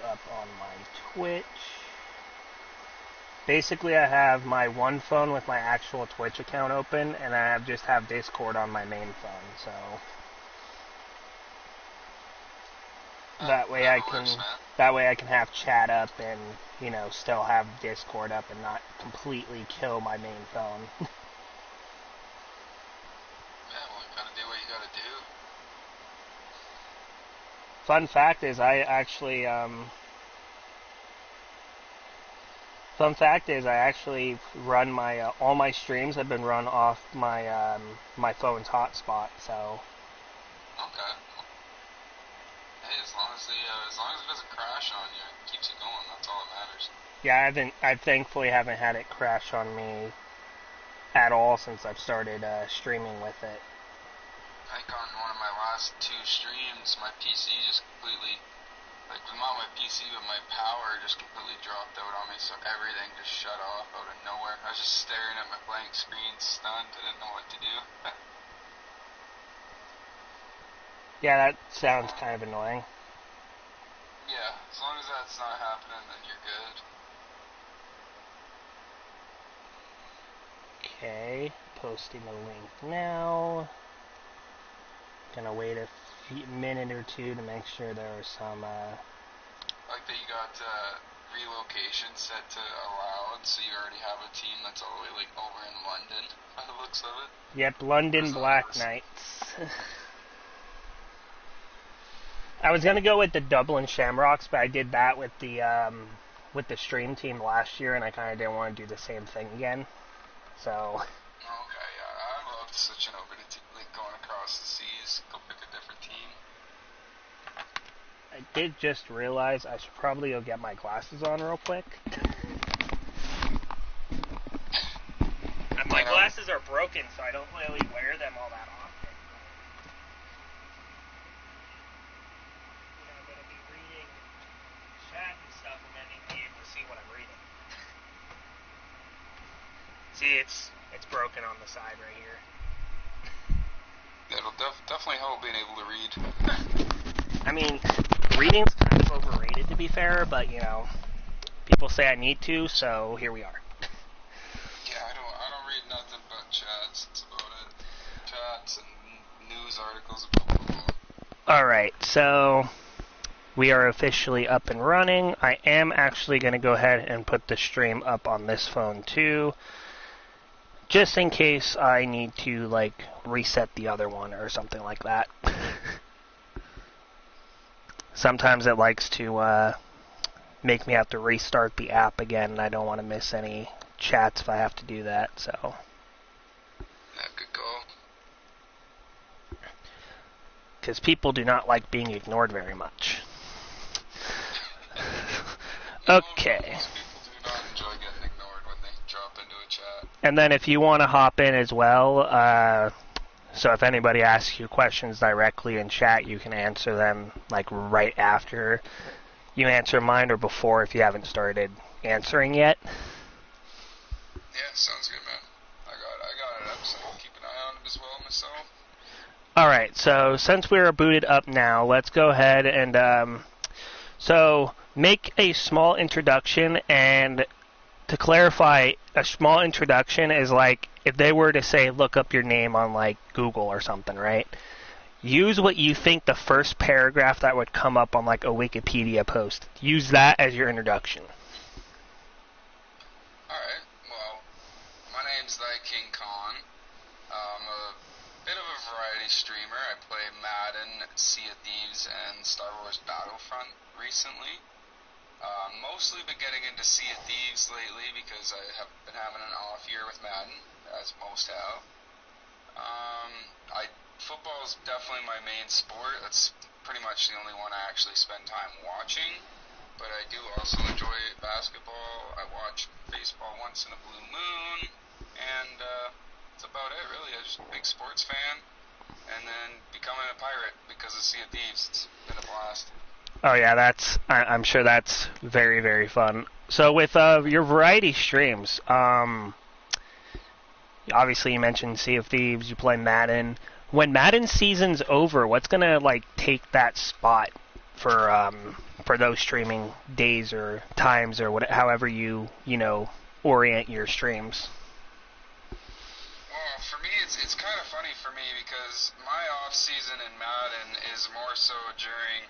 up on my Twitch. Basically, I have my one phone with my actual Twitch account open, and I just have Discord on my main phone, so that way I can have chat up and, you know, still have Discord up and not completely kill my main phone. Yeah, well, you gotta do what you gotta do. Fun fact is I actually run my all my streams have been run off my my phone's hotspot, so. Okay. Hey, as long as it doesn't crash on you, it keeps you going. That's all that matters. Yeah, I thankfully haven't had it crash on me at all since I've started streaming with it. I think on one of my last 2 streams, my PC just completely, like, not my PC, but my power just completely dropped out on me, so everything just shut off out of nowhere. I was just staring at my blank screen, stunned, I didn't know what to do. Yeah, that sounds kind of annoying. Yeah, as long as that's not happening, then you're good. Okay, posting the link now. Gonna wait a minute or two to make sure there are some. Like that you got relocation set to allowed, so you already have a team that's all the way like over in London, by the looks of it. Yep, London Black Knights. I was gonna go with the Dublin Shamrocks, but I did that with the stream team last year, and I kind of didn't want to do the same thing again. So. Okay, yeah, I love switching over to like going across the seas, go pick a different team. I did just realize I should probably go get my glasses on real quick. And my glasses are broken, so I don't really wear them all that often. You know, I'm going to be reading chat and stuff and then be able to see what I'm reading. See, it's broken on the side right here. It'll definitely help being able to read. I mean, reading's kind of overrated to be fair, but you know, people say I need to, so here we are. Yeah, I don't read nothing but chats. That's about it. Chats and news articles about football. Alright, so we are officially up and running. I am actually going to go ahead and put the stream up on this phone too, just in case I need to, like, reset the other one or something like that. Sometimes it likes to make me have to restart the app again, and I don't want to miss any chats if I have to do that, so. Yeah, good call. Because people do not like being ignored very much. Okay. Most people do not enjoy getting ignored when they drop into a chat. And then if you want to hop in as well, so if anybody asks you questions directly in chat, you can answer them like right after you answer mine or before if you haven't started answering yet. Yeah, sounds good, man. I got it up, so I'll keep an eye on it as well myself. Alright, so since we're booted up now, let's go ahead and so make a small introduction, and to clarify, a small introduction is like if they were to say look up your name on like Google or something, right? Use what you think the first paragraph that would come up on like a Wikipedia post. Use that as your introduction. Alright, well, my name's ThyKingKhan. I'm a bit of a variety streamer. I play Madden, Sea of Thieves, and Star Wars Battlefront recently. Mostly been getting into Sea of Thieves lately because I have been having an off year with Madden, as most have. Football is definitely my main sport. That's pretty much the only one I actually spend time watching. But I do also enjoy basketball. I watch baseball once in a blue moon. And that's about it, really. I'm just a big sports fan. And then becoming a pirate because of Sea of Thieves. It's been a blast. Oh yeah, I'm sure that's very, very fun. So with your variety streams, obviously you mentioned Sea of Thieves, you play Madden. When Madden season's over, what's gonna like take that spot for for those streaming days or times or however you orient your streams? Well, for me, it's kind of funny for me because my off season in Madden is more so during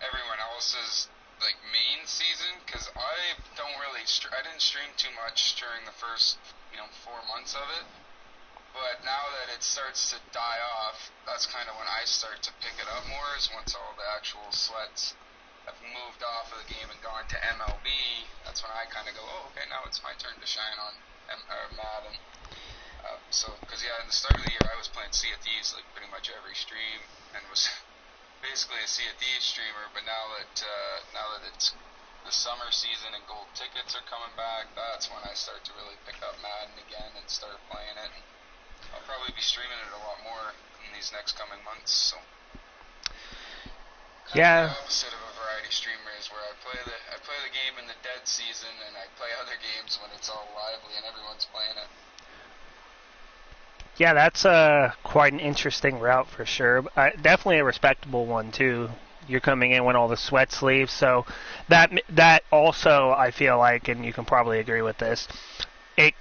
everyone else's like main season, because I don't really I didn't stream too much during the first 4 months of it. But now that it starts to die off, that's kind of when I start to pick it up more, is once all the actual sweats have moved off of the game and gone to MLB. That's when I kind of go, oh, okay, now it's my turn to shine on Madden. Because in the start of the year, I was playing Sea of Thieves like pretty much every stream and was basically a Sea of Thieves streamer. But now that it's the summer season and gold tickets are coming back, that's when I start to really pick up Madden again and start playing it. I'll probably be streaming it a lot more in these next coming months. So, yeah. The opposite of a variety streamer is where I play the game in the dead season, and I play other games when it's all lively and everyone's playing it. Yeah, that's quite an interesting route for sure. Definitely a respectable one too. You're coming in when all the sweats leave, so that also I feel like, and you can probably agree with this, it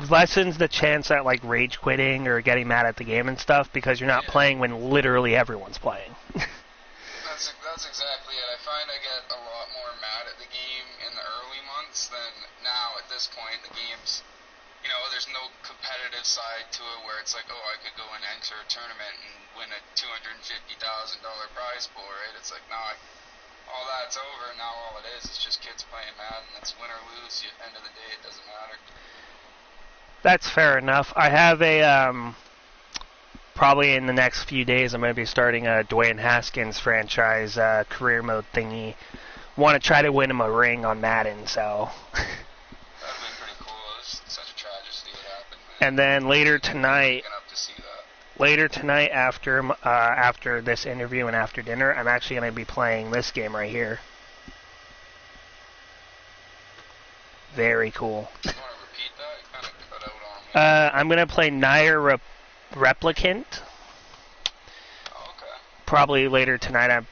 lessens the chance at like rage quitting or getting mad at the game and stuff because you're not playing when literally everyone's playing. That's exactly it. I find I get a lot more mad at the game in the early months than now at this point. The game's, there's no competitive side to it where it's like, oh, I could go and enter a tournament and win a $250,000 prize pool, right? It's like, no, all that's over. Now all it is just kids playing Madden. It's win or lose. At the end of the day, it doesn't matter. That's fair enough. I have a, probably in the next few days, I'm going to be starting a Dwayne Haskins franchise career mode thingy. Want to try to win him a ring on Madden, so. That would be pretty cool. It's such a tragedy what happened. And then later tonight, after this interview and after dinner, I'm actually going to be playing this game right here. Very cool. You want to repeat that? You kind of cut out on me. I'm going to play Nier Replicant. Oh, okay. Probably later tonight.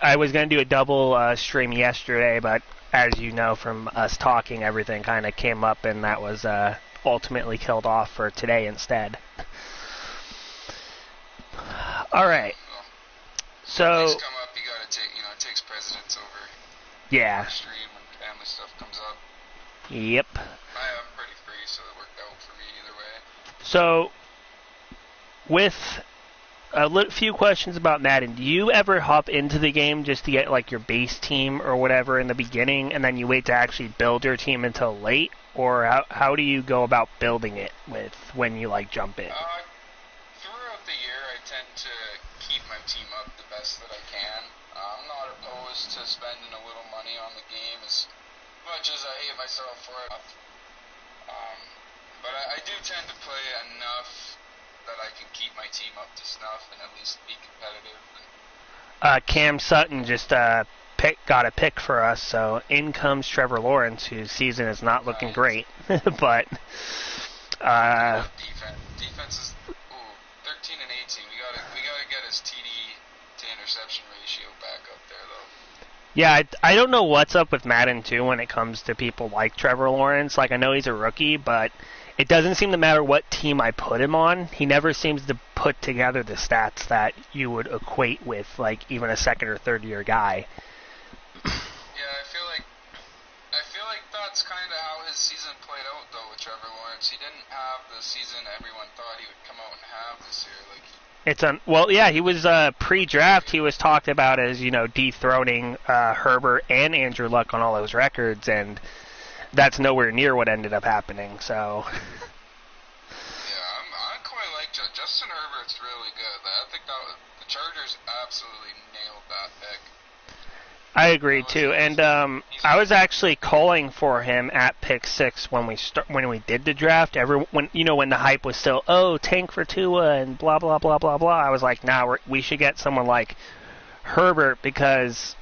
I was going to do a double stream yesterday, but as you know from us talking, everything kind of came up, and that was ultimately killed off for today instead. All right. Well, so. Things come up, you got to take. It takes precedence over. Yeah. Stream when family stuff comes up. Yep. I'm pretty free, so it worked out for me either way. So, with a few questions about Madden, do you ever hop into the game just to get like your base team or whatever in the beginning, and then you wait to actually build your team until late, or how do you go about building it with when you like jump in? Throughout the year, I tend to keep my team up the best that I can. I'm not opposed to spending a little money on the game as much as I hate myself for it. But I do tend to play enough that I can keep my team up to snuff and at least be competitive. Cam Sutton just got a pick for us, so in comes Trevor Lawrence, whose season is not looking great. But defense is 13 and 18. We gotta get his TD to interception ratio back up there though. Yeah, I don't know what's up with Madden too when it comes to people like Trevor Lawrence. Like, I know he's a rookie, but it doesn't seem to matter what team I put him on. He never seems to put together the stats that you would equate with, like, even a second or third year guy. Yeah, I feel like that's kind of how his season played out though with Trevor Lawrence. He didn't have the season everyone thought he would come out and have this year. He was pre-draft. He was talked about as dethroning Herbert and Andrew Luck on all those records, and that's nowhere near what ended up happening. So. Yeah, I quite like Justin Herbert's really good. I think the Chargers absolutely nailed that pick. I agree too, and I was actually calling for him at pick 6 when we did the draft. When the hype was still tank for Tua and blah blah blah blah blah. I was like, we should get someone like Herbert, because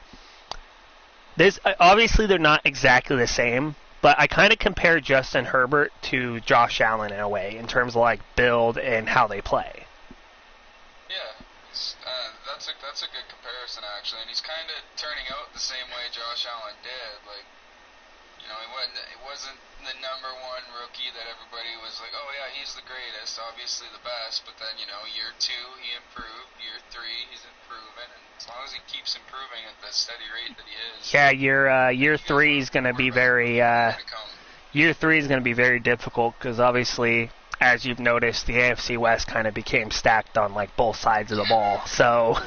this obviously they're not exactly the same, but I kind of compare Justin Herbert to Josh Allen in a way in terms of like build and how they play. Yeah, that's a good comparison. comparison, actually, and he's kind of turning out the same way Josh Allen did. Like, you know, it wasn't the number one rookie that everybody was like, oh yeah, he's the greatest, obviously the best. But then, you know, year 2 he improved, year 3 he's improving, and as long as he keeps improving at the steady rate that he is. Yeah, year 3 is going to be very year 3 is going to be very difficult because obviously, as you've noticed, the AFC West kind of became stacked on like both sides of the ball. So.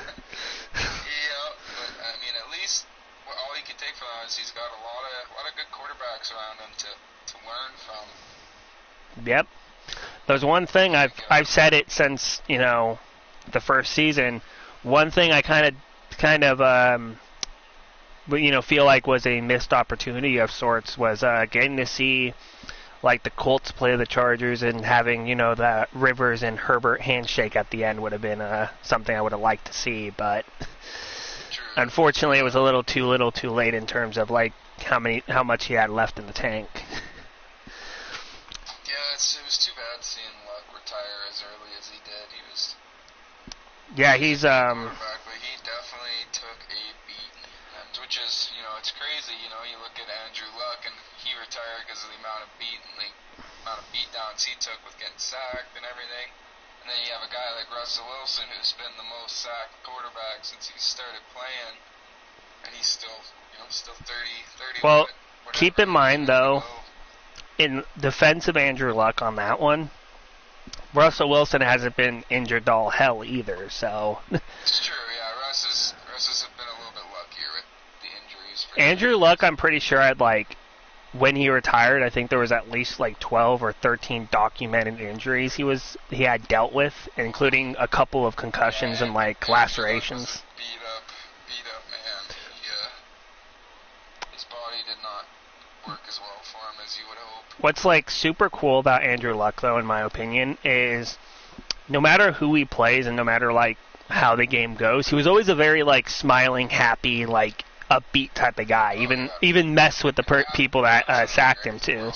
Yeah, but I mean, at least all he can take from that is he's got a lot of good quarterbacks around him to learn from. Yep. There's one thing I've said it since, you know, the first season. One thing I kind of you know, feel like was a missed opportunity of sorts was getting to see like the Colts play the Chargers and having, you know, the Rivers and Herbert handshake at the end would have been something I would have liked to see, but unfortunately it was a little too late in terms of like how much he had left in the tank. Yeah, it was too bad seeing Luck retire as early as he did. He's quarterback, but he definitely took a beating, which is, you know, it's crazy. You know, you look at Andrew Luck and he retired because of the amount of beatdowns he took with getting sacked and everything. And then you have a guy like Russell Wilson who's been the most sacked quarterback since he started playing, and he's still 30. Well, keep in mind though, in defense of Andrew Luck on that one, Russell Wilson hasn't been injured all hell either. So. It's true. Yeah, Russ has been a little bit luckier with the injuries. Andrew Luck, I'm pretty sure when he retired, I think there was at least like 12 or 13 documented injuries he had dealt with, including a couple of concussions and like lacerations. Beat up man. His body did not work as well for him as you would hope. What's like super cool about Andrew Luck, though, in my opinion, is no matter who he plays and no matter like how the game goes, he was always a very like smiling, happy, like upbeat type of guy. Even mess with the people that sacked him too. I would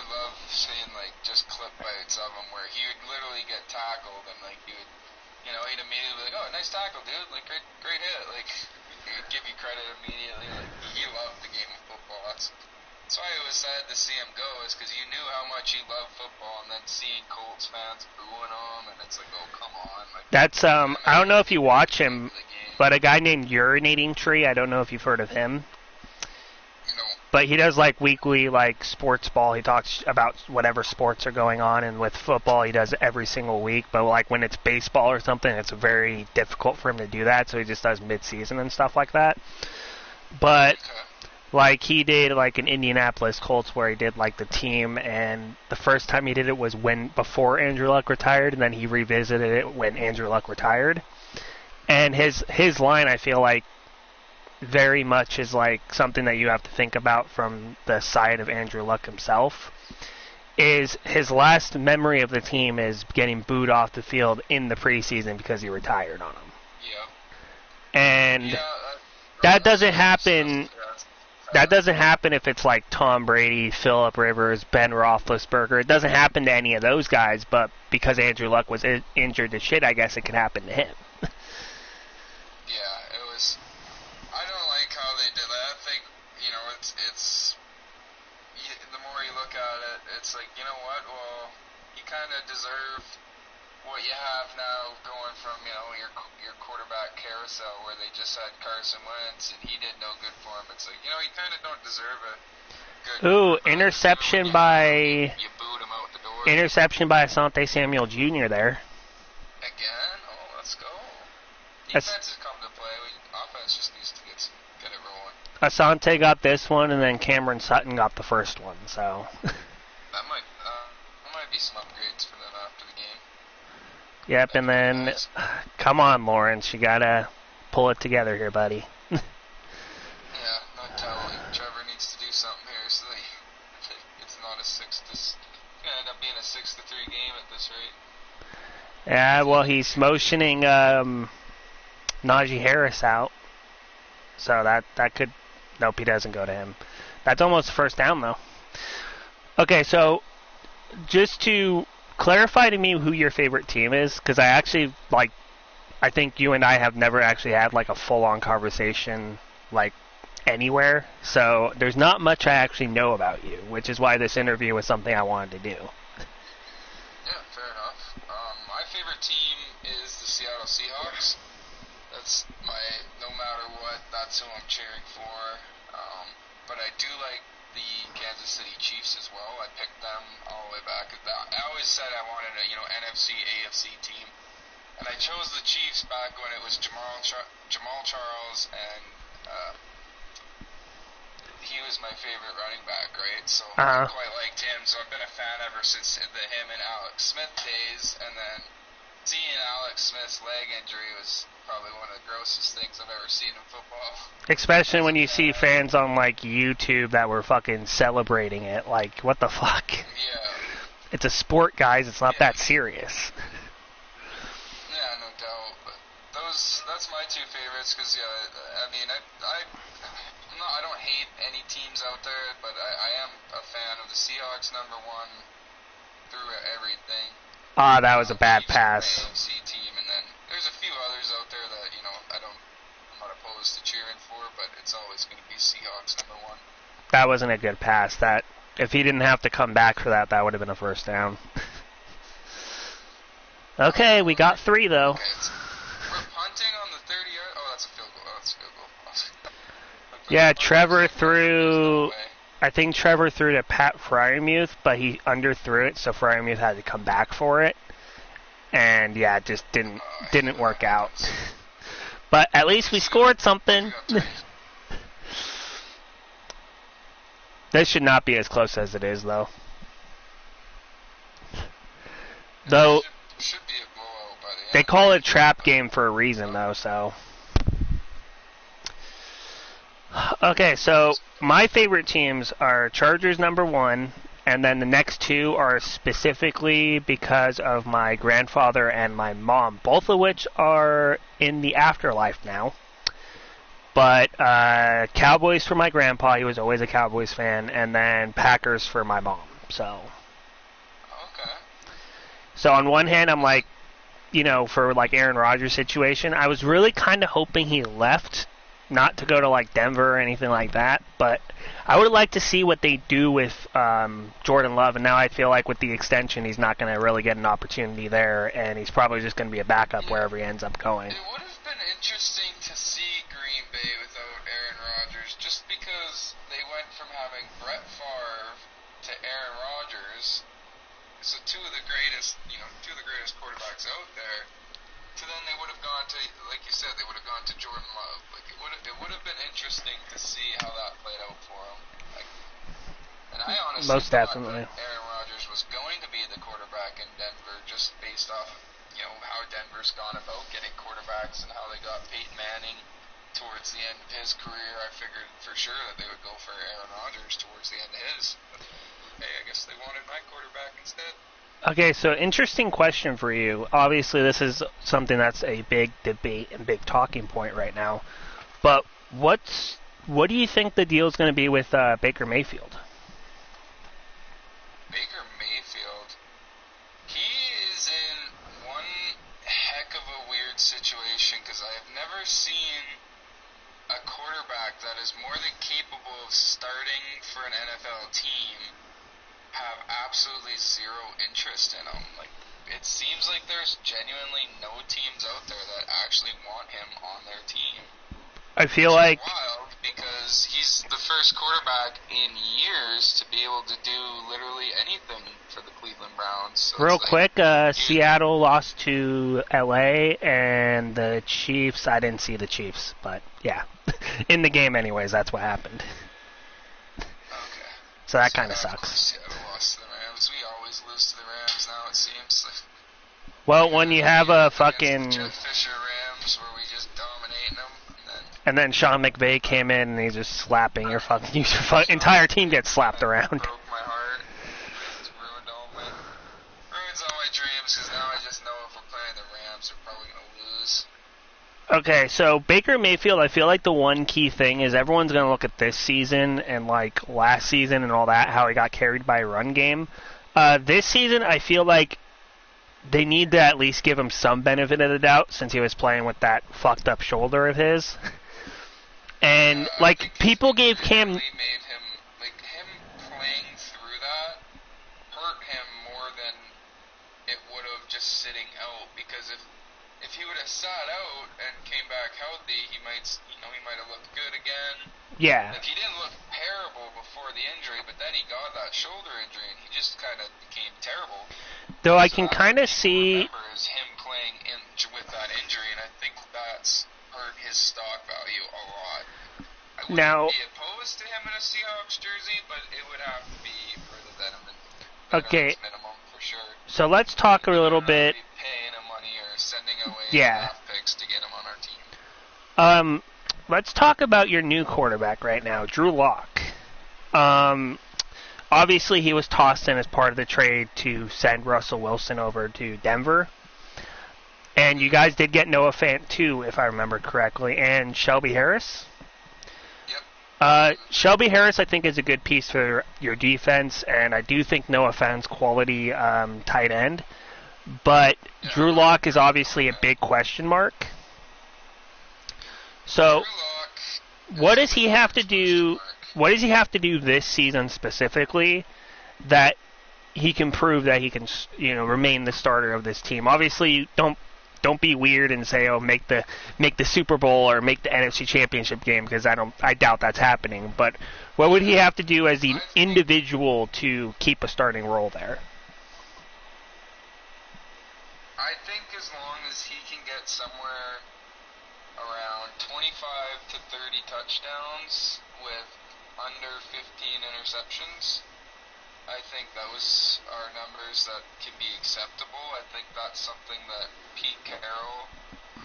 love seeing like just clip bites of him where he would literally get tackled and like he would, you know, he'd immediately be like, oh, nice tackle, dude, like great hit, like he would give you credit immediately. Like he loved the game of football. That's why it was sad to see him go, is because you knew how much he loved football, and then seeing Colts fans booing him, and it's like, oh, come on. Like, that's I don't know if you watch him. But a guy named Urinating Tree, I don't know if you've heard of him. No. But he does like weekly like sports ball. He talks about whatever sports are going on, and with football he does it every single week. But like when it's baseball or something, it's very difficult for him to do that, so he just does mid-season and stuff like that. But like he did like an Indianapolis Colts where he did like the team, and the first time he did it was before Andrew Luck retired, and then he revisited it when Andrew Luck retired. And his line, I feel like, very much is like something that you have to think about from the side of Andrew Luck himself. Is his last memory of the team is getting booed off the field in the preseason because he retired on them. Yeah. And that doesn't happen. That doesn't happen if it's like Tom Brady, Phillip Rivers, Ben Roethlisberger. It doesn't happen to any of those guys, but because Andrew Luck was injured to shit, I guess it could happen to him. Yeah, it was. I don't like how they did that. I think, you know, it's. The more you look at it, it's like, you know what? Well, you kind of deserve what you have now, going from, you know, your quarterback carousel where they just had Carson Wentz and he did no good for him. It's like, you know, you kind of don't deserve a good. Ooh, interception by. You booed him out the door. Interception by Asante Samuel Jr. there. Again? Oh, let's go. Defense has come to play. Offense just needs to get it rolling. Asante got this one, and then Cameron Sutton got the first one. So. That might be some upgrades for them after the game. Yep, and then, come on, Lawrence, you gotta pull it together here, buddy. Yeah, no telling. Trevor needs to do something here, so it's not it's gonna end up being a 6-3 game at this rate. Yeah, well, he's motioning Najee Harris out, so that could. Nope, he doesn't go to him. That's almost a first down, though. Okay, so just to clarify to me who your favorite team is, because I actually I think you and I have never actually had like a full-on conversation like anywhere, so there's not much I actually know about you, which is why this interview was something I wanted to do. Yeah, fair enough. My favorite team is the Seattle Seahawks. That's no matter what, that's who I'm cheering for. But I do like the Kansas City Chiefs as well. I picked them all the way back. I always said I wanted a NFC, AFC team, and I chose the Chiefs back when it was Jamal Charles, and he was my favorite running back, right? So I quite liked him. So I've been a fan ever since him and Alex Smith days, and then seeing Alex Smith's leg injury was probably one of the grossest things I've ever seen in football. Especially when you see fans on, like, YouTube that were fucking celebrating it. Like, what the fuck? Yeah. It's a sport, guys. It's not that serious. Yeah, no doubt. But that's my two favorites, because, I mean, I don't hate any teams out there, but I am a fan of the Seahawks, number one, through everything. That was a bad pass. AFC team, and then there's a few others out there that I'm not opposed to cheering for, but it's always going to be Seahawks number one. That wasn't a good pass. That if he didn't have to come back for that, that would have been a first down. Okay, we got 3 though. Okay, we're punting on the 30-yard. Oh, that's a field goal. That's a field goal. Yeah, Trevor threw. I think Trevor threw to Pat Fryermuth, but he underthrew it, so Fryermuth had to come back for it. And yeah, it just didn't work out. But at least we scored something. This should not be as close as it is, though. Though should be a blowout by the end. They call it trap game for a reason, though. So okay, so my favorite teams are Chargers number 1, and then the next 2 are specifically because of my grandfather and my mom, both of which are in the afterlife now. But Cowboys for my grandpa, he was always a Cowboys fan, and then Packers for my mom. So okay. So on one hand, I'm like, for like Aaron Rodgers' situation, I was really kind of hoping he left, not to go to like Denver or anything like that, but I would like to see what they do with Jordan Love, and now I feel like with the extension he's not going to really get an opportunity there, and he's probably just going to be a backup wherever he ends up going. It would have been interesting to see Green Bay without Aaron Rodgers, just because they went from having Brett Favre to Aaron Rodgers, so two of the greatest quarterbacks out there. So then they would have gone to, like you said, they would have gone to Jordan Love. Like it would have been interesting to see how that played out for him. And I honestly Most thought definitely. that Aaron Rodgers was going to be the quarterback in Denver, just based off how Denver's gone about getting quarterbacks and how they got Peyton Manning towards the end of his career. I figured for sure that they would go for Aaron Rodgers towards the end of his. But hey, I guess they wanted my quarterback instead. Okay, so interesting question for you. Obviously, this is something that's a big debate and big talking point right now. But what do you think the deal is going to be with Baker Mayfield? Baker Mayfield, he is in one heck of a weird situation because I have never seen a quarterback that is more than capable of starting for an NFL team have absolutely zero interest in him. Like, it seems like there's genuinely no teams out there that actually want him on their team. I feel like wild because he's the first quarterback in years to be able to do literally anything for the Cleveland Browns. So real quick, Seattle lost to LA, and the Chiefs, I didn't see the Chiefs, but yeah, in the game anyways, that's what happened. Okay. So that kind of sucks. Seattle lost to the Rams. We always lose to the Rams now, it seems. Well, when you have a fucking... Jeff Fisher Rams where we just dominate them. And then Sean McVay came in and he's just slapping your entire team gets slapped around. Broke my heart. It's ruined ruins all my dreams because now I just know if we're playing the Rams, we're probably going to lose. Okay, so Baker Mayfield, I feel like the one key thing is everyone's going to look at this season and like last season and all that, how he got carried by a run game. This season, I feel like they need to at least give him some benefit of the doubt since he was playing with that fucked up shoulder of his. And like people gave Cam really made him playing through that hurt him more than it would have just sitting out, because if he would have sat out and came back healthy, he might have looked good again. Yeah. Like, he didn't look terrible before the injury, but then he got that shoulder injury and he just kind of became terrible. Though I can kind of see Is him playing with that injury, and I think that's hurt his stock value a lot. I wouldn't be opposed to him in a Seahawks jersey, but it would have to be for the veterans minimum for sure. So let's talk a little bit. Paying him money or sending away draft picks to get him on our team. Let's talk about your new quarterback right now, Drew Lock. Obviously, he was tossed in as part of the trade to send Russell Wilson over to Denver. And you guys did get Noah Fant, too, if I remember correctly, and Shelby Harris. Yep. Shelby Harris, I think, is a good piece for your defense, and I do think Noah Fant's quality tight end. But Drew Lock is obviously a big question mark. So, what does he have to do? What does he have to do this season specifically that he can prove that he can, remain the starter of this team? Obviously, don't be weird and say, make the Super Bowl or make the NFC Championship game, because I doubt that's happening. But what would he have to do as the individual to keep a starting role there? I think as long as he can get somewhere around 25 to 30 touchdowns with under 15 interceptions, I think those are numbers that can be acceptable. I think that's something that Pete Carroll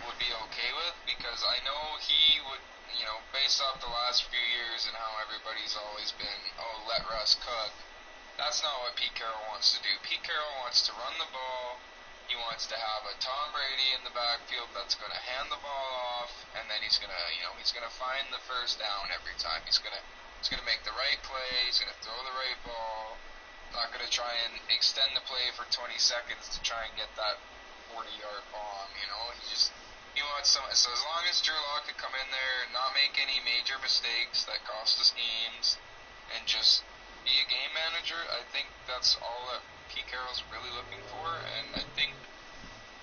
would be okay with, because I know he would, based off the last few years and how everybody's always been, let Russ cook. That's not what Pete Carroll wants to do. Pete Carroll wants to run the ball. He wants to have a Tom Brady in the backfield that's going to hand the ball off, and then he's going to find the first down every time. He's going to make the right play. He's going to throw the right ball. Not going to try and extend the play for 20 seconds to try and get that 40-yard bomb. He wants some. So as long as Drew Lock could come in there, not make any major mistakes that cost us games, and just be a game manager, I think that's all that Pete Carroll's really looking for. And I think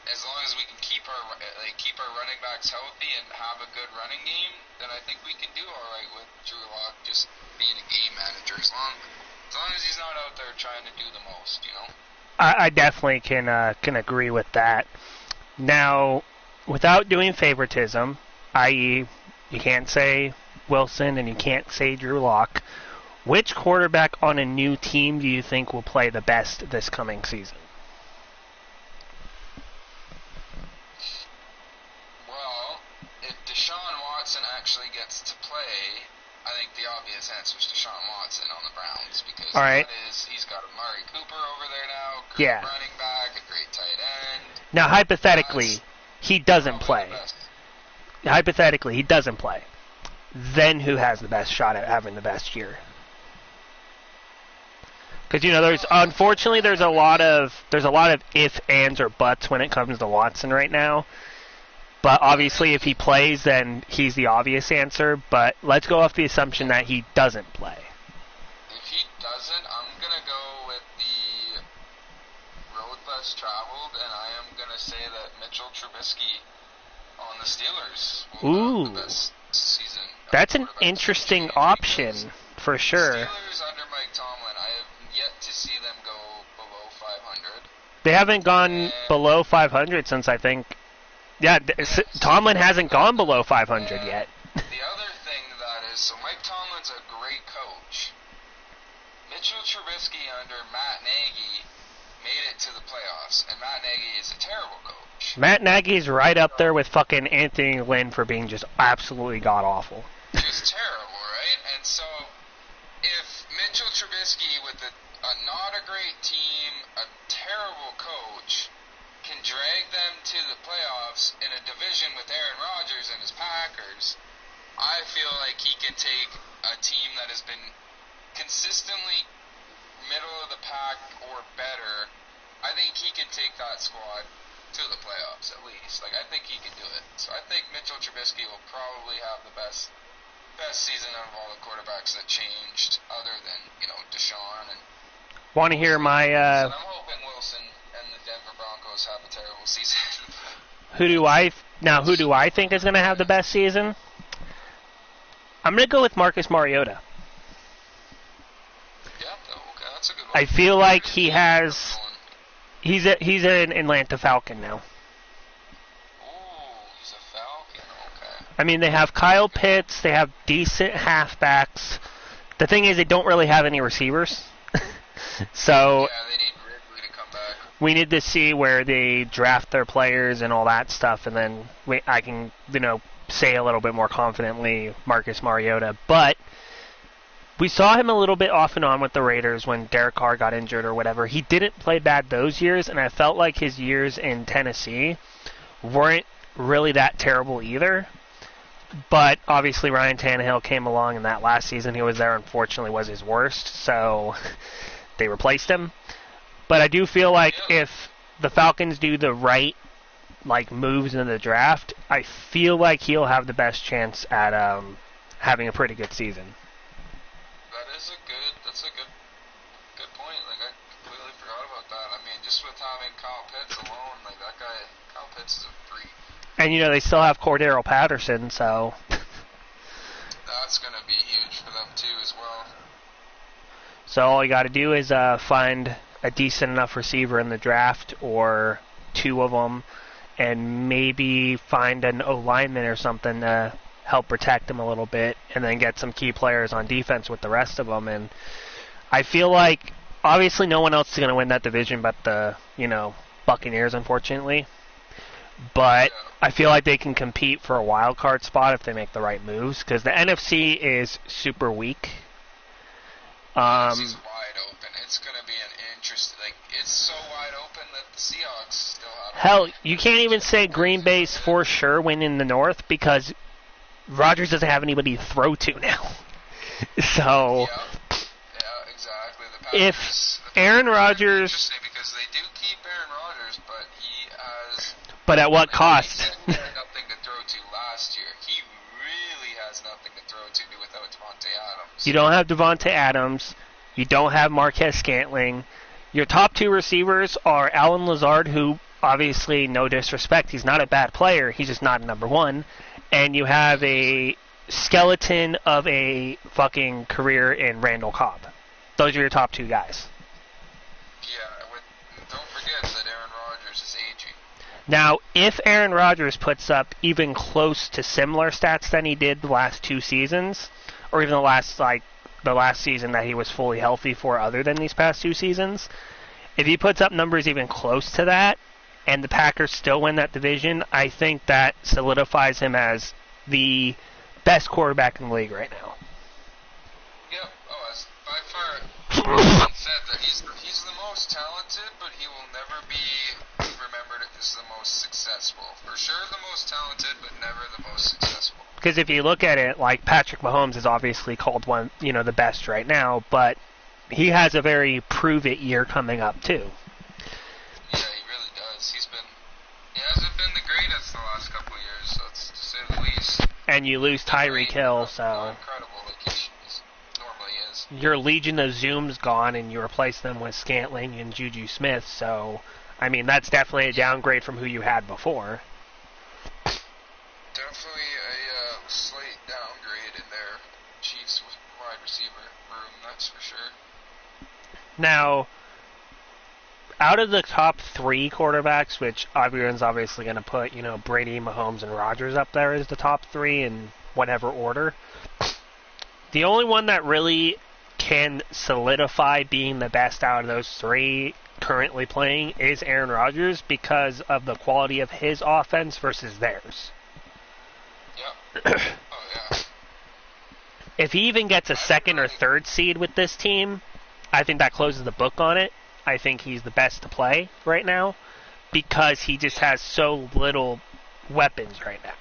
as long as we can keep our running backs healthy and have a good running game, then I think we can do all right with Drew Lock just being a game manager. As long as he's not out there trying to do the most, I definitely can agree with that. Now, without doing favoritism, i.e., you can't say Wilson and you can't say Drew Lock, which quarterback on a new team do you think will play the best this coming season? Well, if Deshaun Watson actually gets to play, I think the obvious answer is Deshaun Watson on the Browns, because he's got Amari Cooper over there now, great running back, a great tight end. Now, hypothetically, he doesn't play. Hypothetically, he doesn't play. Then who has the best shot at having the best year? Because unfortunately there's a lot of if, ands, or buts when it comes to Watson right now. But obviously, if he plays, then he's the obvious answer. But let's go off the assumption that he doesn't play. If he doesn't, I'm gonna go with the road less traveled, and I am gonna say that Mitchell Trubisky on the Steelers will have the best season. That's an interesting option for sure. Steelers under Mike Tomlin, I have yet to see them go below 500. They haven't gone below 500 since I think. Yeah, Tomlin hasn't gone below 500 yet. The other thing so Mike Tomlin's a great coach. Mitchell Trubisky under Matt Nagy made it to the playoffs, and Matt Nagy is a terrible coach. Matt Nagy's right up there with fucking Anthony Lynn for being just absolutely god-awful. Just terrible, right? And so, if Mitchell Trubisky with a not a great team, a terrible coach, can drag them to the playoffs in a division with Aaron Rodgers and his Packers, I feel like he can take a team that has been consistently middle of the pack or better I think he can take that squad to the playoffs at least. Like, I think he can do it. So I think Mitchell Trubisky will probably have the best season out of all the quarterbacks that changed, other than, Deshaun and. Want to hear my? I'm hoping Wilson and the Denver Broncos have a terrible season. Who do I think is going to have the best season? I'm going to go with Marcus Mariota. Yeah, okay, that's a good one. I feel like he has. He's an Atlanta Falcon now. Ooh, he's a Falcon. Okay. I mean, they have Kyle Pitts. They have decent halfbacks. The thing is, they don't really have any receivers. So yeah, they need Ridley to come back. We need to see where they draft their players and all that stuff, and then I can, say a little bit more confidently Marcus Mariota. But we saw him a little bit off and on with the Raiders when Derek Carr got injured or whatever. He didn't play bad those years, and I felt like his years in Tennessee weren't really that terrible either. But obviously Ryan Tannehill came along, and that last season he was there, unfortunately, was his worst, so they replaced him. But I do feel like if the Falcons do the right moves in the draft, I feel like he'll have the best chance at having a pretty good season. That's a good point. Like, I completely forgot about that. I mean, just with having Kyle Pitts alone, that guy, Kyle Pitts is a freak. And they still have Cordero Patterson, so that's going to be huge for them too as well. So all you got to do is find a decent enough receiver in the draft, or two of them, and maybe find an O-lineman or something to help protect them a little bit, and then get some key players on defense with the rest of them. And I feel like, obviously no one else is going to win that division but the, Buccaneers, unfortunately. But I feel like they can compete for a wild card spot if they make the right moves, because the NFC is super weak. NFC's wide open. It's going to be an interesting, it's so wide open that the Seahawks still have... Hell, you can't even say Green Bay's for sure win in the North, because Rodgers doesn't have anybody to throw to now. So, yeah, exactly. If Aaron Rodgers... Interesting, because they do keep Aaron Rodgers, but he has... But at what cost? He had nothing to throw to last year. He really has nothing to throw to without Devontae Adams. You don't have Devontae Adams. You don't have Marquez Scantling. Your top two receivers are Allen Lazard, who, obviously, no disrespect, he's not a bad player. He's just not a number one. And you have a skeleton of a fucking career in Randall Cobb. Those are your top two guys. Yeah, don't forget that Aaron Rodgers is aging. Now, if Aaron Rodgers puts up even close to similar stats than he did the last two seasons, or even the last season that he was fully healthy for other than these past two seasons, if he puts up numbers even close to that, and the Packers still win that division, I think that solidifies him as the best quarterback in the league right now. Yep. Oh, as by far, said that he's the most talented, but he will never be remembered as the most successful. For sure the most talented, but never the most successful. Because if you look at it, Patrick Mahomes is obviously called one, the best right now, but he has a very prove-it year coming up, too. Yeah, he really does. He hasn't been the greatest the last couple of years, that's to say the least. And you lose Tyreek Hill, so... Incredible, he normally is. Your Legion of Zoom's gone, and you replace them with Scantling and Juju Smith, so... I mean, that's definitely a downgrade from who you had before. Definitely a slight downgrade in their Chiefs wide receiver room, that's for sure. Now, out of the top three quarterbacks, which everyone's obviously going to put, Brady, Mahomes, and Rodgers up there as the top three in whatever order, the only one that really can solidify being the best out of those three currently playing is Aaron Rodgers, because of the quality of his offense versus theirs. Yep. Oh, yeah. If he even gets a second or third seed with this team, I think that closes the book on it. I think he's the best to play right now, because he just has so little weapons right now.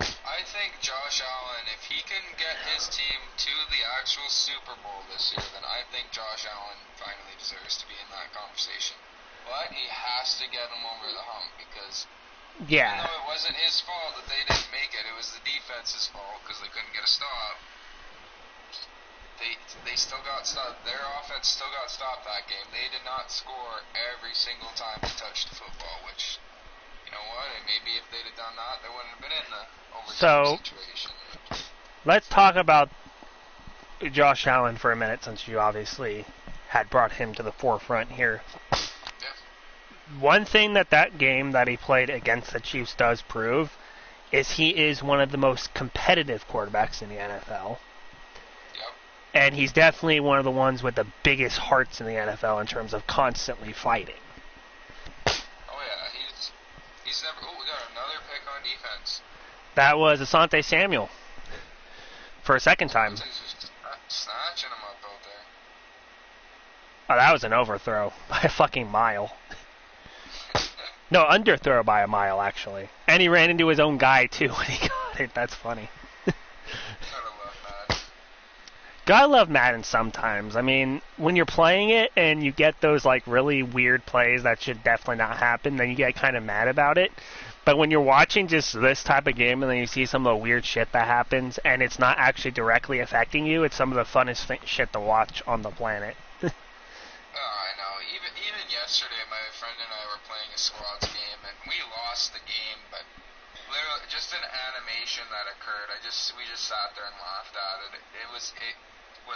I think Josh Allen, if he can get his team to the actual Super Bowl this year, then I think Josh Allen finally deserves to be in that conversation. But he has to get him over the hump because even though it wasn't his fault that they didn't make it, it was the defense's fault because they couldn't get a stop. They still got stopped. Their offense still got stopped that game. They did not score every single time they touched the football, which, you know what, and maybe if they'd have done that, they wouldn't have been in the overtime situation. Let's talk about Josh Allen for a minute, since you obviously had brought him to the forefront here. Yeah. One thing that game that he played against the Chiefs does prove is he is one of the most competitive quarterbacks in the NFL. And he's definitely one of the ones with the biggest hearts in the NFL in terms of constantly fighting. Oh yeah, he's never. Oh, we got another pick on defense. That was Asante Samuel for a second time. Just snatching him up out there. Oh, that was an overthrow by a fucking mile. No, underthrow by a mile actually. And he ran into his own guy too when he got it. That's funny. Gotta love Madden sometimes. I mean, when you're playing it and you get those like really weird plays that should definitely not happen, then you get kind of mad about it. But when you're watching just this type of game and then you see some of the weird shit that happens and it's not actually directly affecting you, it's some of the funnest shit to watch on the planet. Oh, I know. Even yesterday, my friend and I were playing a squads game and we lost the game, but literally just an animation that occurred. We just sat there and laughed at it. It was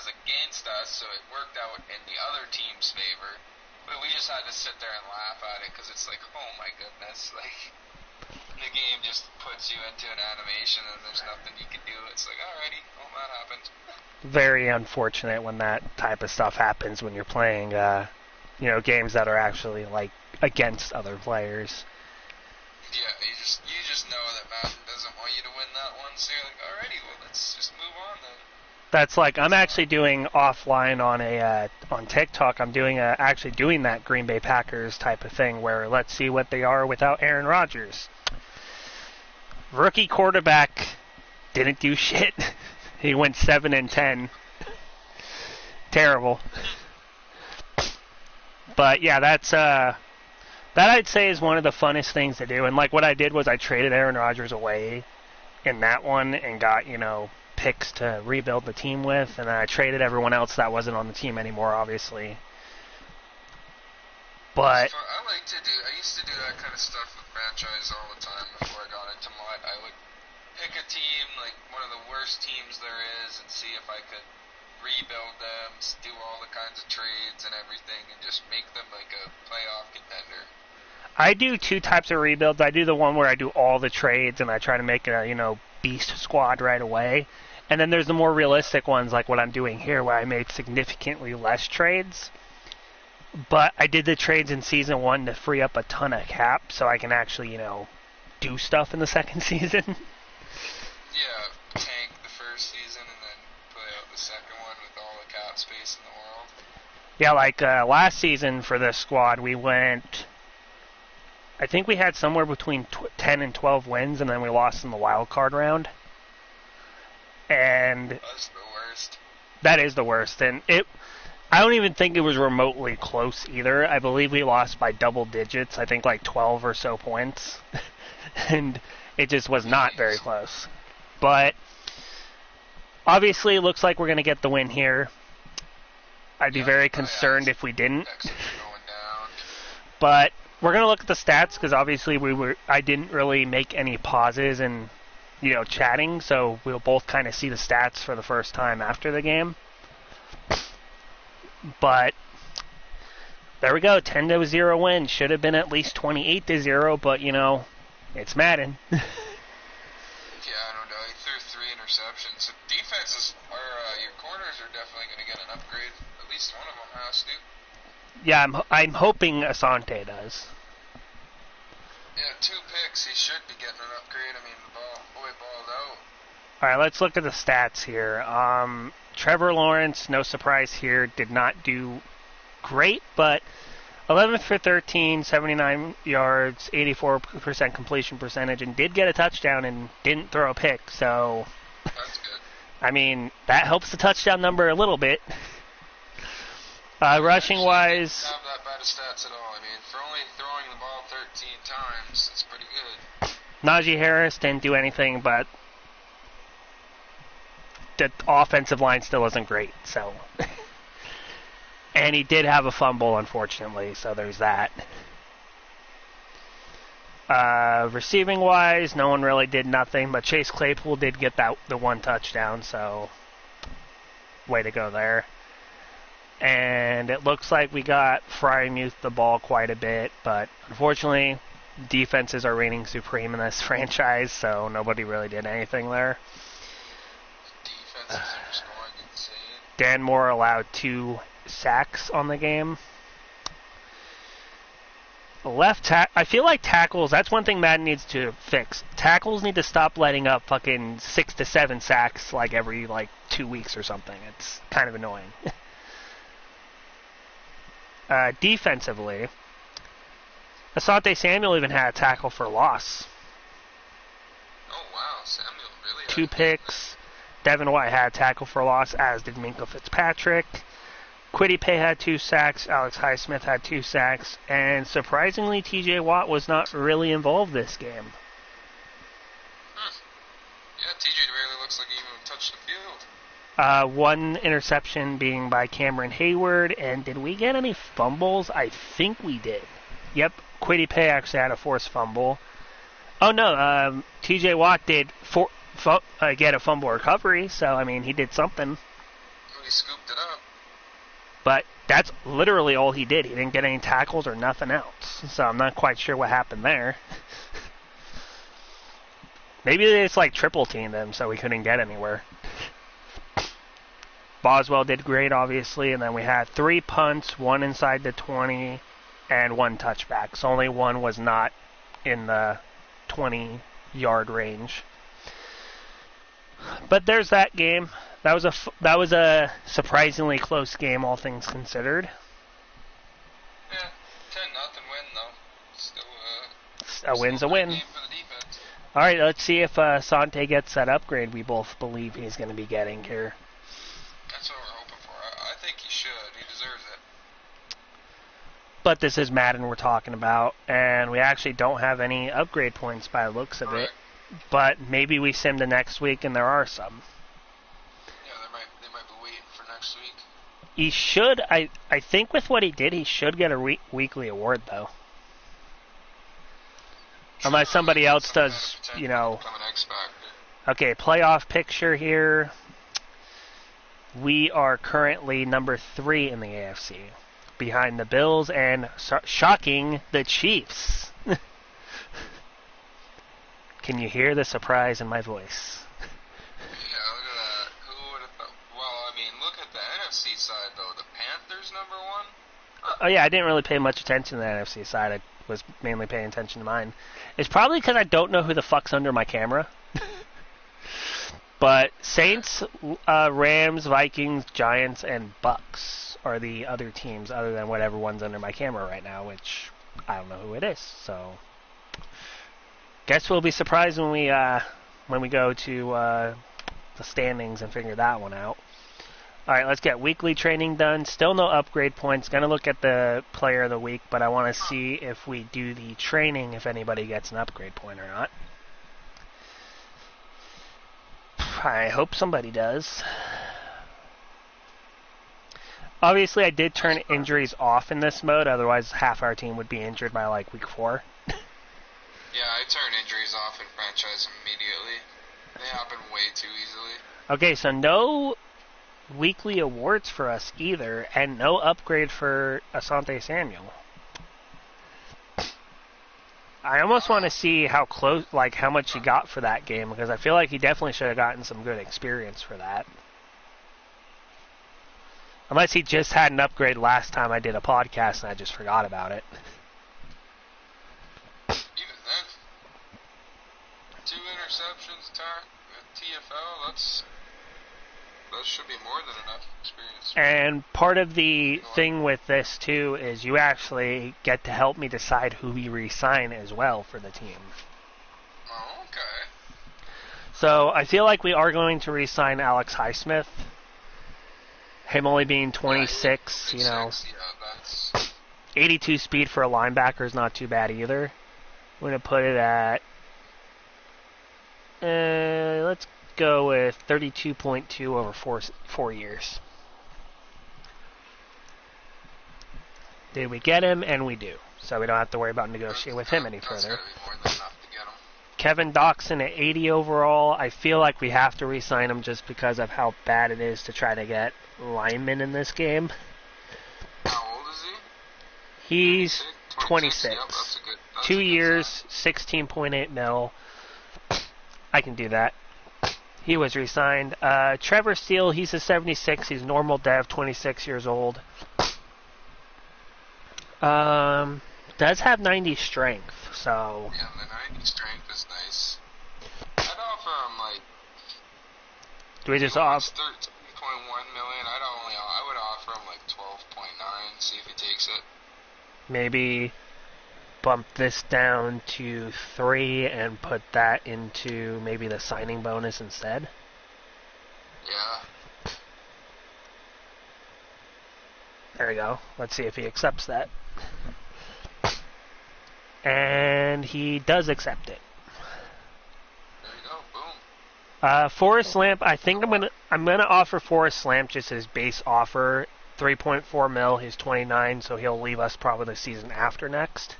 against us, so it worked out in the other team's favor. But we just had to sit there and laugh at it because it's like, oh my goodness, like the game just puts you into an animation and there's nothing you can do. It's like, alrighty, well that happened. Very unfortunate when that type of stuff happens when you're playing, games that are actually like against other players. Yeah, you just know that Madden doesn't want you to win that one, so you're like, alrighty, well let's just move on then. That's like I'm actually doing offline on TikTok. I'm actually doing that Green Bay Packers type of thing where let's see what they are without Aaron Rodgers. Rookie quarterback didn't do shit. He went 7-10. Terrible. But yeah, that I'd say is one of the funnest things to do. And like what I did was I traded Aaron Rodgers away in that one and got picks to rebuild the team with, and I traded everyone else that wasn't on the team anymore, obviously. But I used to do that kind of stuff with franchise all the time before I got into MUT. I would pick a team, like one of the worst teams there is, and see if I could rebuild them, do all the kinds of trades and everything, and just make them like a playoff contender. I do two types of rebuilds. I do the one where I do all the trades and I try to make a beast squad right away. And then there's the more realistic ones like what I'm doing here where I made significantly less trades. But I did the trades in Season 1 to free up a ton of cap so I can actually, do stuff in the second season. Yeah, tank the first season and then play out the second one with all the cap space in the world. Yeah, like last season for this squad we went... I think we had somewhere between 10 and 12 wins and then we lost in the wild card round. And that's the worst. That is the worst, and I don't even think it was remotely close either. I believe we lost by double digits, I think like 12 or so points, and it just was not very close. But obviously it looks like we're going to get the win here. I'd be very concerned if we didn't. Going down. But we're going to look at the stats because obviously I didn't really make any pauses and chatting, so we'll both kind of see the stats for the first time after the game. But there we go, 10-0 win. Should have been at least 28-0, but it's Madden. Yeah, I don't know. He threw 3 interceptions. So defenses your corners are definitely going to get an upgrade. At least one of them has to. Yeah, I'm hoping Asante does. Yeah, 2 picks. He should be getting an upgrade. I mean, the boy balled out. All right, let's look at the stats here. Trevor Lawrence, no surprise here, did not do great, but 11 for 13, 79 yards, 84% completion percentage, and did get a touchdown and didn't throw a pick. So, That's good. I mean, that helps the touchdown number a little bit. Rushing wise, Not that bad of stats at all. I mean, for only throwing the ball 13 times, it's pretty good. Najee Harris didn't do anything, but the offensive line still isn't great. So, and he did have a fumble, unfortunately. So there's that. Receiving wise, no one really did nothing, but Chase Claypool did get the one touchdown. So, way to go there. And it looks like we got Freiermuth the ball quite a bit, but unfortunately, defenses are reigning supreme in this franchise, so nobody really did anything there. Defenses are just going insane. Dan Moore allowed 2 sacks on the game. I feel like tackles, that's one thing Madden needs to fix. Tackles need to stop letting up fucking 6 to 7 sacks like every 2 weeks or something. It's kind of annoying. Defensively, Asante Samuel even had a tackle for loss. Oh, wow. Samuel really had 2 picks. Devin White had a tackle for loss, as did Minkah Fitzpatrick. Kwity Paye had 2 sacks. Alex Highsmith had 2 sacks. And surprisingly, TJ Watt was not really involved this game. Yeah, TJ barely looks like he even touched the field. 1 interception being by Cameron Hayward. And did we get any fumbles? I think we did. Yep, Kwity Paye actually had a forced fumble. Oh, no, TJ Watt did get a fumble recovery, so, I mean, he did something. He scooped it up. But that's literally all he did. He didn't get any tackles or nothing else. So I'm not quite sure what happened there. Maybe they just triple teamed him so he couldn't get anywhere. Boswell did great, obviously, and then we had 3 punts, 1 inside the 20, and 1 touchback. So only 1 was not in the 20-yard range. But there's that game. That was a surprisingly close game, all things considered. Yeah, 10-0 win though. Still a win's a win. Game for the defense. All right, let's see if Sante gets that upgrade we both believe he's going to be getting here. That's what we're hoping for. I think he should. He deserves it. But this is Madden we're talking about, and we actually don't have any upgrade points by the looks of it. But maybe we sim to next week, and there are some. Yeah, they might be waiting for next week. He should. I think with what he did, he should get a weekly award though. Sure, unless somebody else does, Okay, playoff picture here. We are currently number 3 in the AFC, behind the Bills and, shocking, the Chiefs. Can you hear the surprise in my voice? Yeah, look at that. Who would have thought? Well, I mean, look at the NFC side, though. The Panthers, number 1? Oh, yeah, I didn't really pay much attention to the NFC side. I was mainly paying attention to mine. It's probably because I don't know who the fuck's under my camera. But Saints, Rams, Vikings, Giants, and Bucks are the other teams other than whatever one's under my camera right now, which I don't know who it is, so... Guess we'll be surprised when we go to the standings and figure that one out. All right, let's get weekly training done. Still no upgrade points. Going to look at the player of the week, but I want to see if we do the training, if anybody gets an upgrade point or not. I hope somebody does. Obviously, I did turn injuries off in this mode. Otherwise, half our team would be injured by week 4. Yeah, I turn injuries off in franchise immediately. They happen way too easily. Okay, so no weekly awards for us either, and no upgrade for Asante Samuel. I almost want to see how close, how much he got for that game, because I feel like he definitely should have gotten some good experience for that. Unless he just had an upgrade last time I did a podcast and I just forgot about it. Even then, 2 interceptions, TFL, that's that should be more than enough experience. And part of the thing with this, too, is you actually get to help me decide who we re-sign as well for the team. Oh, okay. So I feel like we are going to re-sign Alex Highsmith. Him only being 26, you know. That's 82 speed for a linebacker is not too bad either. We're going to put it at... let's go with 32.2 over 4 years. Did we get him? And we do. So we don't have to worry about negotiating with him any further. gotta be more than enough to get him. Kevin Doxson at 80 overall. I feel like we have to re-sign him just because of how bad it is to try to get linemen in this game. How old is he? He's 26. Yep, that's 2 a good years, 16.8 mil. I can do that. He was re-signed. Trevor Steele, he's a 76. He's normal dev, 26 years old. Does have 90 strength, so... Yeah, the 90 strength is nice. I'd offer him, like... Do we just off? 13.1 million. I would offer him, like, 12.9, see if he takes it. Maybe bump this down to 3 and put that into maybe the signing bonus instead. Yeah. There we go. Let's see if he accepts that. And he does accept it. There you go. Boom. Forrest Lamp, I think I'm gonna offer Forrest Lamp just his base offer, 3.4 mil. He's 29, so he'll leave us probably the season after next.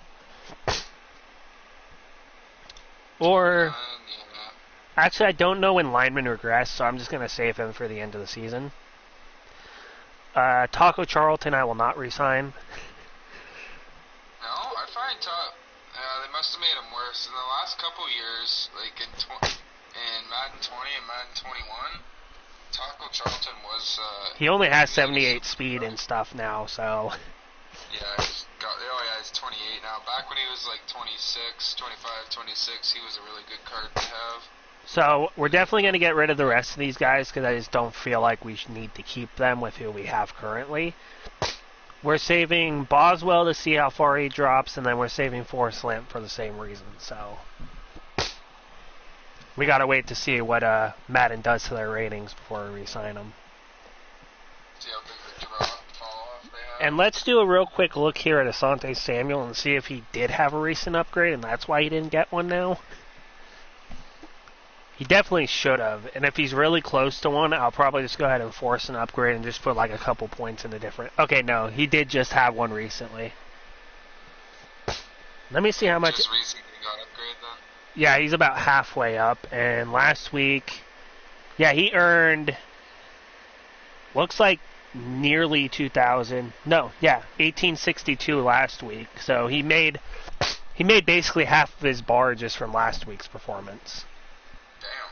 Or actually, I don't know when linemen regress, so I'm just gonna save him for the end of the season. Taco Charlton, I will not re-sign. No, I find they must have made him worse. In the last couple years, like in Madden 20 and Madden 21, Taco Charlton was... he only has 78 speed and stuff now, so... Yeah, he's 28 now. Back when he was like 26, 25, 26, he was a really good card to have. So, we're definitely going to get rid of the rest of these guys because I just don't feel like we need to keep them with who we have currently. We're saving Boswell to see how far he drops, and then we're saving Forrest Lamp for the same reason. So, we got to wait to see what Madden does to their ratings before we re-sign them. See how big the fall-off they have. And let's do a real quick look here at Asante Samuel and see if he did have a recent upgrade, and that's why he didn't get one now. He definitely should have, and if he's really close to one, I'll probably just go ahead and force an upgrade and just put like a couple points in the different... Okay, no, he did just have one recently. Let me see how much... Just recently got upgrade then? Yeah, he's about halfway up, and last week... Yeah, he earned... Looks like nearly 2,000. No, yeah, 1862 last week. So he made basically half of his bar just from last week's performance. Damn.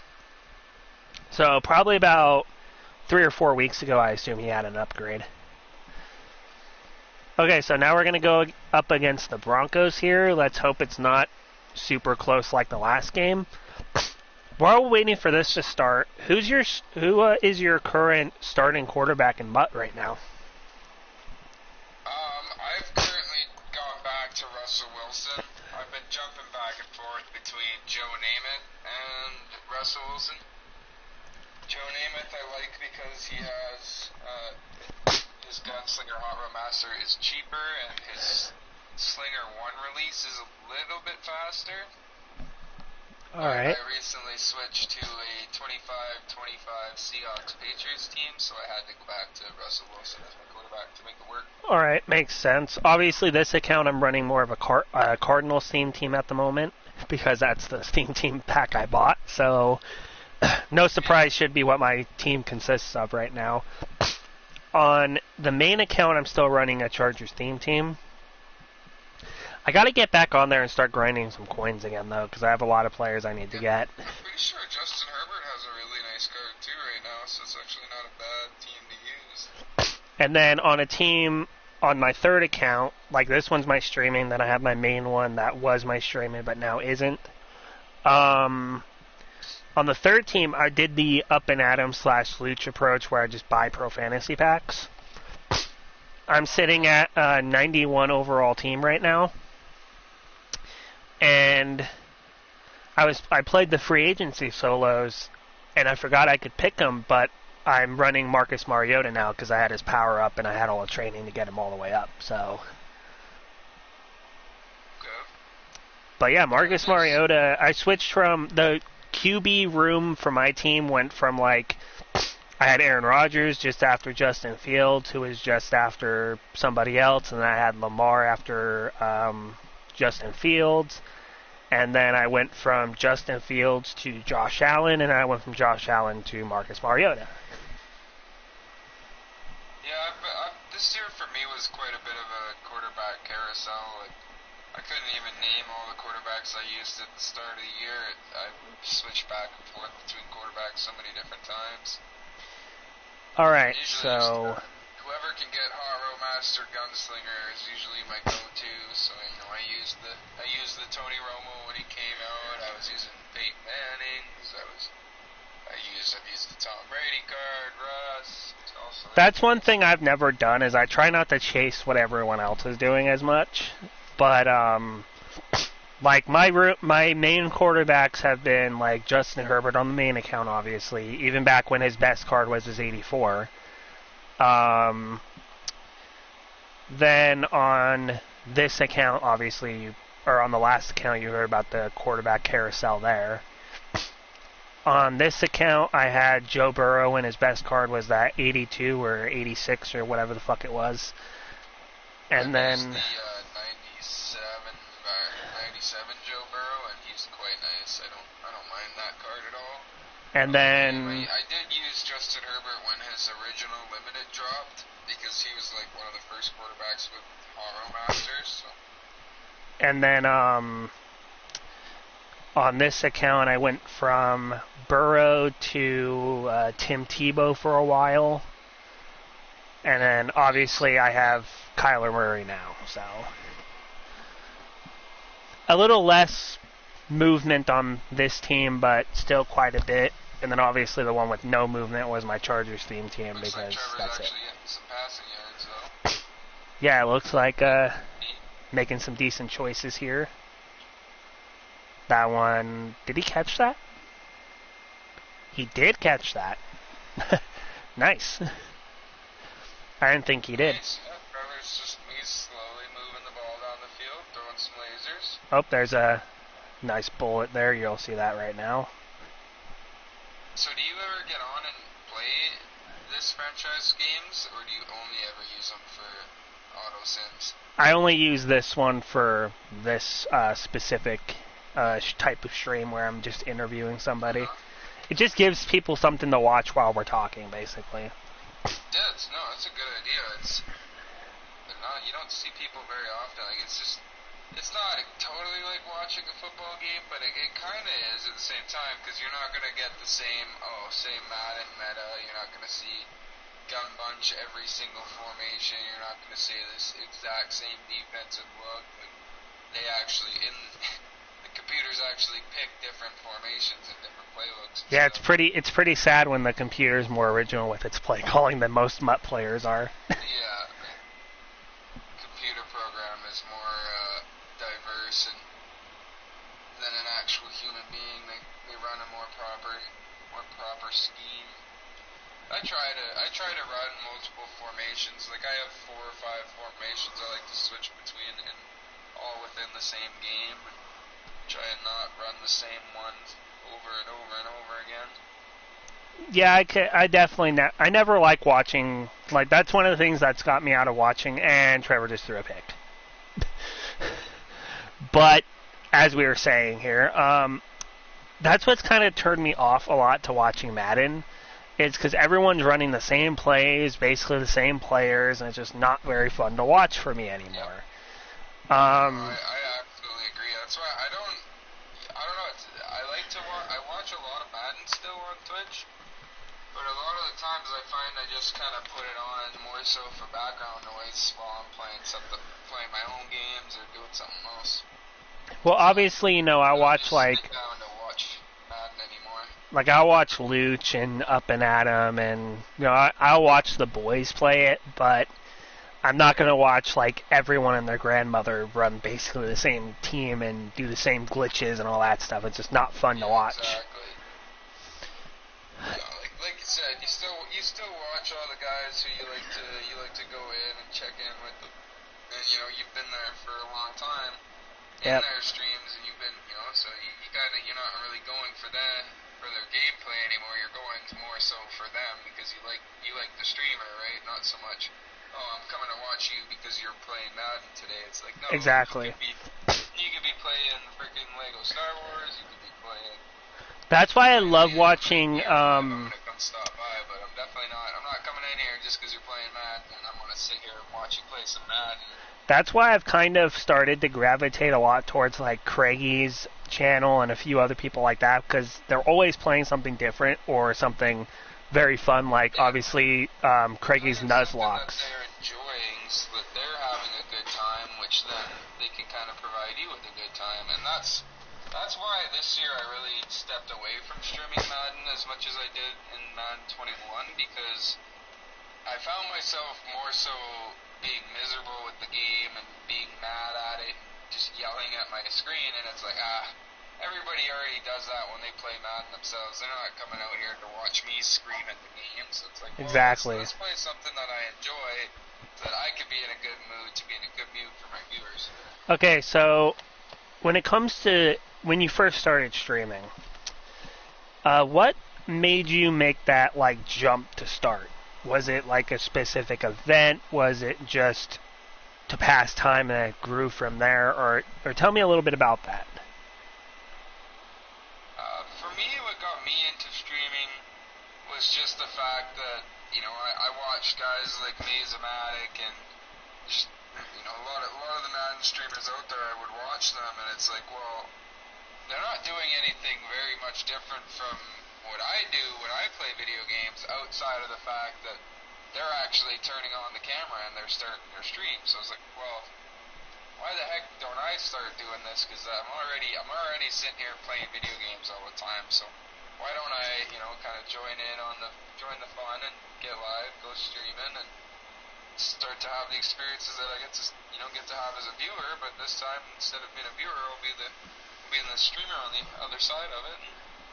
So probably about 3 or 4 weeks ago, I assume he had an upgrade. Okay, so now we're going to go up against the Broncos here. Let's hope it's not super close like the last game. While we're waiting for this to start, who is your current starting quarterback in Mutt right now? I've currently gone back to Russell Wilson. I've been jumping back and forth between Joe Namath and Russell Wilson. Joe Namath I like because he has his Gunslinger Hot Rod Master is cheaper and his Slinger 1 release is a little bit faster. Alright. I recently switched to a 25-25 Seahawks Patriots team, so I had to go back to Russell Wilson as my quarterback to make it work. Alright, makes sense. Obviously, this account I'm running more of a Cardinals theme team at the moment, because that's the theme team pack I bought, so no surprise should be what my team consists of right now. On the main account, I'm still running a Chargers theme team. I gotta get back on there and start grinding some coins again, though, because I have a lot of players I need to get. I'm pretty sure Justin Herbert has a really nice card, too, right now, so it's actually not a bad team to use. And then on a team, on my third account, like this one's my streaming, then I have my main one that was my streaming, but now isn't. On the third team, I did the up and atom / Luch approach where I just buy pro fantasy packs. I'm sitting at a 91 overall team right now, and I played the free agency solos, and I forgot I could pick them, but I'm running Marcus Mariota now because I had his power up and I had all the training to get him all the way up. So, but yeah, Marcus Mariota. I switched from the QB room for my team went from like I had Aaron Rodgers just after Justin Fields, who was just after somebody else, and I had Lamar after Justin Fields. And then I went from Justin Fields to Josh Allen, and I went from Josh Allen to Marcus Mariota. Yeah, this year for me was quite a bit of a quarterback carousel. Like, I couldn't even name all the quarterbacks I used at the start of the year. I switched back and forth between quarterbacks so many different times. All right, usually so whoever can get Haro Master Gunslinger is usually my go-to. So I used the Tony Romo when he came out. I was using Peyton Manning's. I've used the Tom Brady card. Russ. Also that's one thing I've never done is I try not to chase what everyone else is doing as much. But like my main quarterbacks have been like Justin Herbert on the main account, obviously, even back when his best card was his 84. Then on this account, obviously, or on the last account, you heard about the quarterback carousel there. On this account, I had Joe Burrow, and his best card was that 82 or 86 or whatever the fuck it was. And then the 97 Joe Burrow, and he's quite nice. I don't mind that card at all. And then I did use Justin Herbert when his original limited dropped because he was like one of the first quarterbacks with Haro Masters. So. And then on this account, I went from Burrow to Tim Tebow for a while. And then obviously I have Kyler Murray now, so a little less movement on this team, but still quite a bit. And then obviously the one with no movement was my Chargers theme team looks because like that's actually it. getting some passing yards, though. Yeah, it looks like making some decent choices here. That one, did he catch that? He did catch that. Nice. I didn't think he did. Nice. Yeah, he's slowly moving the ball down the field, throwing some lasers. Oh, there's a nice bullet there. You'll see that right now. So do you ever get on and play this franchise games, or do you only ever use them for auto sims? I only use this one for this specific type of stream where I'm just interviewing somebody. It just gives people something to watch while we're talking, basically. Yeah, it's a good idea. You don't see people very often. Like it's not totally like watching a football game, but it kind of is at the same time because you're not gonna get the same Madden meta. You're not gonna see gun bunch every single formation. You're not gonna see this exact same defensive look. But they actually the computers actually pick different formations and different playbooks. Yeah, it's pretty sad when the computer is more original with its play calling than most MUT players are. Yeah, computer program is more diverse than an actual human being. They run a more proper scheme. I try to run multiple formations. Like I have 4 or 5 formations I like to switch between, and all within the same game. Try and not run the same ones over and over and over again. Yeah, I definitely I never like watching. Like that's one of the things that's got me out of watching. And Trevor just threw a pick. But as we were saying here, that's what's kind of turned me off a lot to watching Madden. It's because everyone's running the same plays, basically the same players, and it's just not very fun to watch for me anymore. Yep. I absolutely agree. That's why I don't know. I watch a lot of Madden still on Twitch, but a lot of the times I find I just kind of put it on more so for background noise while I'm playing my own games or doing something else. Well, obviously, I watch sit down to watch Madden anymore. like I'll watch Luch and Up and Adam, and I'll watch the boys play it, but I'm not gonna watch like everyone and their grandmother run basically the same team and do the same glitches and all that stuff. It's just not fun to watch. Exactly. Like you said, you still watch all the guys who you like to go in and check in with them. And you've been there for a long time in their streams, and you've been so you're not really going for their gameplay anymore. You're going more so for them because you like the streamer, right? Not so much, oh, I'm coming to watch you because you're playing Madden today. It's like, no, exactly. You could be playing freaking Lego Star Wars. You could be playing. That's why I love watching. I'm gonna come stop by, but I'm definitely not. I'm not coming in here just because you're playing Madden, and I'm gonna sit here and watch you play some Madden. That's why I've kind of started to gravitate a lot towards like Craigie's channel and a few other people like that, because they're always playing something different or something very fun, like obviously Craigie's Nuzlocke. They're enjoying, so that they're having a good time, which then they can kind of provide you with a good time, and that's why this year I really stepped away from streaming Madden as much as I did in Madden 21, because I found myself more so being miserable with the game and being mad at it, just yelling at my screen, and it's like, everybody already does that when they play Madden themselves. They're not coming out here to watch me scream at the game, so it's like, well, exactly. Let's play something that I enjoy, so that I could be in a good mood, to be in a good mood for my viewers. Okay, so when it comes to when you first started streaming, what made you make that like jump to start? Was it like a specific event? Was it just to pass time and it grew from there? Or tell me a little bit about that. For me, what got me into streaming was just the fact that, I watched guys like Mazomatic and just, a lot of the Madden streamers out there, I would watch them, and it's like, well, they're not doing anything very much different from what I do when I play video games, outside of the fact that they're actually turning on the camera and they're starting their stream. So I was like, well, why the heck don't I start doing this? Because I'm already sitting here playing video games all the time. So why don't I, kind of join the fun and get live, go streaming, and start to have the experiences that I get to have as a viewer. But this time, instead of being a viewer, I'll be the streamer on the other side of it.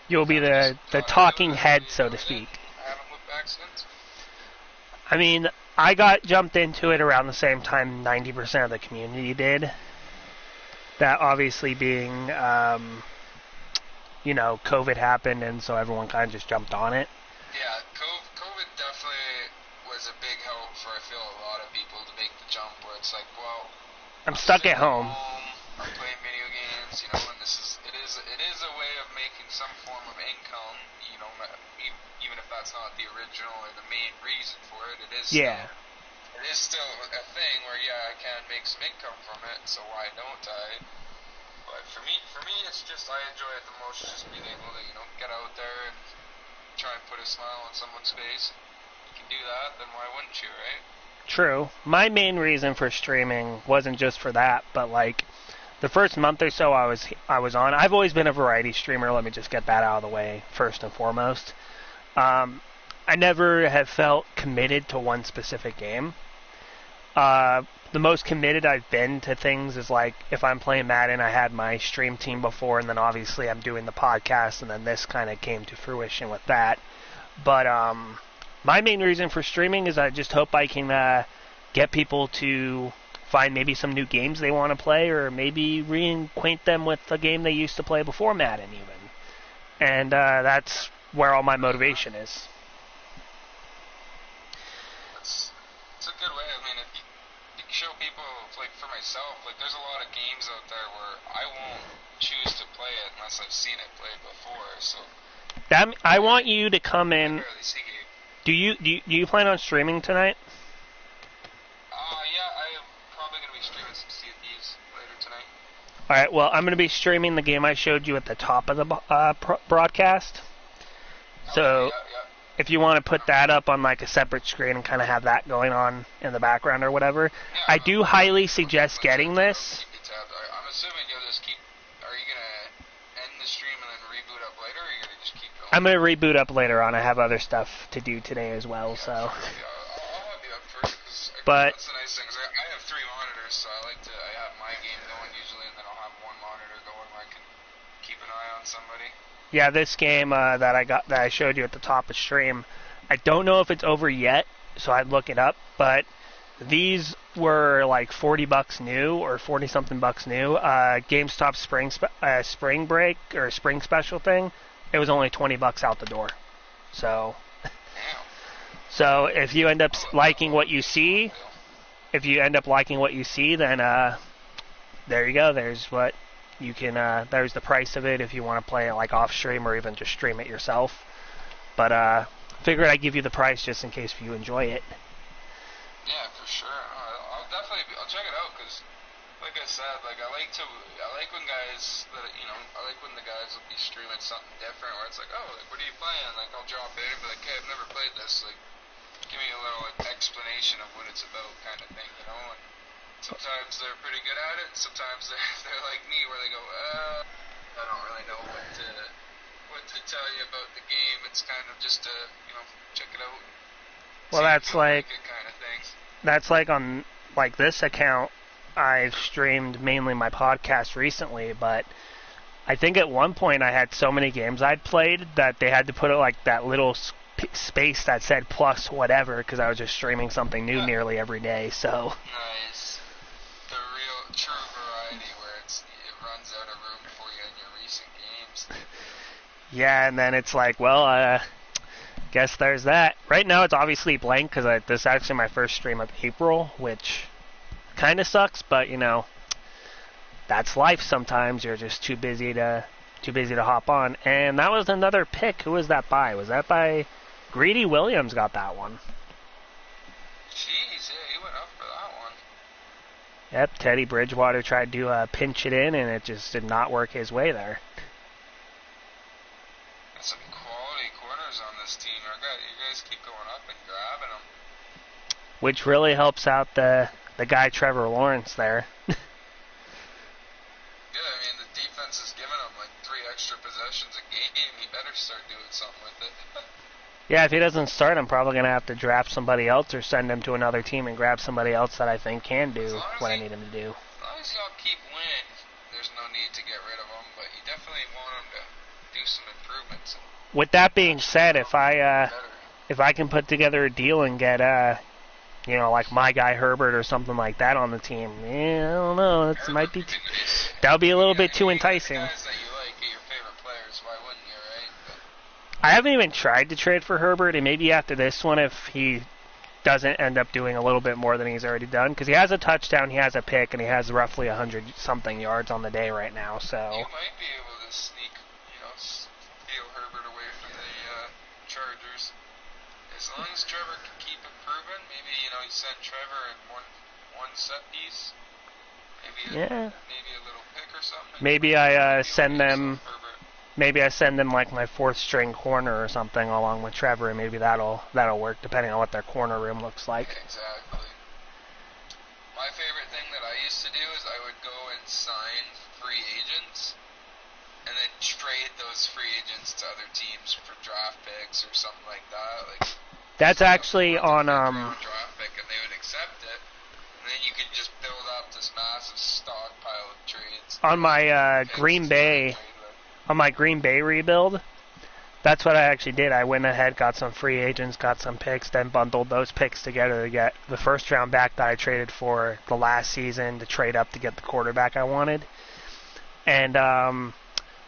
You'll be the talking head, so to speak. I haven't looked back since. I mean, I got jumped into it around the same time 90% of the community did. That obviously being, COVID happened, and so everyone kind of just jumped on it. Yeah, COVID definitely was a big help for, I feel, a lot of people to make the jump where it's like, well, I'm stuck at home. I'm playing video games, and it is a way of making some form of income, even if that's not the original or the main reason for it. It is still a thing where I can make some income from it, so why don't I? But for me, it's just, I enjoy it the most, just being able to get out there and try and put a smile on someone's face. If you can do that, then why wouldn't you, right? True. My main reason for streaming wasn't just for that, but like the first month or so I was on. I've always been a variety streamer. Let me just get that out of the way first and foremost. I never have felt committed to one specific game. The most committed I've been to things is like if I'm playing Madden, I had my stream team before, and then obviously I'm doing the podcast, and then this kind of came to fruition with that. But my main reason for streaming is I just hope I can get people to find maybe some new games they want to play, or maybe reacquaint them with the game they used to play before Madden even. And that's where all my motivation is. It's a good way. I mean, if you show people, like for myself, like there's a lot of games out there where I won't choose to play it unless I've seen it played before. So I want you to come in. I rarely see games. Do you plan on streaming tonight? Yeah, I am probably going to be streaming some Sea of Thieves later tonight. Alright, well, I'm going to be streaming the game I showed you at the top of the broadcast. So, if you want to put that up on like a separate screen and kind of have that going on in the background or whatever, I do highly suggest getting this. I'm assuming you'll just keep... Are you going to end the stream and then reboot up later, or are you going to just keep going? I'm going to reboot up later on. I have other stuff to do today as well, so. I'll have you up first, because But that's the nice thing. I have 3 monitors, so I have my game going usually, and then I'll have 1 monitor going where I can keep an eye on somebody. yeah, this game that I showed you at the top of stream, I don't know if it's over yet, so I'd look it up, but these were like $40 new or 40 something bucks new. GameStop spring break or spring special thing, it was only $20 out the door. So if you end up liking what you see, then there you go. There's what you can. There's the price of it if you want to play it like off stream or even just stream it yourself. But figured I'd give you the price just in case you enjoy it. Yeah, for sure. I'll definitely I'll check it out, because, like I said, I like when the guys will be streaming something different where it's like, oh, like, what are you playing? Like, I'll drop in and be like, hey, I've never played this. Like, give me a little explanation of what it's about, kind of thing, you know. And sometimes they're pretty good at it. Sometimes they're like me, where they go, I don't really know what to tell you about the game. It's kind of just to check it out. Well, that's like on like this account, I've streamed mainly my podcast recently, but I think at one point I had so many games I'd played that they had to put it like that little space that said plus whatever, because I was just streaming something new nearly every day. So nice, the real true variety where it runs out of room for you in your recent games. Yeah, and then it's like, well, guess there's that. Right now it's obviously blank because this is actually my first stream of April, which kind of sucks, but that's life sometimes. You're just too busy to hop on. And that was another pick. Who was that by? Was that by Greedy Williams? Got that one. Jeez, yeah, he went up for that one. Yep, Teddy Bridgewater tried to pinch it in, and it just did not work his way there. That's some quality corners on this team. You guys keep going up and grabbing them. Which really helps out the guy Trevor Lawrence there. Yeah, I mean, the defense is giving him like 3 extra possessions a game. He better start doing something with it. Yeah, if he doesn't start, I'm probably going to have to draft somebody else or send him to another team and grab somebody else that I think can do what I need him to do. As long as y'all keep winning, there's no need to get rid of him, but you definitely want him to do some improvements. With that being said, if I can put together a deal and get like my guy Herbert or something like that on the team, I don't know. That'll be a little bit too enticing. Guys that you like are your favorite players. Why wouldn't you, right? I haven't even tried to trade for Herbert, and maybe after this one, if he doesn't end up doing a little bit more than he's already done, because he has a touchdown, he has a pick, and he has roughly 100-something yards on the day right now. So you might be able to sneak, steal Herbert away from the Chargers. As long as Trevor can keep improving, maybe you send Trevor in one set piece, maybe a little pick or something. Maybe I send them. Maybe I send them like my 4th string corner or something along with Trevor, and maybe that'll work depending on what their corner room looks like. Exactly. My favorite thing that I used to do is I would go and sign free agents, and then trade those free agents to other teams for draft picks or something like that. That's actually on draft pick, and they would accept it, and then you could just build up this massive stockpile of trades. On my Green Bay rebuild, that's what I actually did. I went ahead, got some free agents, got some picks, then bundled those picks together to get the first round back that I traded for the last season to trade up to get the quarterback I wanted. And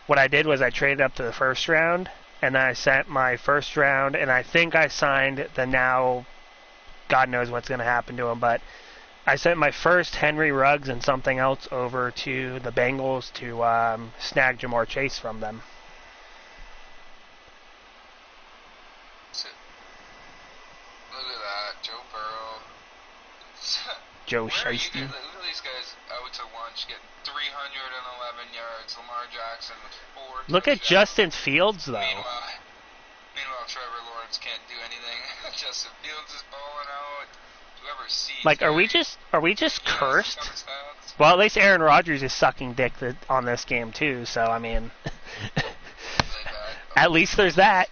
what I did was I traded up to the first round, and then I sent my first round, and I think I signed the now, God knows what's going to happen to him, but I sent my first Henry Ruggs and something else over to the Bengals to snag Jamar Chase from them. Look at that, Joe Burrow. Joe Shiesty. Shiesty. Look at these guys out to lunch getting 311 yards. Lamar Jackson with 4 Look at Justin Fields, though. Meanwhile, Trevor Lawrence can't do anything. Justin Fields is balling out. Whoever sees are we just cursed? Well, at least Aaron Rodgers is sucking dick on this game too. So I mean. Oh At least there's that.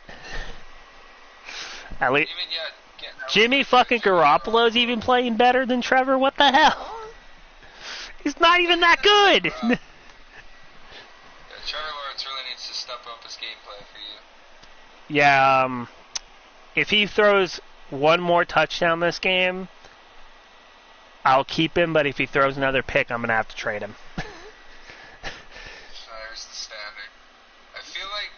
At least Jimmy fucking Garoppolo's even playing better than Trevor. What the hell? He's not even that good. Trevor Lawrence really needs to step up his gameplay for you. Yeah. If he throws one more touchdown this game, I'll keep him. But if he throws another pick, I'm gonna have to trade him. There's the standard. I feel like,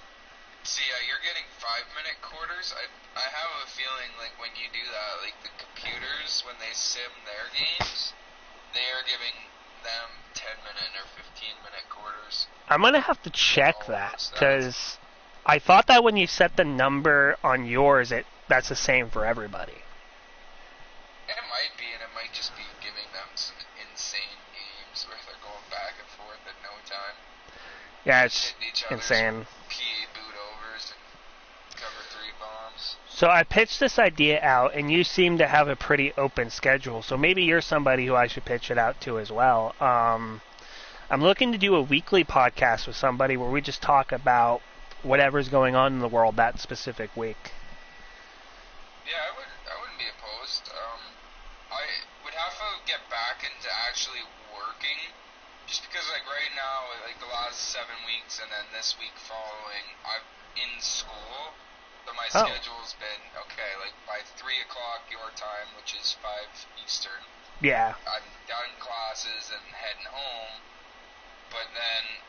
you're getting 5-minute quarters. I have a feeling like when you do that, like the computers, when they sim their games, they are giving them 10-minute or 15-minute quarters. I'm gonna have to check that because I thought that when you set the number on yours, that's the same for everybody. It might be, and it might just be giving them some insane games where they're going back and forth at no time. Yeah, it's insane. PA boot overs and cover 3 bombs. So I pitched this idea out, and you seem to have a pretty open schedule. So maybe you're somebody who I should pitch it out to as well. I'm looking to do a weekly podcast with somebody where we just talk about whatever's going on in the world that specific week. Yeah, I wouldn't be opposed. I would have to get back into actually working, just because like right now, like the last 7 weeks and then this week following, I'm in school, so my schedule's been okay. Like by 3 o'clock your time, which is 5 Eastern. Yeah. I'm done classes and heading home, but then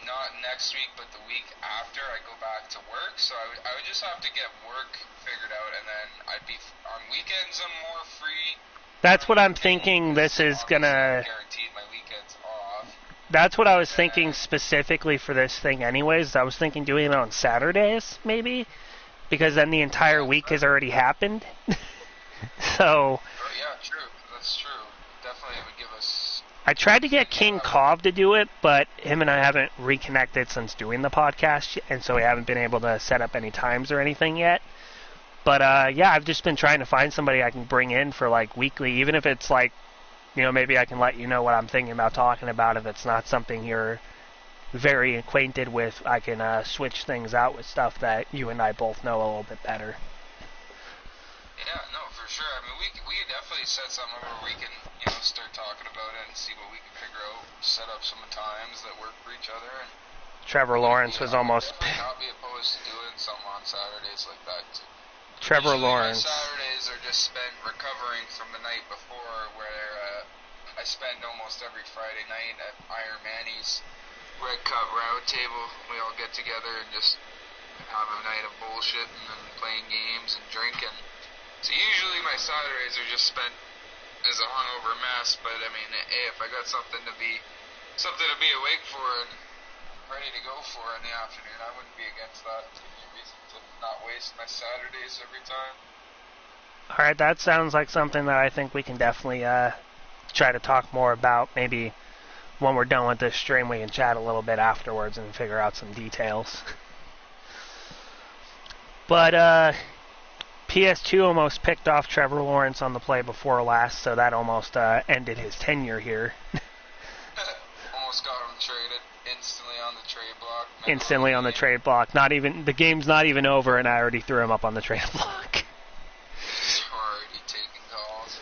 not next week, but the week after I go back to work. So I would just have to get work figured out, and then I'd be on weekends. I'm more free. That's what I'm thinking. This is gonna guaranteed my weekends off. That's what I was thinking specifically for this thing. Anyways, I was thinking doing it on Saturdays, maybe, because then the entire week has already happened. So. Oh, yeah, true. That's true. Definitely would give us. I tried to get King Cobb to do it, but him and I haven't reconnected since doing the podcast, and so we haven't been able to set up any times or anything yet. But, yeah, I've just been trying to find somebody I can bring in for, like, weekly, even if it's, like, maybe I can let you know what I'm thinking about talking about. If it's not something you're very acquainted with, I can switch things out with stuff that you and I both know a little bit better. Yeah, no, for sure. I mean, we could definitely set something where we can, start talking about it and see what we can figure out. Set up some times that work for each other. And Trevor Lawrence was almost. I'd not be opposed to doing something on Saturdays like that too. Trevor Usually Lawrence. My Saturdays are just spent recovering from the night before, where I spend almost every Friday night at Iron Manny's Red Cup Roundtable. We all get together and just have a night of bullshitting and playing games and drinking. So usually my Saturdays are just spent as a hungover mess, but I mean, hey, if I got something to be awake for and ready to go for in the afternoon, I wouldn't be against that. There's no reason to not waste my Saturdays every time. Alright, that sounds like something that I think we can definitely try to talk more about. Maybe when we're done with this stream, we can chat a little bit afterwards and figure out some details. But, PS2 almost picked off Trevor Lawrence on the play before last, so that almost ended his tenure here. Almost got him traded instantly on the trade block. Instantly on the trade block. The game's not even over, and I already threw him up on the trade block. Already taking calls.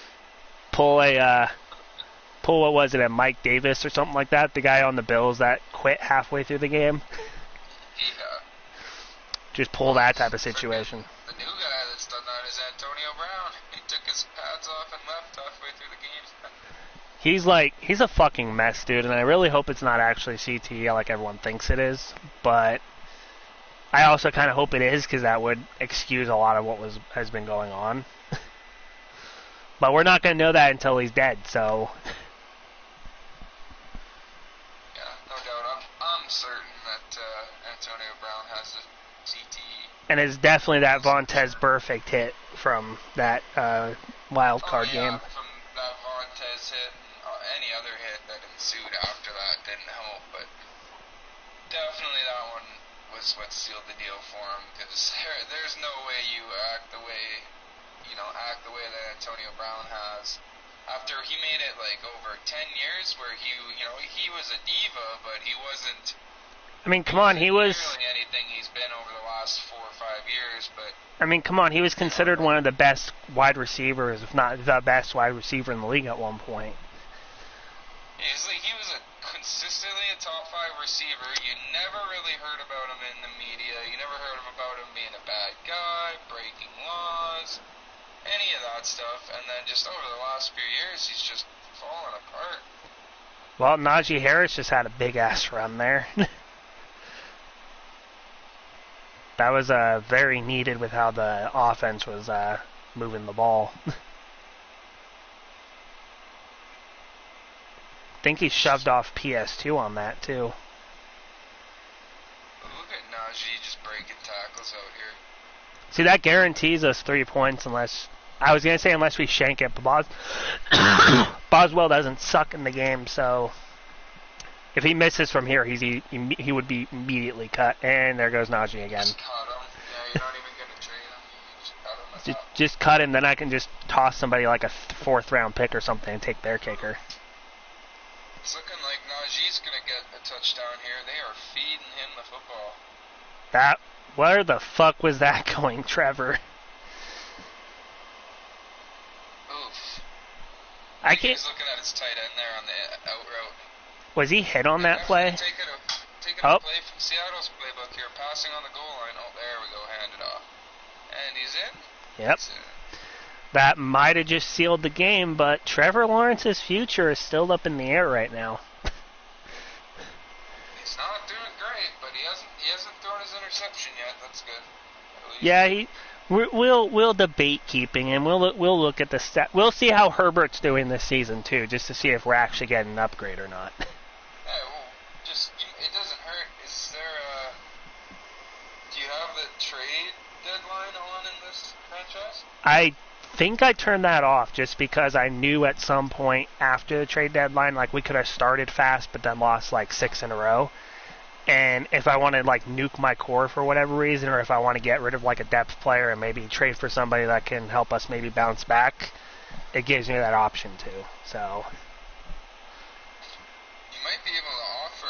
Pull what was it, a Mike Davis or something like that? The guy on the Bills that quit halfway through the game. Yeah. Just pull that type of situation. The new guy that's done that is Antonio Brown. He took his pads off and left halfway through the game. He's a fucking mess, dude, and I really hope it's not actually CTE like everyone thinks it is, but I also kind of hope it is, because that would excuse a lot of what has been going on. But we're not going to know that until he's dead, so. Yeah, no doubt. I'm certain that Antonio Brown has a CTE. And it's definitely that Vontaze Burfict hit from that wild card game. From that Vontaze hit, and any other hit that ensued after that didn't help, but definitely that one was what sealed the deal for him, because there's no way you act the way that Antonio Brown has. After he made it like over 10 years where he was a diva, but he wasn't. I mean, come on, he was really anything he's been over the last 4 or 5 years, but... I mean, come on, he was considered one of the best wide receivers, if not the best wide receiver in the league at one point. He was consistently a top 5 receiver. You never really heard about him in the media. You never heard about him being a bad guy, breaking laws, any of that stuff. And then just over the last few years, he's just fallen apart. Well, Najee Harris just had a big-ass run there. That was very needed with how the offense was moving the ball. I think he shoved off PS2 on that, too. Look at Najee just breaking tackles out here. See, that guarantees us 3 points unless... I was going to say unless we shank it, but Boswell doesn't suck in the game, so... If he misses from here, he would be immediately cut. And there goes Najee again. Just cut him. Yeah, you're not even going to trade him. You just cut him. Just cut him, then I can just toss somebody like a 4th-round pick or something and take their kicker. It's looking like Najee's going to get a touchdown here. They are feeding him the football. Where the fuck was that going, Trevor? Oof. I can't... He's looking at his tight end there on the out route. Was he hit on that play? Taking a play from Seattle's playbook here, passing on the goal line. Oh, there we go, hand it off. And he's in? Yep. He's in. That might have just sealed the game, but Trevor Lawrence's future is still up in the air right now. He's not doing great, but he hasn't thrown his interception yet. That's good. Yeah, we'll debate keeping him. We'll look at the stat. We'll see how Herbert's doing this season too, just to see if we're actually getting an upgrade or not. It doesn't hurt. Is there do you have the trade deadline on in this franchise? I think I turned that off just because I knew at some point after the trade deadline, like, we could have started fast but then lost like 6 in a row. And if I want to like nuke my core for whatever reason, or if I want to get rid of like a depth player and maybe trade for somebody that can help us maybe bounce back, it gives me that option too. So you might be able to offer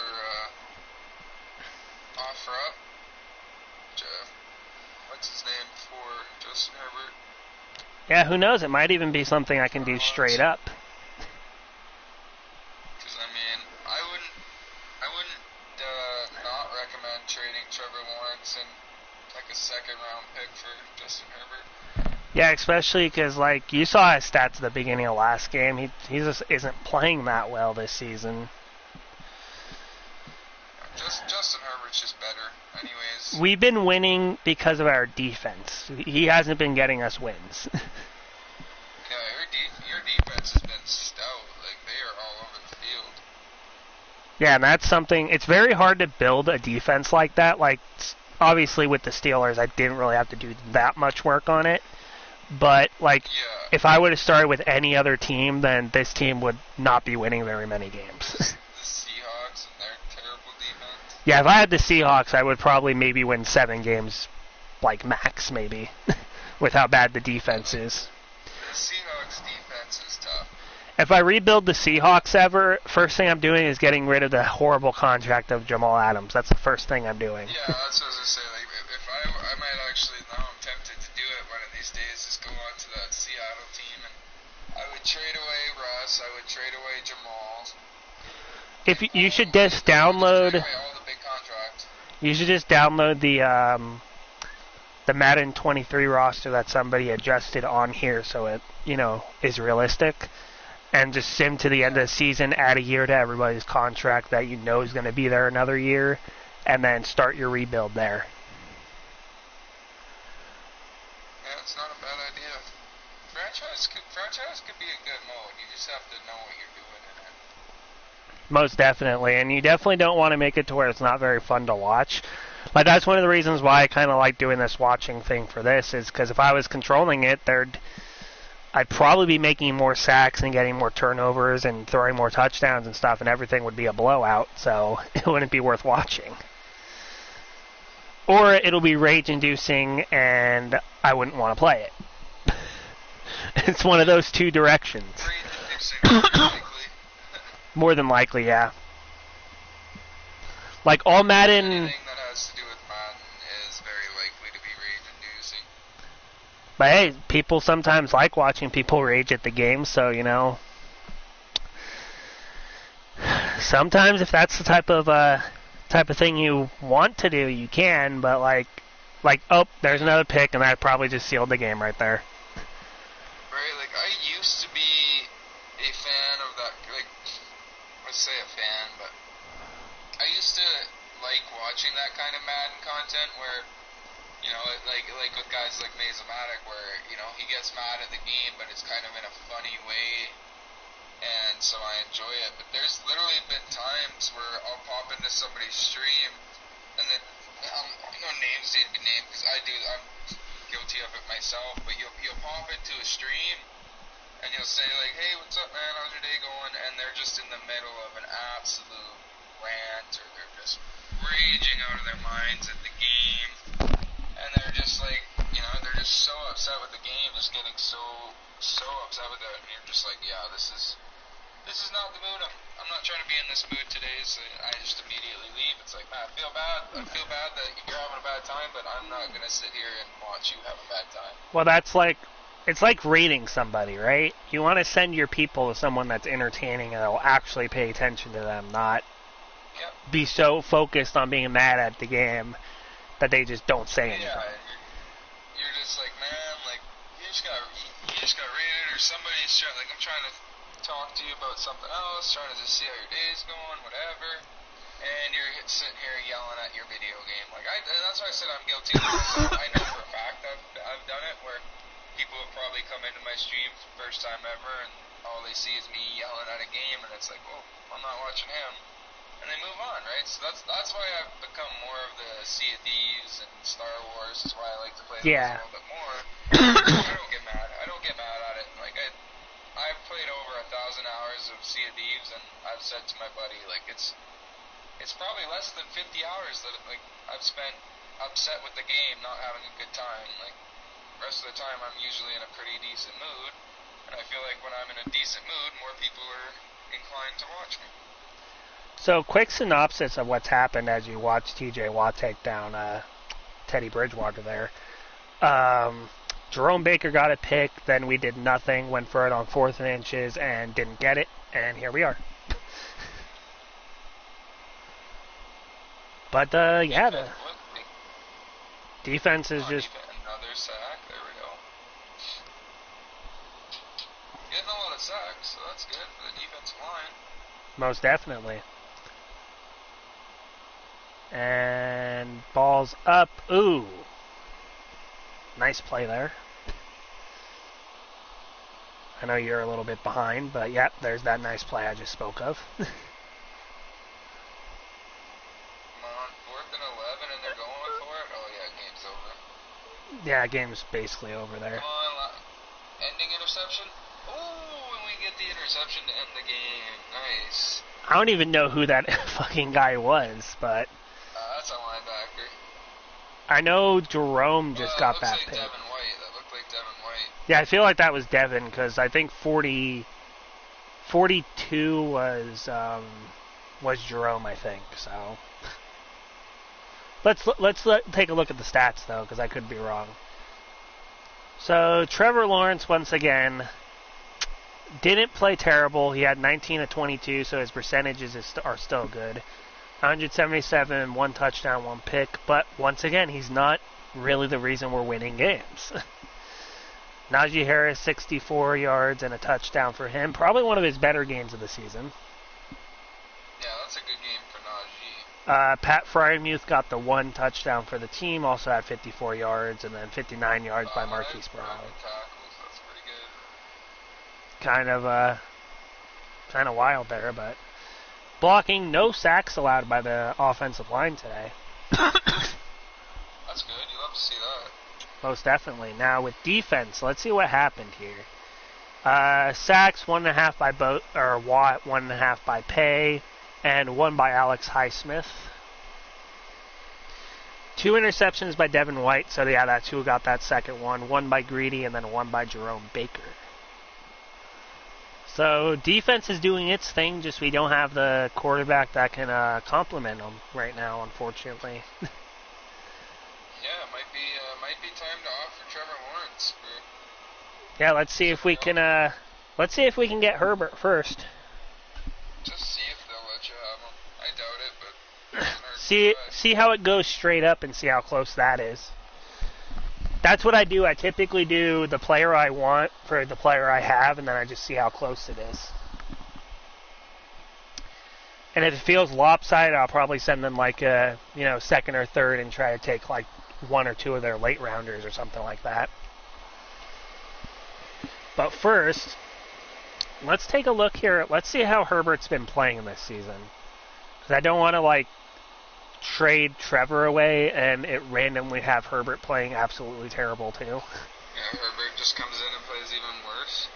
up what's his name for Justin Herbert. Yeah, who knows? It might even be something I can do straight up. Because I mean, I wouldn't not recommend trading Trevor Lawrence and like a 2nd-round pick for Justin Herbert. Yeah, especially because like you saw his stats at the beginning of last game. He just isn't playing that well this season. Justin Herbert's just better, anyways. We've been winning because of our defense. He hasn't been getting us wins. Yeah, your defense has been stout. Like, they are all over the field. Yeah, and that's something. It's very hard to build a defense like that. Like, obviously with the Steelers, I didn't really have to do that much work on it. But, like, if I would have started with any other team, then this team would not be winning very many games. The Seahawks and their terrible defense. Yeah, if I had the Seahawks, I would probably maybe win 7 games, like, max, maybe, with how bad the defense is. The Seahawks defense is tough. If I rebuild the Seahawks ever, first thing I'm doing is getting rid of the horrible contract of Jamal Adams. That's the first thing I'm doing. Yeah, that's what I was going to say. Like, if I might actually, now I'm tempted to do it one of these days, just go on to that Seattle team, and I would trade away Russ, I would trade away Jamal. If you should just download, all the big contracts. You should just download the Madden 23 roster that somebody adjusted on here so it, is realistic. And just sim to the end of the season, add a year to everybody's contract that you know is going to be there another year, and then start your rebuild there. Yeah, it's not a bad idea. Franchise could be a good mode. You just have to know what you're doing in it. Most definitely, and you definitely don't want to make it to where it's not very fun to watch. Like, that's one of the reasons why I kind of like doing this watching thing for this, is because if I was controlling it, I'd probably be making more sacks and getting more turnovers and throwing more touchdowns and stuff, and everything would be a blowout, so it wouldn't be worth watching. Or it'll be rage-inducing, and I wouldn't want to play it. It's one of those two directions. Rage-inducing, more than likely, yeah. Like, all Madden... Anything that has to do with Madden is very likely But hey, people sometimes like watching people rage at the game, so, sometimes if that's the type of thing you want to do, you can, but oh, there's another pick, and that probably just sealed the game right there. Right, like, I used to be a fan of that, like, let's say a fan, but I used to like watching that kind of Madden content where, like with guys like Mazomatic, where, he gets mad at the game, but it's kind of in a funny way, and so I enjoy it. But there's literally been times where I'll pop into somebody's stream, and then, no names need to be named, because I'm guilty of it myself, but you'll pop into a stream, and you'll say, like, hey, what's up, man, how's your day going? And they're just in the middle of an absolute rant, or they're just raging out of their minds at the game, and they're just like, they're just so upset with the game, just getting so upset with it, and you're just like, yeah, this is not the mood. I'm not trying to be in this mood today, so I just immediately leave. It's like, man, I feel bad that you're having a bad time, but I'm not gonna sit here and watch you have a bad time. Well, it's like rating somebody, right? You want to send your people to someone that's entertaining and will actually pay attention to them, not be so focused on being mad at the game that they just don't say anything. Yeah, you're just like, man, like, you just got rated, or somebody's trying, like, I'm trying to talk to you about something else, trying to just see how your day's going, whatever, and you're sitting here yelling at your video game. Like, that's why I said I'm guilty of it. I know for a fact I've done it, where people have probably come into my stream first time ever, and all they see is me yelling at a game, and it's like, well, I'm not watching him, and they move on, right? So that's why I've become more of the Sea of Thieves and Star Wars. Is why I like to play those a little bit more. I don't get mad. I don't get mad at it. Like, I've played over 1,000 hours of Sea of Thieves, and I've said to my buddy, like, it's probably less than 50 hours that, like, I've spent upset with the game, not having a good time. Like, the rest of the time I'm usually in a pretty decent mood, and I feel like when I'm in a decent mood, more people are inclined to watch me. So, quick synopsis of what's happened as you watch TJ Watt take down Teddy Bridgewater there. Jerome Baker got a pick, then we did nothing, went for it on 4th and inches, and didn't get it, and here we are. But, the defense is just... Another sack, there we go. Getting a lot of sacks, so that's good for the defensive line. Most definitely. And ball's up. Ooh. Nice play there. I know you're a little bit behind, but yeah, there's that nice play I just spoke of. Come on, 4th and 11, and they're going for it? Oh yeah, game's over. Yeah, game's basically over there. Come on, ending interception. Ooh, and we get the interception to end the game. Nice. I don't even know who that fucking guy was, but... that's a linebacker. I know Jerome just got that pick. pick. That looked like Devin White. Yeah, I feel like that was Devin, because I think 42 was Jerome, I think. So let's take a look at the stats though, because I could be wrong. So Trevor Lawrence once again didn't play terrible. He had 19 of 22, so his percentages are still good. 177, 1 touchdown, 1 pick, but once again, he's not really the reason we're winning games. Najee Harris, 64 yards and a touchdown for him. Probably one of his better games of the season. Yeah, that's a good game for Najee. Pat Fryermuth got the 1 touchdown for the team, also had 54 yards, and then 59 yards by Marquise Brown. That's pretty good. Kind of wild there, but... Blocking, no sacks allowed by the offensive line today. That's good. You love to see that. Most definitely. Now with defense, let's see what happened here. Sacks 1.5 by Watt, 1.5 by Pay, and 1 by Alex Highsmith. 2 interceptions by Devin White, so yeah, that's who got that second one. 1 by Greedy, and then 1 by Jerome Baker. So defense is doing its thing, just we don't have the quarterback that can complement them right now, unfortunately. Yeah, it might be time to offer Trevor Lawrence for Yeah, let's see if we can get Herbert first. Just see if they'll let you have him. I doubt it, but it doesn't hurt to try. See how it goes straight up and see how close that is. That's what I do. I typically do the player I want for the player I have, and then I just see how close it is. And if it feels lopsided, I'll probably send them like a, second or third and try to take like one or two of their late rounders or something like that. But first, let's take a look here. Let's see how Herbert's been playing this season. Because I don't want to trade Trevor away and it randomly have Herbert playing absolutely terrible too. Yeah, Herbert just comes in and plays even worse.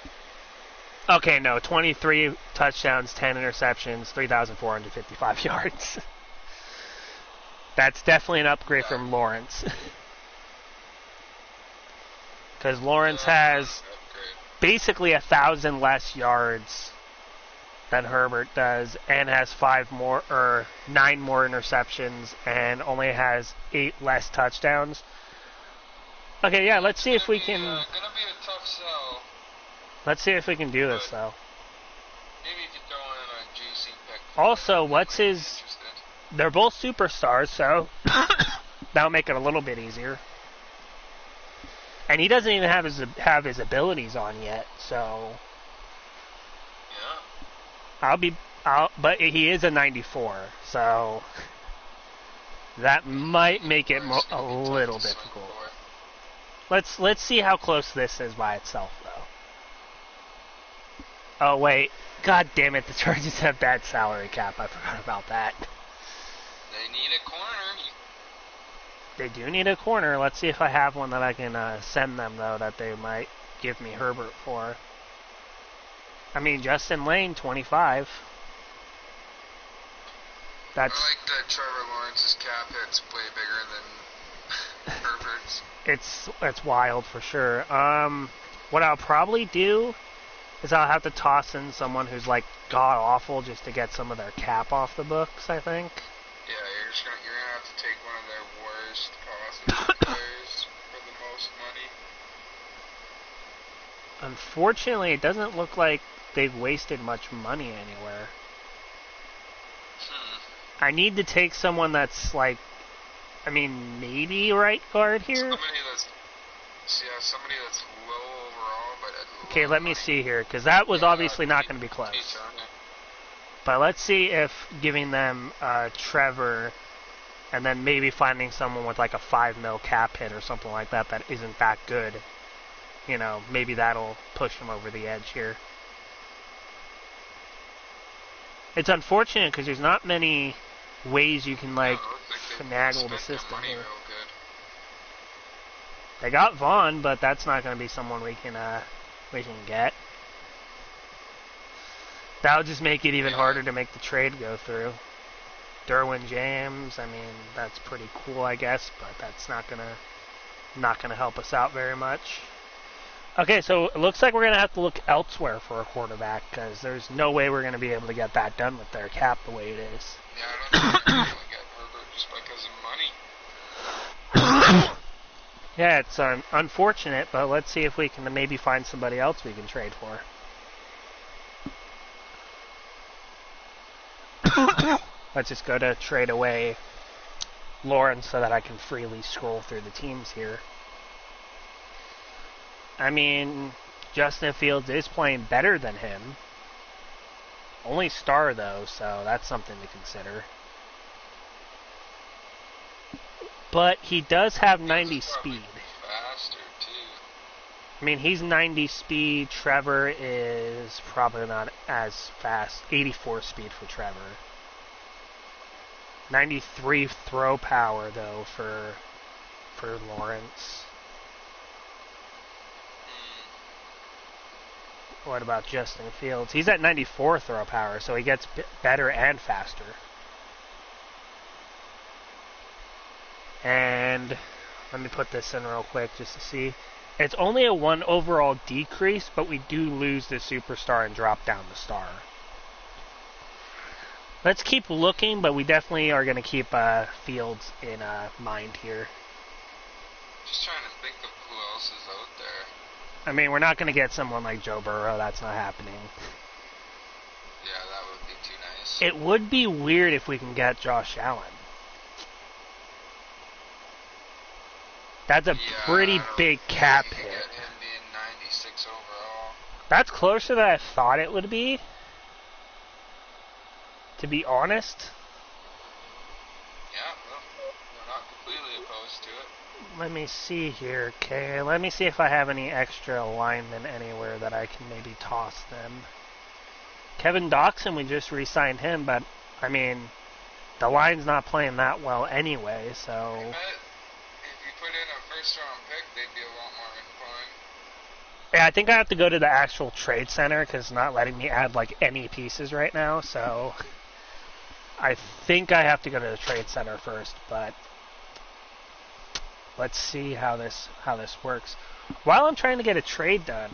Okay, no, 23 touchdowns, 10 interceptions, 3,455 yards. That's definitely an upgrade from Lawrence. Because Lawrence has basically 1,000 less yards than Herbert does, and has 9 more interceptions, and only has 8 less touchdowns. Okay, yeah, let's see if we can. Gonna be a tough sell. Let's see if we can do this though. Maybe you could throw in a juicy pick. Also, what's his? They're both superstars, so that'll make it a little bit easier. And he doesn't even have his abilities on yet, so. Yeah. But he is a 94, so that might make it a little difficult. Let's see how close this is by itself, though. Oh wait, god damn it! The Chargers have bad salary cap. I forgot about that. They need a corner. They do need a corner. Let's see if I have one that I can send them though that they might give me Herbert for. I mean, Justin Lane, 25. That's. I like that Trevor Lawrence's cap hit's way bigger than Herbert's. It's wild for sure. What I'll probably do is I'll have to toss in someone who's like god awful just to get some of their cap off the books. I think. Yeah, you're gonna have to take one of their worst possible players for the most money. Unfortunately, it doesn't look like they've wasted much money anywhere. I need to take someone that's like, maybe right guard here. Somebody that's low overall, but okay, let me see here, because that was obviously not going to be close. But let's see if giving them Trevor, and then maybe finding someone with like a 5 mil cap hit or something like that that isn't that good. Maybe that'll push them over the edge here. It's unfortunate because there's not many ways you can finagle the system here. They got Vaughn, but that's not going to be someone we can get. That'll just make it even harder to make the trade go through. Derwin James, that's pretty cool, I guess, but that's not gonna help us out very much. Okay, so it looks like we're going to have to look elsewhere for a quarterback because there's no way we're going to be able to get that done with their cap the way it is. Yeah, I don't think we're going to get Herbert just because of money. Yeah, it's unfortunate, but let's see if we can maybe find somebody else we can trade for. Let's just go to trade away Lawrence so that I can freely scroll through the teams here. Justin Fields is playing better than him. Only star, though, so that's something to consider. But he does have 90 speed. Faster, too. He's 90 speed. Trevor is probably not as fast. 84 speed for Trevor. 93 throw power, though, for Lawrence. What about Justin Fields? He's at 94 throw power, so he gets better and faster. And let me put this in real quick just to see. It's only a 1 overall decrease, but we do lose the superstar and drop down the star. Let's keep looking, but we definitely are going to keep Fields in mind here. Just trying to think of who else is out there. I mean, we're not going to get someone like Joe Burrow. That's not happening. Yeah, that would be too nice. It would be weird if we can get Josh Allen. That's a pretty big cap hit. Get him being 96 overall. That's closer than I thought it would be. To be honest. Yeah, well, we're not completely opposed to it. Let me see here, okay? Let me see if I have any extra linemen anywhere that I can maybe toss them. Kevin Doxson, we just re-signed him, but, I mean, the line's not playing that well anyway, so... I bet if you put in a first-round pick, they'd be a lot more inclined. Yeah, I think I have to go to the actual trade center, because it's not letting me add, like, any pieces right now, so... I think I have to go to the trade center first, but... Let's see how this works. While I'm trying to get a trade done,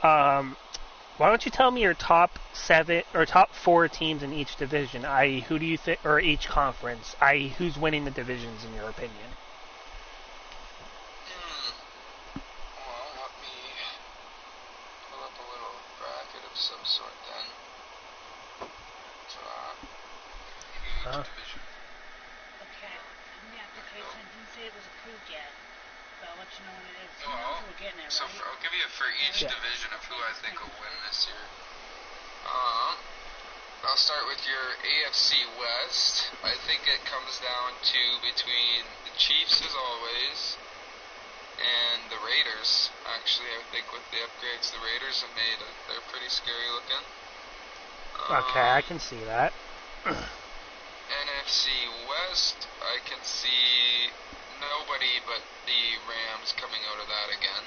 why don't you tell me your top 7 or top 4 teams in each division? I.e., who do you think, or each conference? I.e., who's winning the divisions in your opinion? Well, let me pull up a little bracket of some sort then. Huh? Division. Okay, in the application, it didn't say it was approved yet, but I'll let you know when it is. You know Well, we're getting it, so right? I'll give you for each Yeah. division of who I think will win this year. I'll start with your AFC West. I think it comes down to between the Chiefs, as always, and the Raiders. Actually, I think with the upgrades the Raiders have made, they're pretty scary looking. Okay, I can see that. NFC West, I can see nobody but the Rams coming out of that again.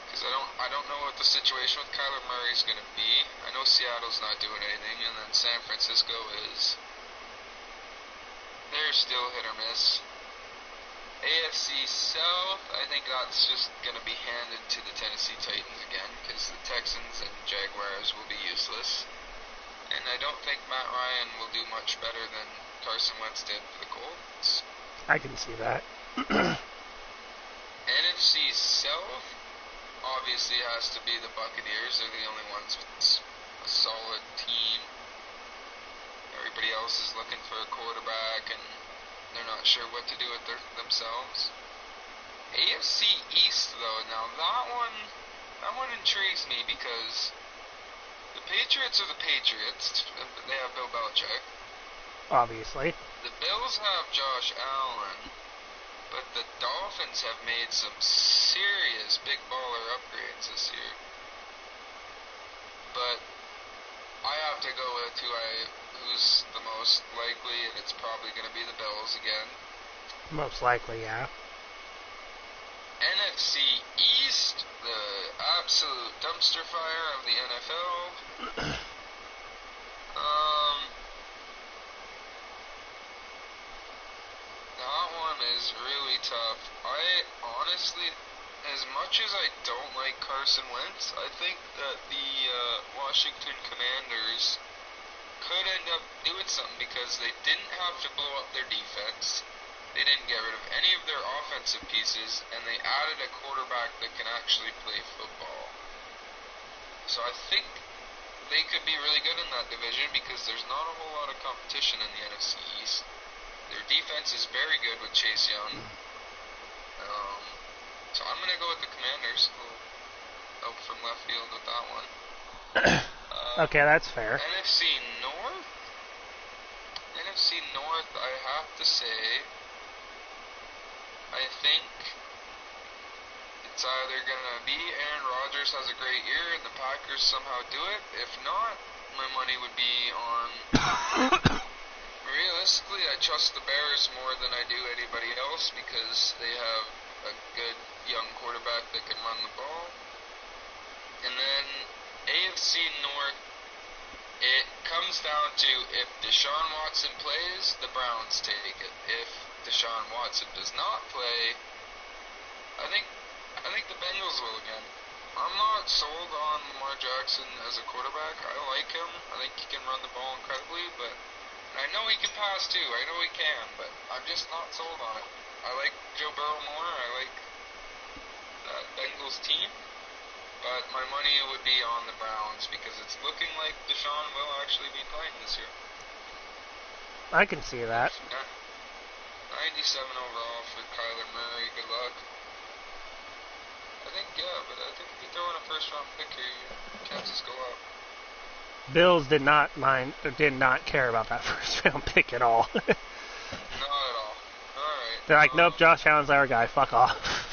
Because I don't know what the situation with Kyler Murray is going to be. I know Seattle's not doing anything, and then San Francisco is. They're still hit or miss. AFC South, I think that's just going to be handed to the Tennessee Titans again, because the Texans and Jaguars will be useless. And I don't think Matt Ryan will do much better than Carson Wentz did for the Colts. I can see that. NFC South obviously has to be the Buccaneers. They're the only ones with a solid team. Everybody else is looking for a quarterback, and they're not sure what to do with themselves. AFC East, though, now that one intrigues me because the Patriots are the Patriots. They have Bill Belichick. Obviously. The Bills have Josh Allen. But the Dolphins have made some serious big baller upgrades this year. But I have to go with who's the most likely, and it's probably going to be the Bills again. Most likely, yeah. NFC East, the absolute dumpster fire of the NFL. That one is really tough. I honestly, as much as I don't like Carson Wentz, I think that the Washington Commanders could end up doing something because they didn't have to blow up their defense. They didn't get rid of any of their offensive pieces, and they added a quarterback that can actually play football. So I think they could be really good in that division because there's not a whole lot of competition in the NFC East. Their defense is very good with Chase Young. So I'm going to go with the Commanders. Out from left field with that one. Okay, that's fair. NFC North, I have to say, I think it's either going to be Aaron Rodgers has a great year and the Packers somehow do it. If not, my money would be on... Realistically, I trust the Bears more than I do anybody else because they have a good young quarterback that can run the ball. And then AFC North, it comes down to if Deshaun Watson plays, the Browns take it. If Deshaun Watson does not play, I think the Bengals will again. I'm not sold on Lamar Jackson as a quarterback. I like him. I think he can run the ball incredibly, but I know he can pass too. I know he can, but I'm just not sold on it. I like Joe Burrow more. I like that Bengals Bills team, but my money would be on the Browns because it's looking like Deshaun will actually be playing this year. I can see that. 97 overall for Kyler Murray. Good luck. I think if you throw in a first-round pick here, your chances go up. Bills did not care about that first round pick at all. Not at all. Alright. They're like, nope, Josh Allen's our guy, fuck off.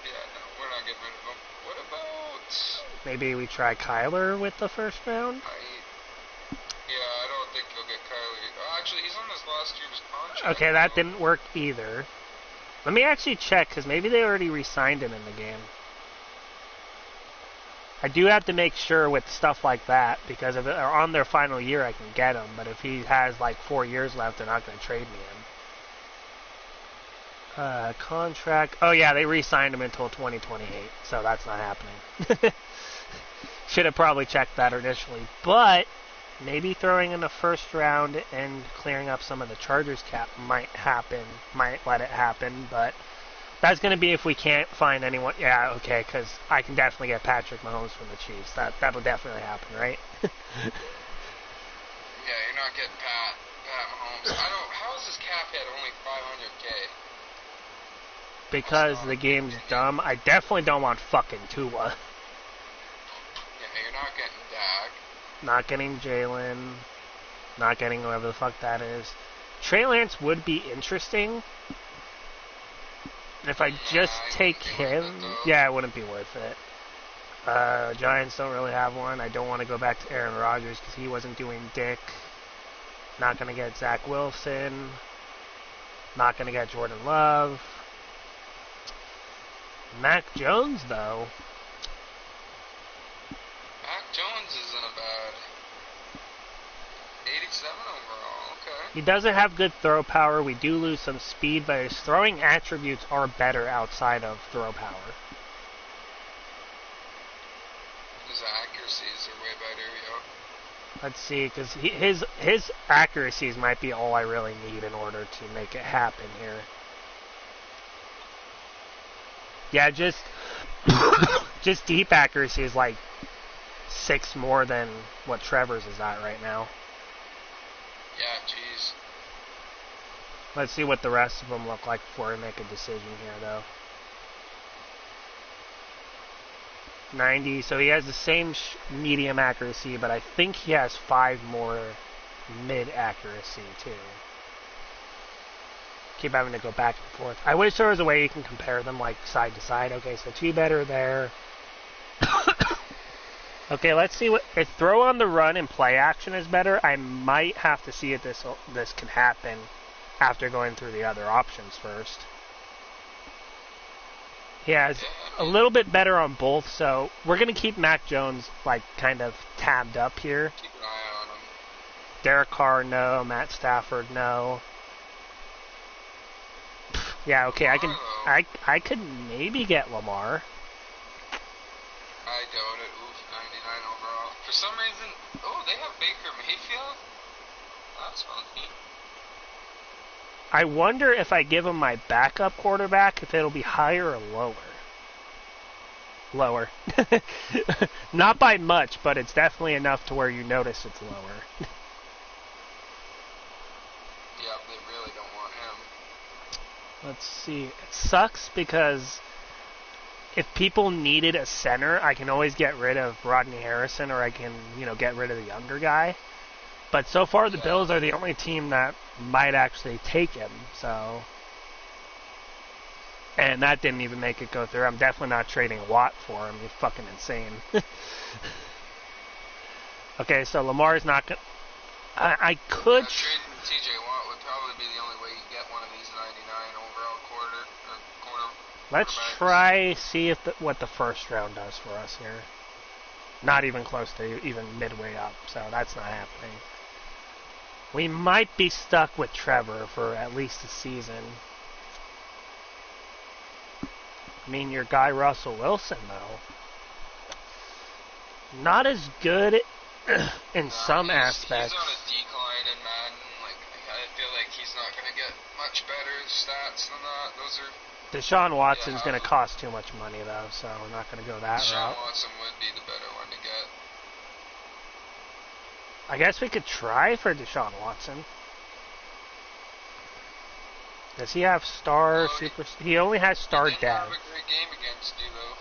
Yeah, no, we're not getting rid of him. What about... Maybe we try Kyler with the first round? I don't think he'll get Kyler. Oh, actually, he's on his last year's contract. Okay, that didn't work either. Let me actually check, because maybe they already re-signed him in the game. I do have to make sure with stuff like that, because if they're on their final year, I can get him. But if he has like 4 years left, they're not going to trade me him. Contract. Oh yeah, they re-signed him until 2028, so that's not happening. Should have probably checked that initially, but maybe throwing in the first round and clearing up some of the Chargers cap might let it happen, but that's going to be if we can't find anyone. Yeah, okay, because I can definitely get Patrick Mahomes from the Chiefs. That'll definitely happen, right? Yeah, you're not getting Pat Mahomes. How is his cap hit only 500K? Because the game's dumb. I definitely don't want fucking Tua. Yeah, you're not getting Dak. Not getting Jalen. Not getting whoever the fuck that is. Trey Lance would be interesting. If I just take him, yeah, it wouldn't be worth it. Giants don't really have one. I don't want to go back to Aaron Rodgers because he wasn't doing dick. Not going to get Zach Wilson. Not going to get Jordan Love. Mac Jones, though. Mac Jones isn't a bad 87 overall, okay. He doesn't have good throw power. We do lose some speed, but his throwing attributes are better outside of throw power. His accuracies are way better, yeah. Let's see, because his accuracies might be all I really need in order to make it happen here. Yeah, just deep accuracy is like 6 more than what Trevor's is at right now. Yeah, jeez. Let's see what the rest of them look like before I make a decision here, though. 90, so he has the same medium accuracy, but I think he has 5 more mid accuracy, too. Keep having to go back and forth. I wish there was a way you can compare them, like, side to side. Okay, so 2 better there. Okay, let's see what... If throw on the run and play action is better, I might have to see if this can happen after going through the other options first. He has a little bit better on both, so we're going to keep Mac Jones, like, kind of tabbed up here. Keep an eye on him. Derek Carr, no. Matt Stafford, no. Yeah, okay, I could maybe get Lamar. I doubt it. Oof, 99 overall. For some reason, they have Baker Mayfield? That's funky. I wonder if I give him my backup quarterback, if it'll be higher or lower. Lower. Not by much, but it's definitely enough to where you notice it's lower. Yep, they really don't want him. Let's see. It sucks because if people needed a center, I can always get rid of Rodney Harrison, or I can, get rid of the younger guy. But so far, the Bills are the only team that might actually take him, so... And that didn't even make it go through. I'm definitely not trading Watt for him. You're fucking insane. Okay, so Lamar's not going to... I could... Trading TJ Watt would probably be the only way you get one of these 99 overall corner. Let's try, see if what the first round does for us here. Not even close to even midway up, so that's not happening. We might be stuck with Trevor for at least a season. I mean, your guy Russell Wilson, though. Not as good in some aspects. He's on a decline in Madden. I feel like he's not going to get much better stats than that. Deshaun Watson's Yeah. going to cost too much money, though, so we're not going to go that Deshaun route. Watson would be the better one to get. I guess we could try for Deshaun Watson. Does he have star, super... He only has star He didn't have dev. a great game against you, though.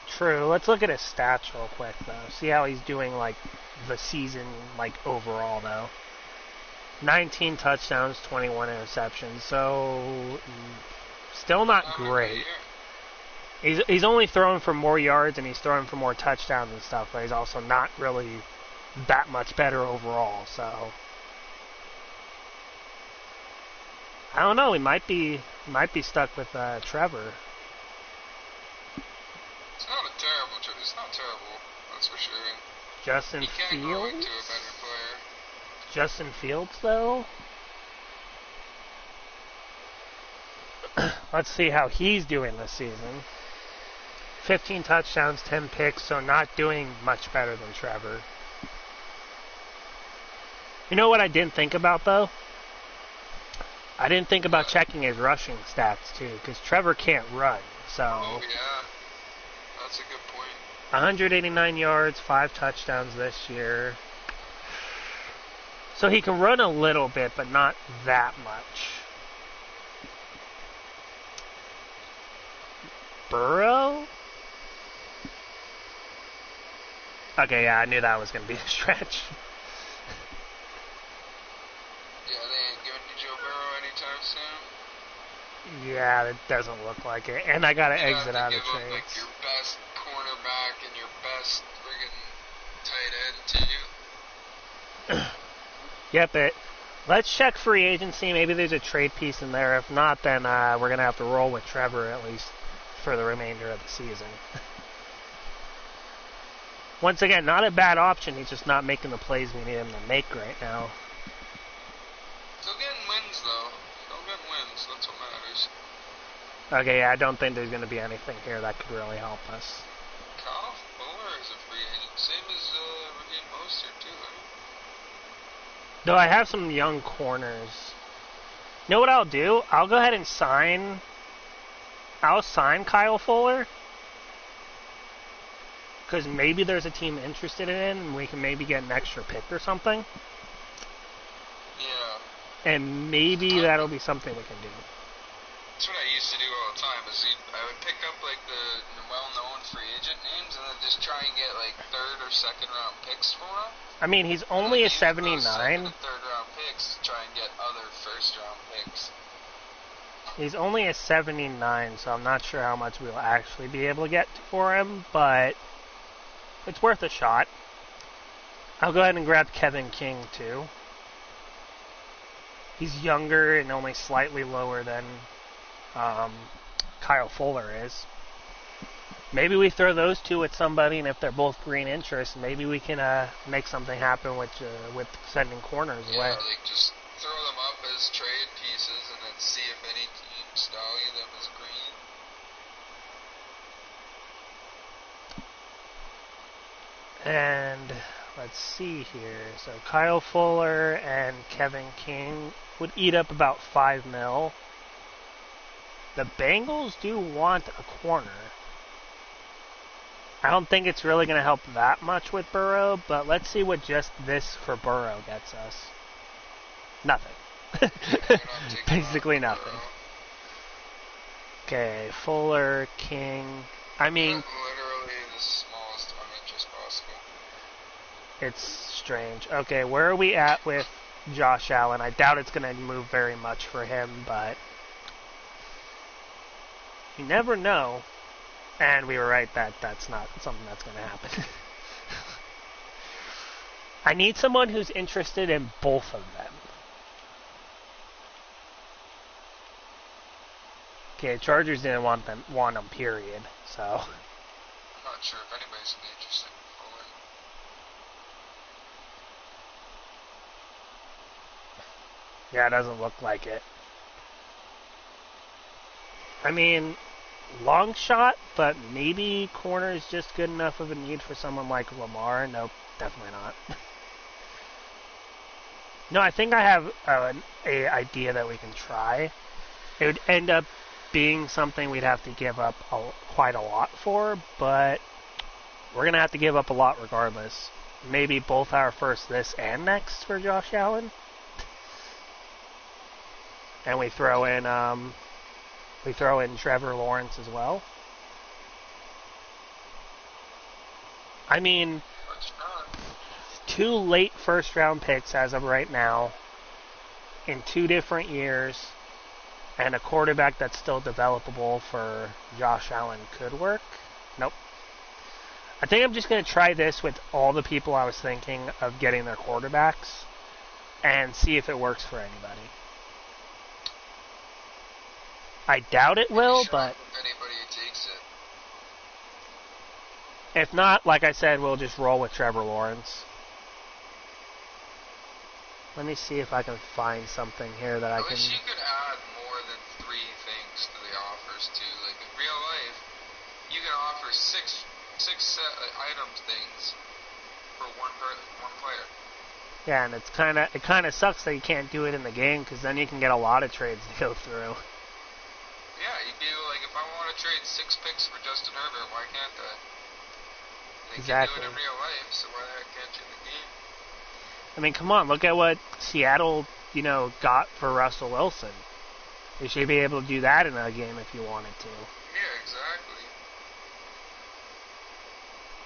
True. Let's look at his stats real quick, though. See how he's doing, like, the season, like, overall, though. 19 touchdowns, 21 interceptions, so... Still not great. He's only throwing for more yards and he's throwing for more touchdowns and stuff, but he's also not really that much better overall, so... I don't know, he might be stuck with Trevor. It's not terrible, that's for sure. Justin He can grow Fields? into a better player. Justin Fields, though? Let's see how he's doing this season. 15 touchdowns, 10 picks, so not doing much better than Trevor. You know what I didn't think about, though? I didn't think about checking his rushing stats, too, because Trevor can't run, so... Oh, yeah. That's a good point. 189 yards, 5 touchdowns this year. So he can run a little bit, but not that much. Burrow? Okay, yeah, I knew that was going to be a stretch. Yeah, they ain't giving you Joe Burrow anytime soon. Yeah, it doesn't look like it. And I got to exit out of give up, like, trades. your best cornerback and your best friggin' tight end to you. Yep, let's check free agency. Maybe there's a trade piece in there. If not, then we're going to have to roll with Trevor at least for the remainder of the season. Once again, not a bad option. He's just not making the plays we need him to make right now. Still getting wins, though. Still getting wins. That's what matters. Okay, yeah, I don't think there's going to be anything here that could really help us. Kyle Fuller is a free agent. Same as Raheem Mostert, too, right? Though I have some young corners. You know what I'll do? I'll go ahead and sign... I'll sign Kyle Fuller. Because maybe there's a team interested in it and we can maybe get an extra pick or something. Yeah. And maybe that'll be something we can do. That's what I used to do all the time. I would pick up like the well-known free agent names and then just try and get like third or second round picks for them. I mean, he's only a 79. Second and third round picks to try and get other first round picks. He's only a 79, so I'm not sure how much we'll actually be able to get for him, but it's worth a shot. I'll go ahead and grab Kevin King, too. He's younger and only slightly lower than Kyle Fuller is. Maybe we throw those two at somebody, and if they're both green interest, maybe we can make something happen with sending corners away. Yeah, like just throw them up as trade pieces and then see if any teams value them as green. And let's see here. So Kyle Fuller and Kevin King would eat up about $5 million. The Bengals do want a corner. I don't think it's really going to help that much with Burrow, but let's see what just this for Burrow gets us. Nothing. Basically nothing. Okay, Fuller, King. I mean... Literally the smallest of interest possible. It's strange. Okay, where are we at with Josh Allen? I doubt it's going to move very much for him, but... You never know. And we were right that that's not something that's going to happen. I need someone who's interested in both of them. Okay, Chargers didn't want them, period. So. I'm not sure if anybody's going to be interested in Fuller. Yeah, it doesn't look like it. I mean, long shot, but maybe corner is just good enough of a need for someone like Lamar. Nope, definitely not. No, I think I have an idea that we can try. It would end up being something we'd have to give up quite a lot for, but we're going to have to give up a lot regardless. Maybe both our first this and next for Josh Allen. And we throw in Trevor Lawrence as well. I mean, 2 late first-round picks as of right now in 2 different years, and a quarterback that's still developable for Josh Allen could work. Nope. I think I'm just going to try this with all the people I was thinking of getting their quarterbacks and see if it works for anybody. I doubt it will, but if anybody takes it. If not, like I said, we'll just roll with Trevor Lawrence. Let me see if I can find something here that I can... I wish you could add more than 3 things to the offers, too. Like, in real life, you can offer 6 items things for one player. Yeah, and it kind of sucks that you can't do it in the game, because then you can get a lot of trades to go through. Yeah, you do, like, if I want to trade 6 picks for Justin Herbert, why can't I? They Exactly. can do it in real life, so why the heck can't you in the game? I mean, come on, look at what Seattle, got for Russell Wilson. You should be able to do that in a game if you wanted to. Yeah, exactly.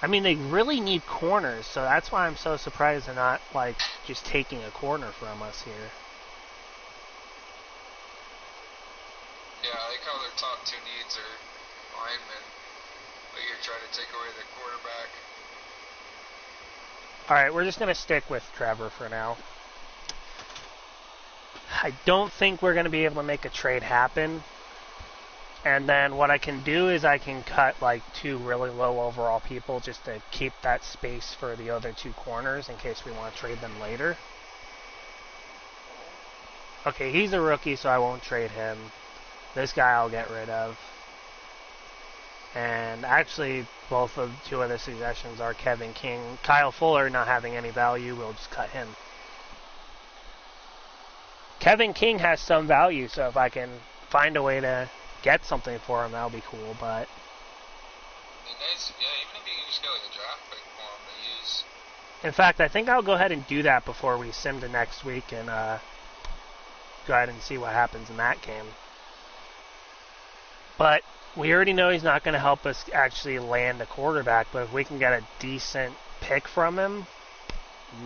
I mean, they really need corners, so that's why I'm so surprised they're not, just taking a corner from us here. Yeah, I like how their top 2 needs are linemen, but you're trying to take away the quarterback. Alright, we're just going to stick with Trevor for now. I don't think we're going to be able to make a trade happen. And then what I can do is I can cut 2 really low overall people just to keep that space for the other 2 corners in case we want to trade them later. Okay, he's a rookie, so I won't trade him. This guy I'll get rid of. And actually, both of 2 of the suggestions are Kevin King. Kyle Fuller not having any value, we'll just cut him. Kevin King has some value, so if I can find a way to get something for him, that'll be cool, but... Nice. Yeah, even if you can just get a draft pick for him to use. In fact, I think I'll go ahead and do that before we sim to next week and go ahead and see what happens in that game. But we already know he's not going to help us actually land a quarterback, but if we can get a decent pick from him,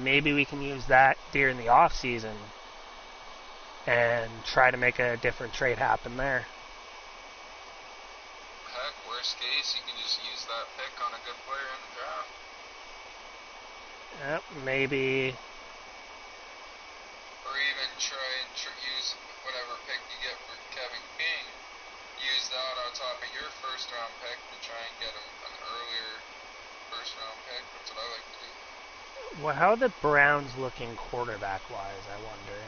maybe we can use that during the off season and try to make a different trade happen there. Heck, worst case, you can just use that pick on a good player in the draft. Yep, maybe. Or even try and use whatever pick you get for Kevin King. Use that on top of your first round pick to try and get an earlier first round pick. That's what I like to do. Well, how are the Browns looking quarterback wise, I wonder?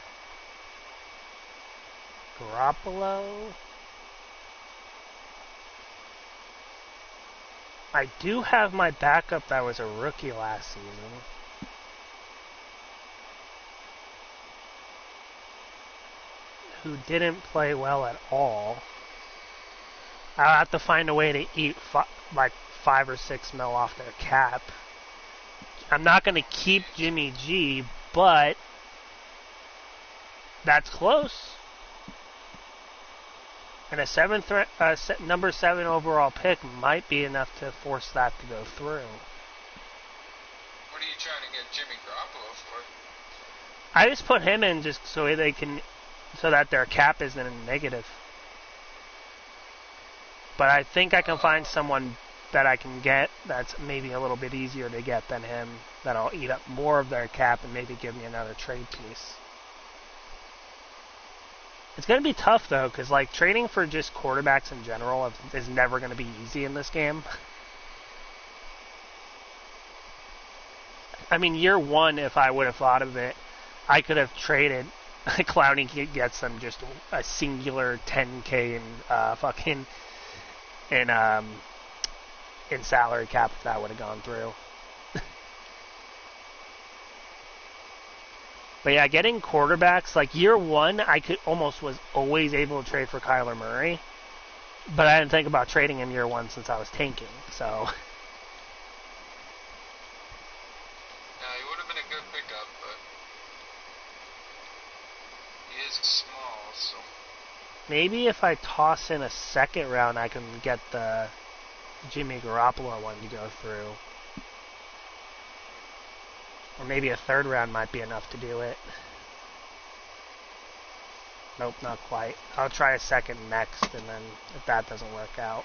Garoppolo? I do have my backup that was a rookie last season. Who didn't play well at all. I'll have to find a way to eat 5 or 6 mil off their cap. I'm not going to keep Jimmy G, but that's close. And a number 7 overall pick might be enough to force that to go through. What are you trying to get Jimmy Garoppolo for? I just put him in just so that their cap isn't in negative. But I think I can find someone that I can get that's maybe a little bit easier to get than him, that'll eat up more of their cap and maybe give me another trade piece. It's going to be tough, though, because trading for just quarterbacks in general is never going to be easy in this game. I mean, year 1, if I would have thought of it, I could have traded Clowney gets them just a singular 10K in salary cap if that would have gone through. But yeah, getting quarterbacks, year 1, I was always able to trade for Kyler Murray. But I didn't think about trading him year one since I was tanking, so. Yeah, he would have been a good pickup, but he is small, so. Maybe if I toss in a second round, I can get the Jimmy Garoppolo one to go through. Or maybe a third round might be enough to do it. Nope, not quite. I'll try a second next, and then if that doesn't work out.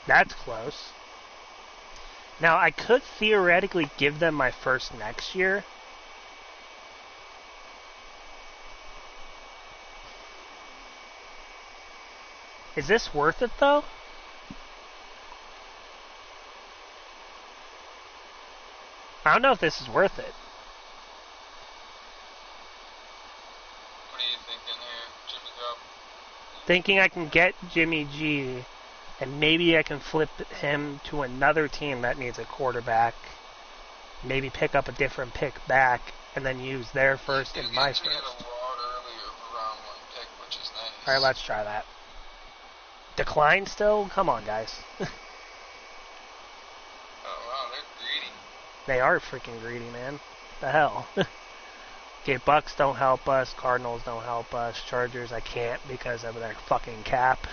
That's close. Now, I could theoretically give them my first next year. Is this worth it, though? I don't know if this is worth it. What are you thinking here, Jimmy Garoppolo? Thinking I can get Jimmy G, and maybe I can flip him to another team that needs a quarterback. Maybe pick up a different pick back, and then use their first and my first. You get a lot earlier round one pick, which is nice. Alright, let's try that. Decline still? Come on, guys. Oh, wow, they're greedy. They are freaking greedy, man. The hell? Okay, Bucks don't help us. Cardinals don't help us. Chargers, I can't because of their fucking cap.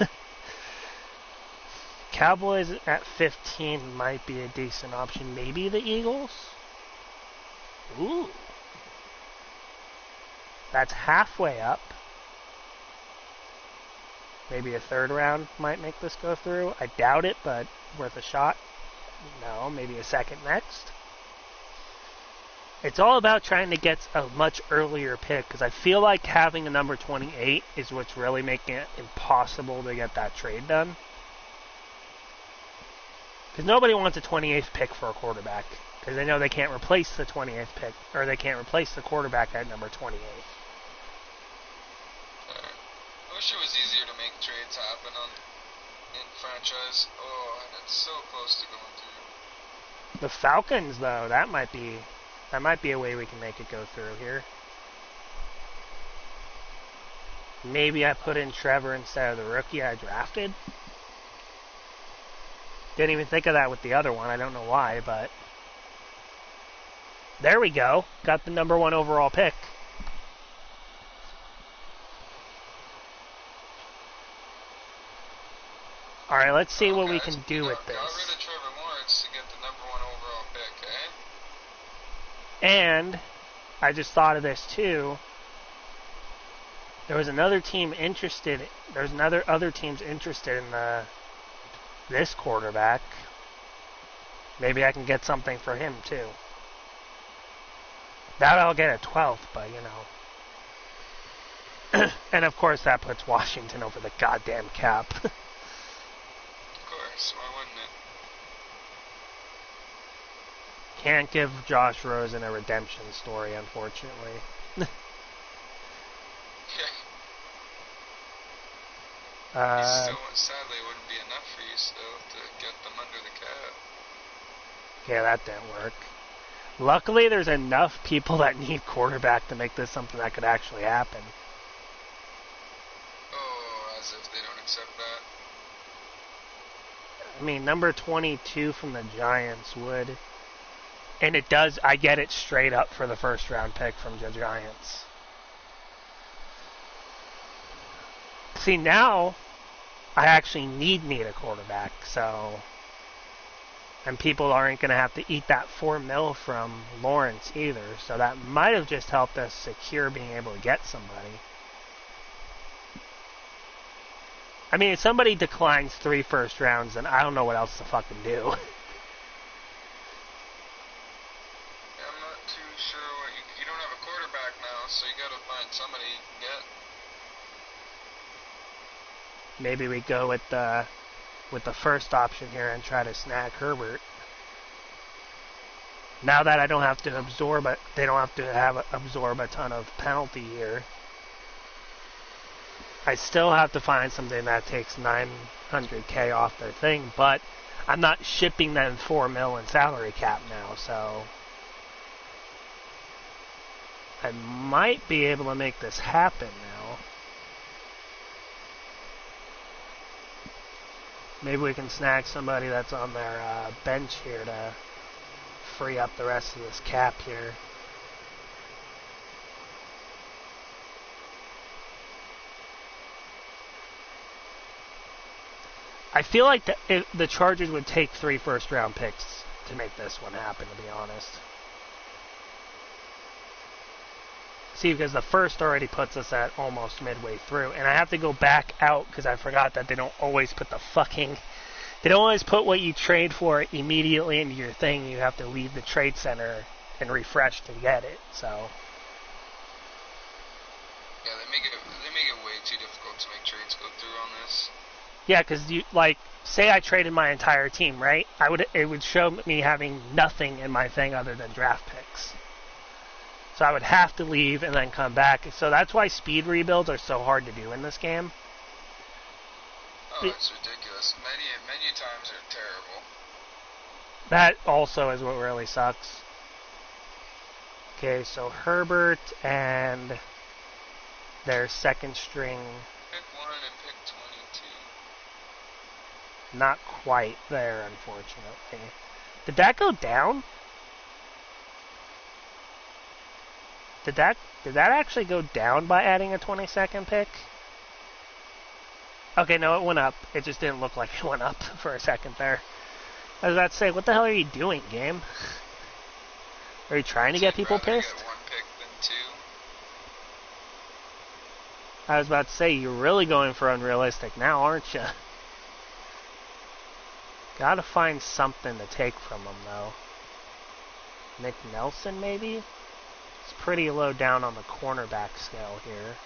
Cowboys at 15 might be a decent option. Maybe the Eagles? Ooh. That's halfway up. Maybe a third round might make this go through. I doubt it, but worth a shot. No, maybe a second next. It's all about trying to get a much earlier pick, because I feel like having a number 28 is what's really making it impossible to get that trade done. Because nobody wants a 28th pick for a quarterback, because they know they can't replace the 28th pick, or they can't replace the quarterback at number 28. I wish it was easier to make trades happen in franchise. Oh, and it's so close to going through. The Falcons, though, that might be a way we can make it go through here. Maybe I put in Trevor instead of the rookie I drafted. Didn't even think of that with the other one. I don't know why, but there we go. Got the number 1 overall pick. All right, let's see what we can do with this. Got rid of Trevor Lawrence to get the number 1 overall pick, eh? And I just thought of this too. There was another team interested. There's other teams interested in this quarterback. Maybe I can get something for him too. That I'll get at 12th, but you know. And of course that puts Washington over the goddamn cap. Of course, why wouldn't it? Can't give Josh Rosen a redemption story, unfortunately. Sadly, it wouldn't be enough for you still to get them under the cap. Yeah, that didn't work. Luckily, there's enough people that need quarterback to make this something that could actually happen. Oh, as if they don't accept that. I mean, number 22 from the Giants would. And it does, I get it straight up for the first round pick from the Giants. See, now I actually need a quarterback, so. And people aren't going to have to eat that $4 million from Lawrence either, so that might have just helped us secure being able to get somebody. I mean, if somebody declines 3 first rounds, then I don't know what else to fucking do. I'm not too sure what you don't have a quarterback now, so you gotta find somebody you can get. Maybe we go with the first option here and try to snag Herbert. Now that I don't have to absorb it, they don't have to absorb a ton of penalty here. I still have to find something that takes $900K off their thing, but I'm not shipping them $4 million in salary cap now, so I might be able to make this happen now. Maybe we can snag somebody that's on their bench here to free up the rest of this cap here. I feel like the Chargers would take 3 first-round picks to make this one happen, to be honest. See, because the first already puts us at almost midway through. And I have to go back out because I forgot that they don't always put they don't always put what you trade for immediately into your thing. You have to leave the trade center and refresh to get it, so. Yeah, they make it way too difficult to make trades go through on this. Yeah, because you, like, say I traded my entire team, right? It would show me having nothing in my thing other than draft picks. So I would have to leave and then come back. So that's why speed rebuilds are so hard to do in this game. Oh, it's ridiculous. Menu times are terrible. That also is what really sucks. Okay, so Herbert and their second string. Pick 1 and pick 22. Not quite there, unfortunately. Did that go down? Did that actually go down by adding a 22nd pick? Okay, no, it went up. It just didn't look like it went up for a second there. I was about to say, what the hell are you doing, game? Are you trying to get people pissed? Get 1 pick than 2. I was about to say, you're really going for unrealistic now, aren't you? Gotta find something to take from them, though. Nick Nelson, maybe? It's pretty low down on the cornerback scale here.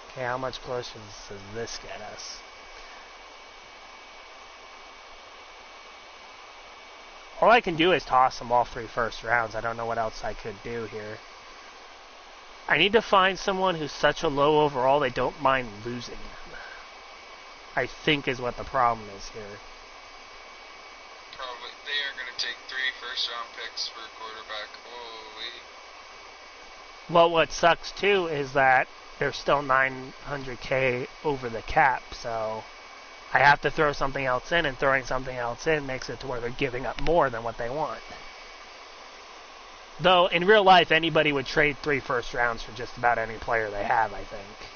Okay, how much closer does this get us? All I can do is toss them all 3 first rounds. I don't know what else I could do here. I need to find someone who's such a low overall they don't mind losing them. I think is what the problem is here. Probably. They are going to take 3 first-round picks for a quarterback. Holy. Well, what sucks, too, is that they're still $900K over the cap, so I have to throw something else in, and throwing something else in makes it to where they're giving up more than what they want. Though, in real life, anybody would trade 3 first rounds for just about any player they have, I think.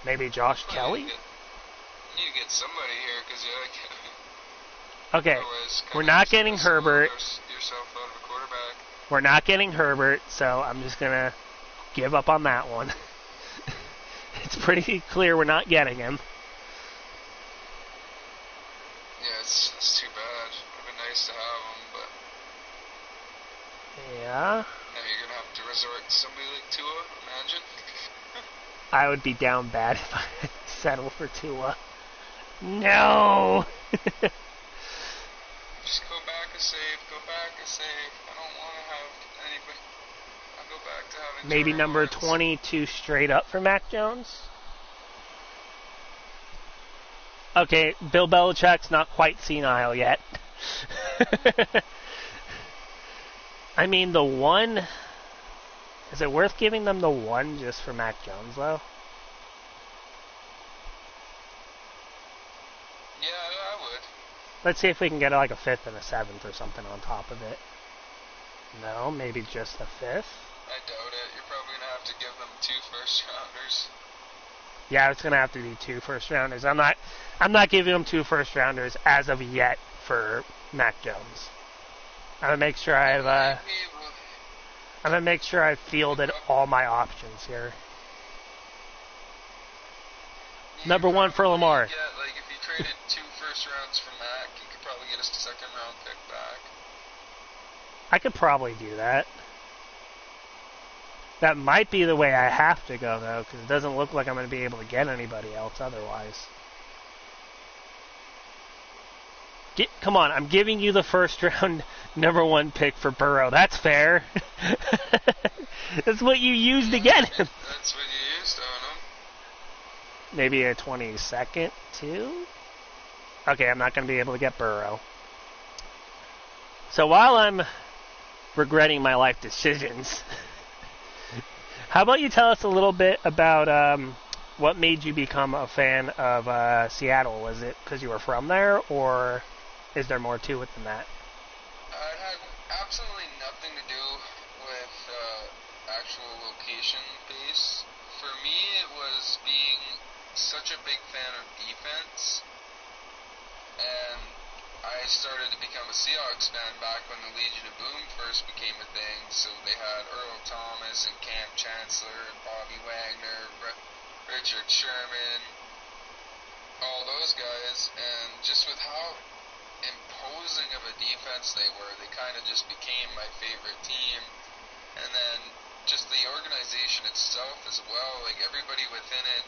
Maybe Josh Kelly? You need to get somebody here, because okay, we're not getting Herbert. Yourself out of a quarterback. We're not getting Herbert, so I'm just going to give up on that one. It's pretty clear we're not getting him. Yeah, it's too bad. It would have been nice to have him, but... Yeah. Now you're going to have to resort to somebody like Tua, imagine. I would be down bad if I settled for Tua. No! Just go back a save, go back a save. I don't want to have anybody... I'll go back to having... Maybe number 22 straight up for Mac Jones? Okay, Bill Belichick's not quite senile yet. I mean, the 1... Is it worth giving them the 1 just for Mac Jones, though? Yeah, I would. Let's see if we can get like a 5th and a 7th or something on top of it. No, maybe just a 5th? I doubt it. You're probably going to have to give them 2 first-rounders. Yeah, it's going to have to be 2 first-rounders. I'm not giving them 2 first-rounders as of yet for Mac Jones. I'm going to make sure I'm going to make sure I've fielded all my options here. Number 1 for Lamar. Yeah, like if you traded 2 first rounds for Mac, you could probably get a 2nd round pick back. I could probably do that. That might be the way I have to go, though, because it doesn't look like I'm going to be able to get anybody else otherwise. Come on, I'm giving you the first round number 1 pick for Burrow. That's fair. That's what you used to get him. That's what you used on him. Maybe a 22nd, too? Okay, I'm not going to be able to get Burrow. So while I'm regretting my life decisions, how about you tell us a little bit about what made you become a fan of Seattle? Was it because you were from there, or is there more to it than that? It had absolutely nothing to do with actual location base. For me, it was being such a big fan of defense, and I started to become a Seahawks fan back when the Legion of Boom first became a thing. So they had Earl Thomas and Cam Chancellor and Bobby Wagner, Richard Sherman, all those guys, and just with how imposing of a defense they were, they kind of just became my favorite team. And then just the organization itself as well, like everybody within it,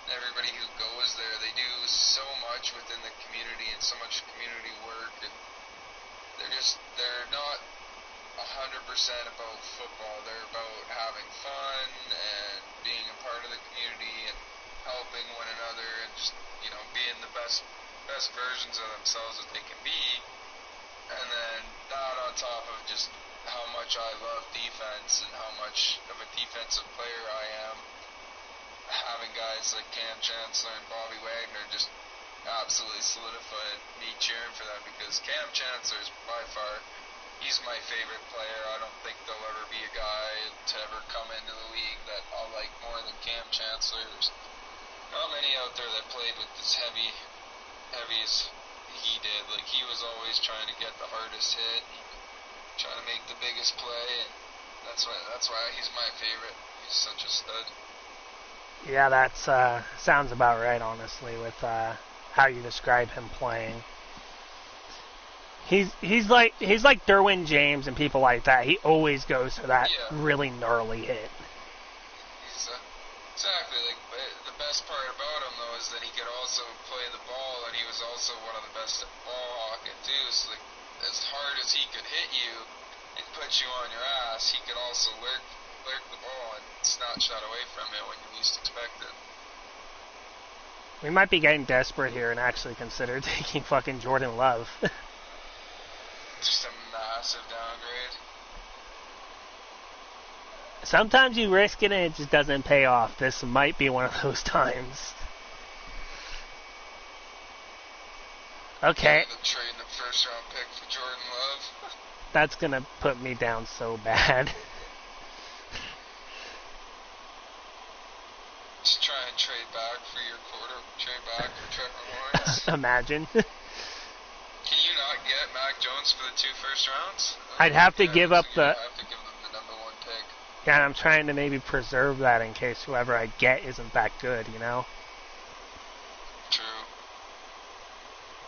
everybody who goes there, they do so much within the community and so much community work, and they're not 100% about football. They're about having fun and being a part of the community and helping one another and just, being the best versions of themselves that they can be. And then that on top of just how much I love defense and how much of a defensive player I am, having guys like Cam Chancellor and Bobby Wagner just absolutely solidified me cheering for them, because Cam Chancellor is by far, he's my favorite player. I don't think there'll ever be a guy to ever come into the league that I'll like more than Cam Chancellor. There's not many out there that played with as heavy as he did. Like, he was always trying to get the hardest hit and trying to make the biggest play, and that's why he's my favorite. He's such a stud. Yeah, that sounds about right, honestly, with how you describe him playing. He's like Derwin James and people like that. He always goes for that really gnarly hit. He's exactly like the best part about him though is that he could also play the ball, and he was also one of the best at ball hawking too. So like, as hard as he could hit you and put you on your ass, he could also lurk the ball and snatch that away from you when you least expect it. We might be getting desperate here and actually consider taking fucking Jordan Love. Just a massive downgrade. Sometimes you risk it and it just doesn't pay off. This might be one of those times. Okay. Trading the first round pick for Jordan Love. That's gonna put me down so bad. Just try and trade back for Trevor Lawrence. Imagine. Can you not get Mac Jones for the 2 first rounds? I'd have to give up the... have to give them the number 1 pick. Yeah, and I'm trying to maybe preserve that in case whoever I get isn't that good, True.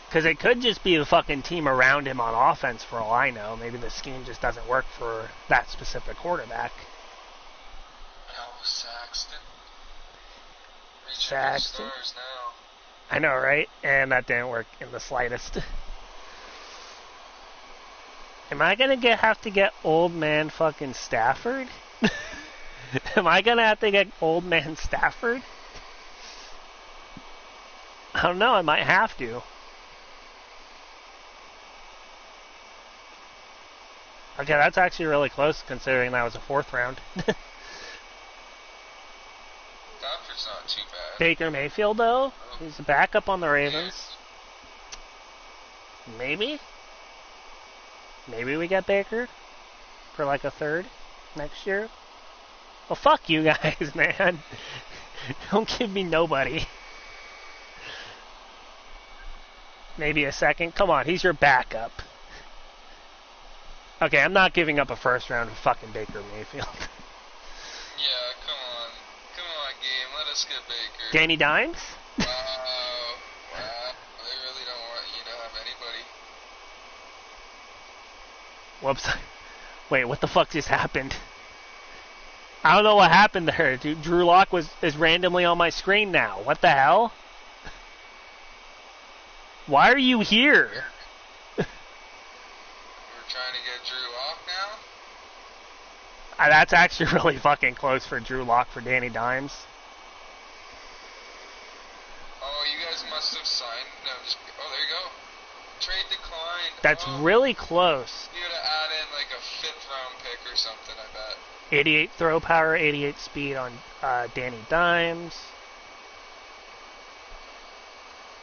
Because it could just be the fucking team around him on offense for all I know. Maybe the scheme just doesn't work for that specific quarterback. No, Saxton. Saxton. Stars now. I know, right? And that didn't work in the slightest. Am I gonna have to get old man fucking Stafford? Am I gonna have to get old man Stafford? I don't know, I might have to. Okay, that's actually really close considering that was a 4th round. Stafford's not too bad. Baker Mayfield, though? He's a backup on the Ravens. Maybe? Maybe we get Baker for like a 3rd next year? Well, fuck you guys, man. Don't give me nobody. Maybe a 2nd? Come on, he's your backup. Okay, I'm not giving up a 1st round for fucking Baker Mayfield. Yeah, come on, game. Let us get Baker. Danny Dimes? Wow. They really don't want you to have anybody. Whoops. Wait, what the fuck just happened? I don't know what happened there. Drew Lock is randomly on my screen now. What the hell? Why are you here? We're trying to get Drew Lock now? That's actually really fucking close for Drew Lock for Danny Dimes. Oh, you guys must have signed. No, oh, there you go. trade declined. That's really close. You gotta add in like a 5th round pick or something, I bet. 88 throw power, 88 speed on Danny Dimes.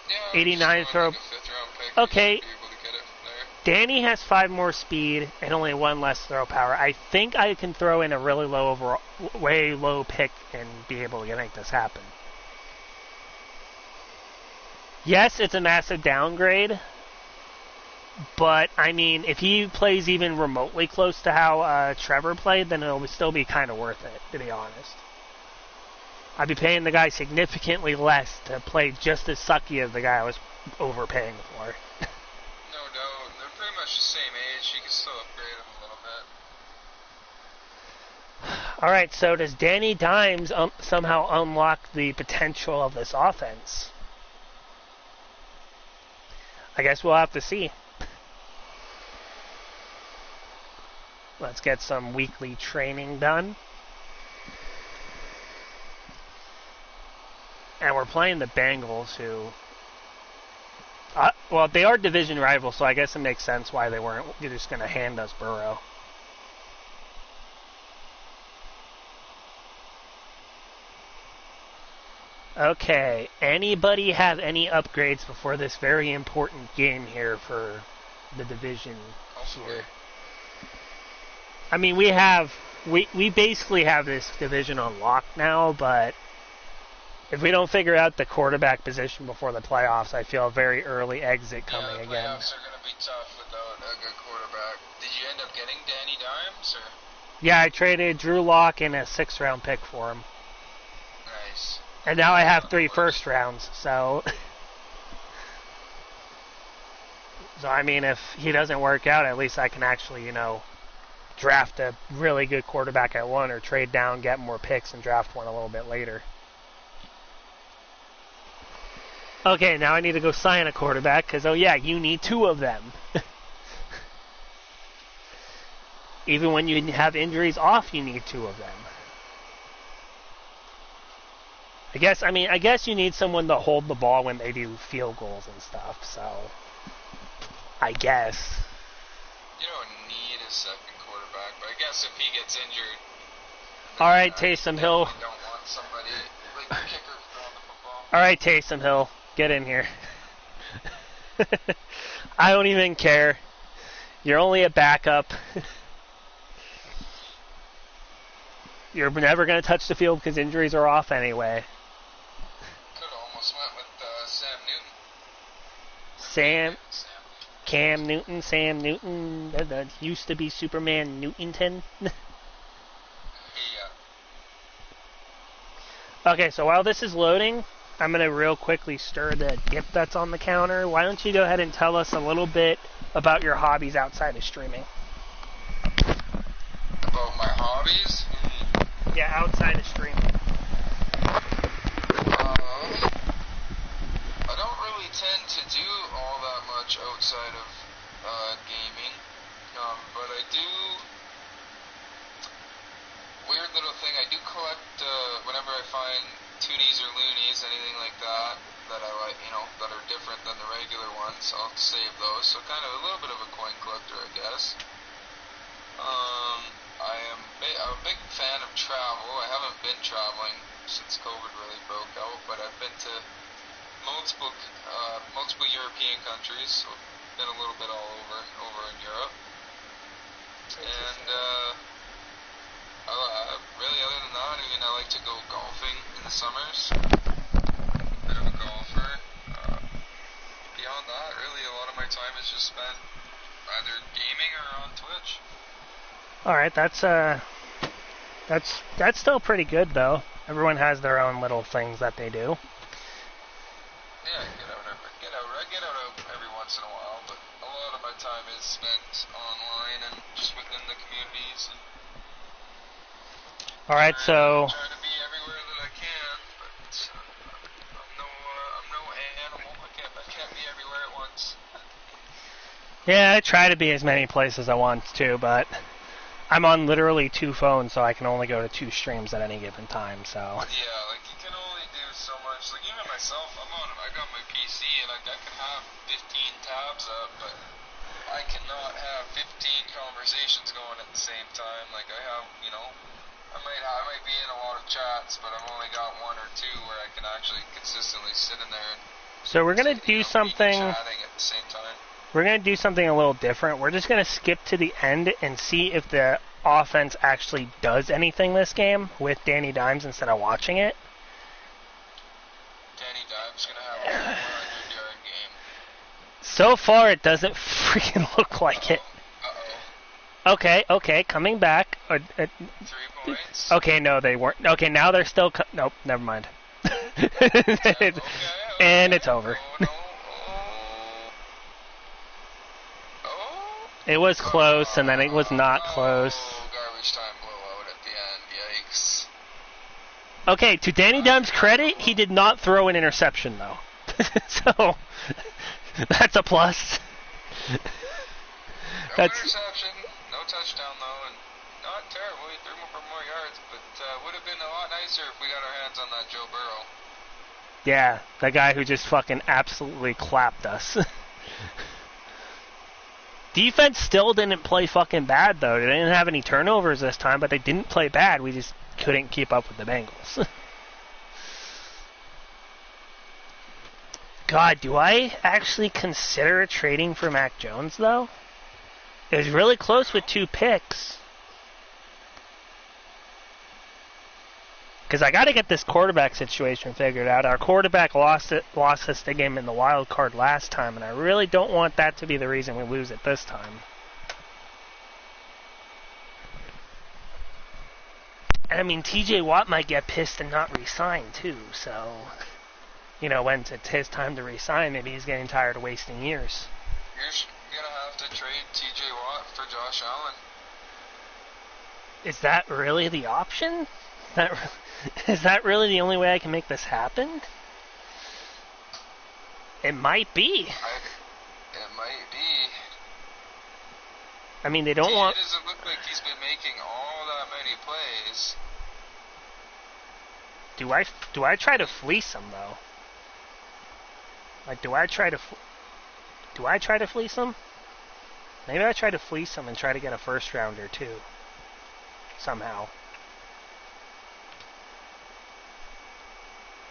Yeah, 89 just throw. like a 5th round pick. Okay. You should be able to get it from there. Danny has 5 more speed and only 1 less throw power. I think I can throw in a really low overall, way low pick and be able to make this happen. Yes, it's a massive downgrade, but I mean, if he plays even remotely close to how Trevor played, then it'll still be kind of worth it, to be honest. I'd be paying the guy significantly less to play just as sucky as the guy I was overpaying for. No doubt. They're pretty much the same age. You can still upgrade them a little bit. Alright, so does Danny Dimes somehow unlock the potential of this offense? I guess we'll have to see. Let's get some weekly training done. And we're playing the Bengals, who... well, they are division rivals, so I guess it makes sense why they weren't just going to hand us Burrow. Okay, anybody have any upgrades before this very important game here for the division here? I mean, we basically have this division on lock now, but if we don't figure out the quarterback position before the playoffs, I feel a very early exit coming the again. playoffs are going to be tough without a good quarterback. Did you end up getting Danny Dimes, or? Yeah, I traded Drew Lock and a 6th round pick for him. Nice. And now I have 3 first rounds, so... So, I mean, if he doesn't work out, at least I can actually, draft a really good quarterback at 1 or trade down, get more picks, and draft one a little bit later. Okay, now I need to go sign a quarterback, because, oh yeah, you need 2 of them. Even when you have injuries off, you need 2 of them. I guess you need someone to hold the ball when they do field goals and stuff, so I guess. You don't need a second quarterback, but I guess if he gets injured... Alright, Taysom Hill. You don't want somebody like the kicker throwing the football. Alright, Taysom Hill. Get in here. I don't even care. You're only a backup. You're never going to touch the field because injuries are off anyway. Could have almost went with Sam Newton. Cam Newton, Sam Newton, that used to be Superman Newtonton. Yeah. Okay, so while this is loading, I'm going to real quickly stir the dip that's on the counter. Why don't you go ahead and tell us a little bit about your hobbies outside of streaming? About my hobbies? Yeah, outside of streaming. I don't really tend to do all that much outside of gaming, but I do. Weird little thing. I do collect whenever I find toonies or loonies, anything like that I like, that are different than the regular ones. I'll save those. So kind of a little bit of a coin collector, I guess. I'm a big fan of travel. I haven't been traveling since COVID really broke out, but I've been to multiple European countries. So been a little bit all over in Europe. And really, other than that, I like to go golfing in the summers. Bit of a golfer. Beyond that, really, a lot of my time is just spent either gaming or on Twitch. All right, that's still pretty good though. Everyone has their own little things that they do. Yeah, I get out every once in a while, but a lot of my time is spent online and just within the communities. And all right, so trying to be everywhere that I can, but I'm no animal. I can't be everywhere at once. yeah, I try to be as many places as I want to, but I'm on literally 2 phones, so I can only go to 2 streams at any given time. So yeah, like you can only do so much. Like even my myself, I got my PC, and I can have 15 tabs up, but I cannot have 15 conversations going at the same time. Like, I have, I might be in a lot of chats, but I've only got one or two where I can actually consistently sit in there and So we're gonna do something. Chatting at the same time. We're gonna do something a little different. We're just gonna skip to the end and see if the offense actually does anything this game with Danny Dimes instead of watching it. Danny Dimes gonna have a 400-yard game. So far, it doesn't freaking look like it. Okay, coming back. 3 points. Okay, no, they weren't. Okay, now they're still. Nope, never mind. And it's over. It was close, and then it was not close. Garbage time blowout at the end. Yikes. Okay, to Danny Dimes' credit, he did not throw an interception, though. So, that's a plus. No interception, no touchdown, though, and not terrible. He threw for more yards, but would have been a lot nicer if we got our hands on that Joe Burrow. Yeah, the guy who just fucking absolutely clapped us. Defense still didn't play fucking bad, though. They didn't have any turnovers this time, but they didn't play bad. We just couldn't keep up with the Bengals. God, do I actually consider trading for Mac Jones, though? It was really close with 2 picks. Because I got to get this quarterback situation figured out. Our quarterback lost us the game in the wild card last time, and I really don't want that to be the reason we lose it this time. And I mean, TJ Watt might get pissed and not re-sign too, so, when it's his time to re-sign, maybe he's getting tired of wasting years. You're going to have to trade TJ Watt for Josh Allen. Is that really the option? Is that really the only way I can make this happen? It might be. It might be. I mean, they don't want... It doesn't look like he's been making all that many plays. Do I try to fleece him, though? Like, do I try to fleece him? Maybe I try to fleece him and try to get a first rounder, too. Somehow.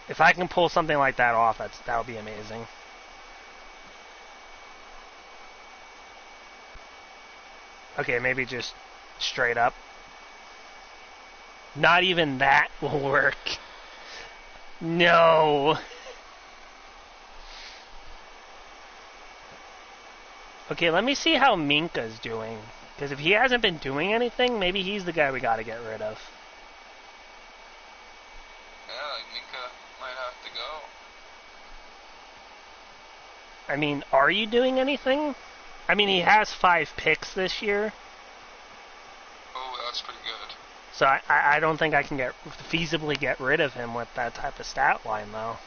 If I can pull something like that off, that would be amazing. Okay, maybe just straight up. Not even that will work. No. Okay, let me see how Minka's doing. Because if he hasn't been doing anything, maybe he's the guy we gotta get rid of. I mean, are you doing anything? I mean, he has 5 picks this year. Oh, that's pretty good. So I don't think I can feasibly get rid of him with that type of stat line, though.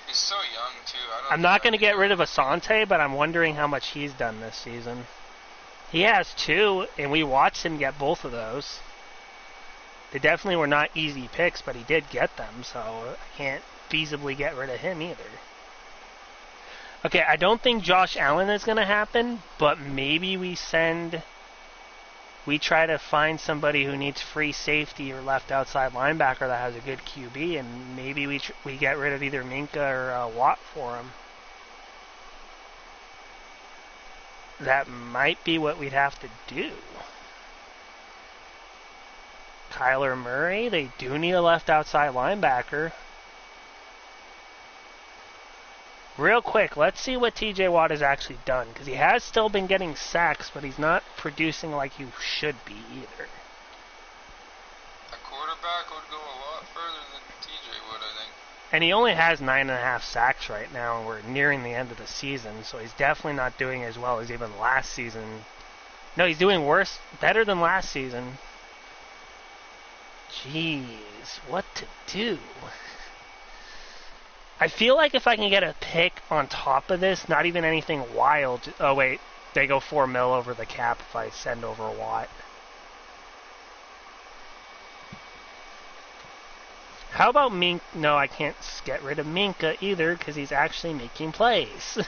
He's so young, too. I'm not going to get rid of Asante, but I'm wondering how much he's done this season. He has 2, and we watched him get both of those. They definitely were not easy picks, but he did get them, so I can't feasibly get rid of him either. Okay, I don't think Josh Allen is going to happen, but maybe we try to find somebody who needs free safety or left outside linebacker that has a good QB, and maybe we get rid of either Minka or Watt for him. That might be what we'd have to do. Kyler Murray, they do need a left outside linebacker. Real quick, let's see what TJ Watt has actually done, because he has still been getting sacks, but he's not producing like you should be either. A quarterback would go a lot further than TJ would, I think. And he only has 9.5 sacks right now, and we're nearing the end of the season, so he's definitely not doing as well as even last season. No, he's doing better than last season. Jeez, what to do? I feel like if I can get a pick on top of this, not even anything wild. Oh, wait. They go $4 million over the cap if I send over a Watt. How about Mink? No, I can't get rid of Minka either because he's actually making plays.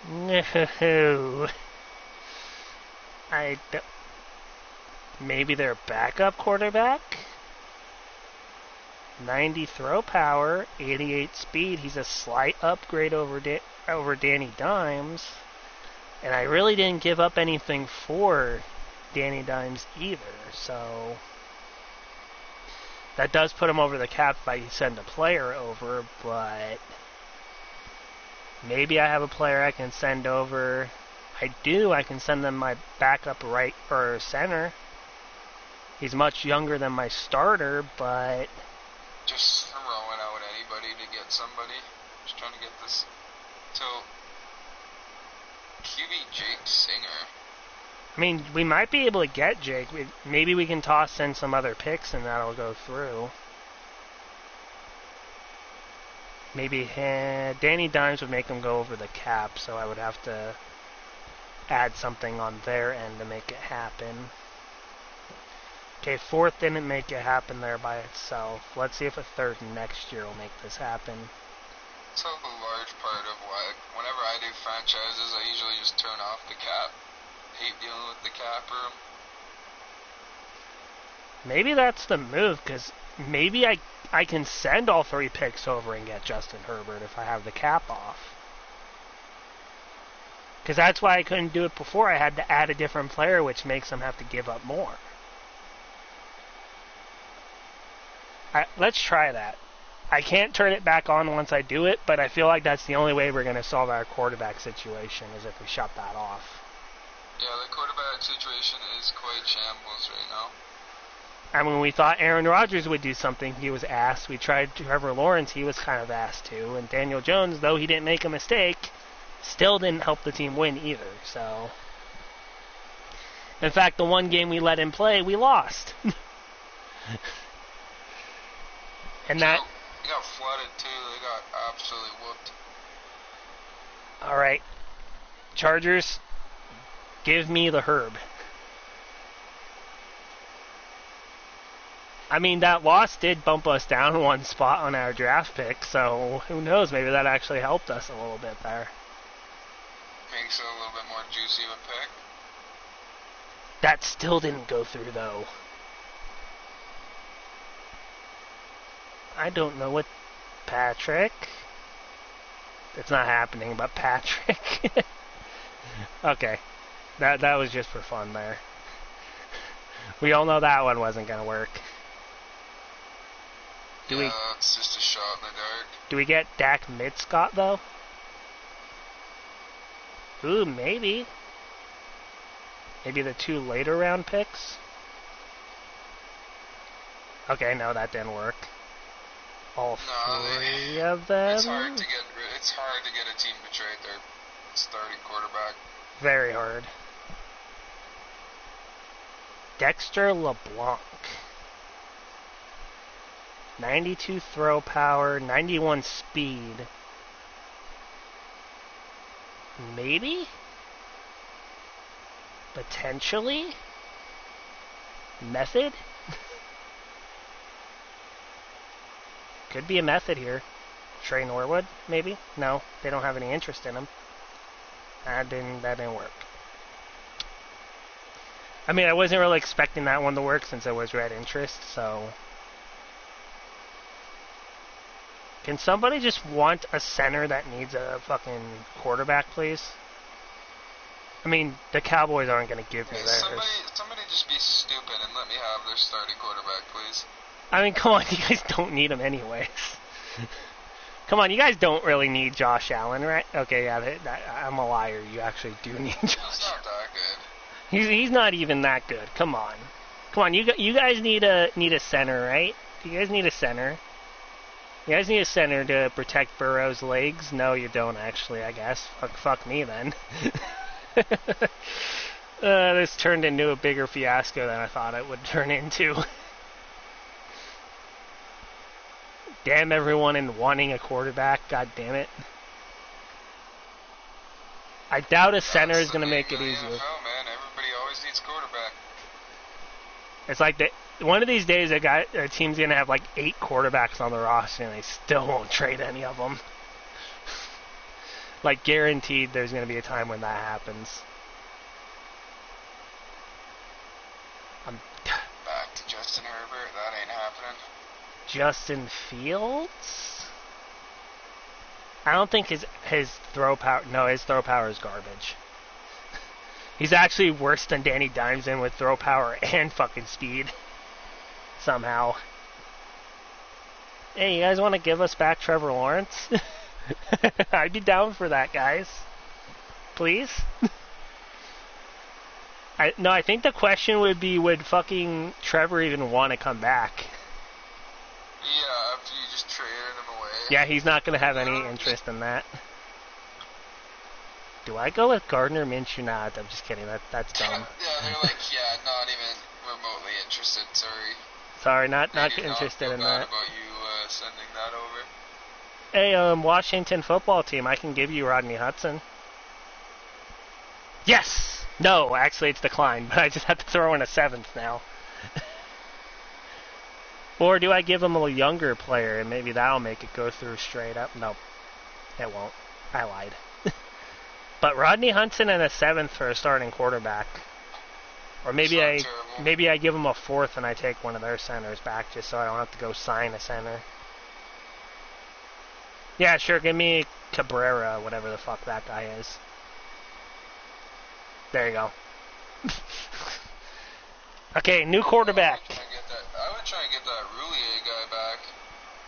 No. I don't. Maybe their backup quarterback? 90 throw power, 88 speed. He's a slight upgrade over Danny Dimes. And I really didn't give up anything for Danny Dimes either, so that does put him over the cap if I send a player over, but maybe I have a player I can send over. I can send them my backup right or center. He's much younger than my starter, but just throwing out anybody to get somebody. Just trying to get this. So, QB Jake Singer. I mean, we might be able to get Jake. Maybe we can toss in some other picks and that'll go through. Maybe Danny Dimes would make him go over the cap, so I would have to add something on their end to make it happen. Okay, fourth didn't make it happen there by itself. Let's see if a third next year will make this happen. It's a large part of why, whenever I do franchises, I usually just turn off the cap. Hate dealing with the cap room. Maybe that's the move, because maybe I can send all 3 picks over and get Justin Herbert if I have the cap off. Because that's why I couldn't do it before. I had to add a different player, which makes them have to give up more. Let's try that. I can't turn it back on once I do it, but I feel like that's the only way we're going to solve our quarterback situation is if we shut that off. Yeah, the quarterback situation is quite shambles right now. And when we thought Aaron Rodgers would do something, he was ass. We tried Trevor Lawrence, he was kind of ass too. And Daniel Jones, though he didn't make a mistake, still didn't help the team win either. So, in fact, the one game we let him play, we lost. And that... They got flooded too. They got absolutely whooped. Alright. Chargers, give me the Herb. I mean, that loss did bump us down 1 spot on our draft pick, so who knows, maybe that actually helped us a little bit there. Makes it a little bit more juicy of a pick. That still didn't go through, though. I don't know what... Patrick? It's not happening, but Patrick. Okay. That was just for fun there. We all know that one wasn't going to work. It's just a shot in the dark. Do we get Dak Midscott, though? Ooh, maybe. Maybe the 2 later round picks? Okay, no, that didn't work. All 3 of them? It's hard to get a team to trade their starting quarterback. Very hard. Dexter LeBlanc. 92 throw power, 91 speed. Maybe? Potentially? Method? Could be a method here. Trey Norwood, maybe? No, they don't have any interest in him. That didn't work. I mean, I wasn't really expecting that one to work since it was red interest, so... Can somebody just want a center that needs a fucking quarterback, please? I mean, the Cowboys aren't going to give me theirs. Somebody just be stupid and let me have their starting quarterback, please. I mean, come on, you guys don't need him anyways. Come on, you guys don't really need Josh Allen, right? Okay, yeah, I'm a liar. You actually do need Josh. He's not that good. He's not even that good. Come on. Come on, you guys need a center, right? You guys need a center. You guys need a center to protect Burrow's legs? No, you don't, actually, I guess. Fuck me, then. This turned into a bigger fiasco than I thought it would turn into. Damn everyone in wanting a quarterback, god damn it. I doubt a center is going to make it easier. NFL, man. Everybody always needs quarterback. It's like one of these days, a team's gonna have like 8 quarterbacks on the roster, and they still won't trade any of them. Like guaranteed, there's gonna be a time when that happens. Back to Justin Herbert. That ain't happening. Justin Fields? I don't think his throw power. No, his throw power is garbage. He's actually worse than Danny Dimes in with throw power and fucking speed. Somehow. Hey, you guys want to give us back Trevor Lawrence? I'd be down for that, guys. Please? I think the question would be, would fucking Trevor even want to come back? Yeah, after you just traded him away. Yeah, he's not going to have any interest in that. Do I go with Gardner Minshew? Nah, I'm just kidding. That's dumb. Yeah, they're like, yeah, not even remotely interested. Sorry. Sorry, not Maybe interested in bad that. about you sending that over. Hey, Washington football team, I can give you Rodney Hudson. Yes! No, actually it's declined, but I just have to throw in a 7th now. Or do I give him a younger player and maybe that'll make it go through straight up? Nope, it won't. I lied. But Rodney Hudson and a 7th for a starting quarterback. Or maybe I give him a 4th and I take one of their centers back just so I don't have to go sign a center. Yeah, sure, give me Cabrera, whatever the fuck that guy is. There you go. Okay, new quarterback. I would try and get that Roulier guy back.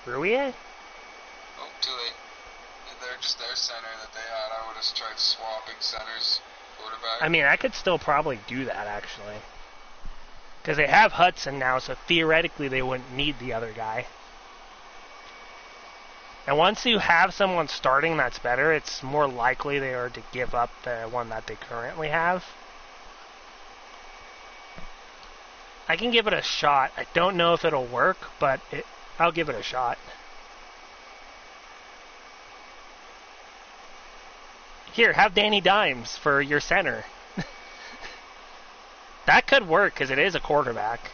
Roulier? Oh, too late. They're just their center that they had. I would have tried swapping centers, quarterback. I mean, I could still probably do that, actually. Because they have Hudson now, so theoretically they wouldn't need the other guy. And once you have someone starting that's better, it's more likely they are to give up the one that they currently have. I can give it a shot. I don't know if it'll work, but I'll give it a shot. Here, have Danny Dimes for your center. That could work because it is a quarterback.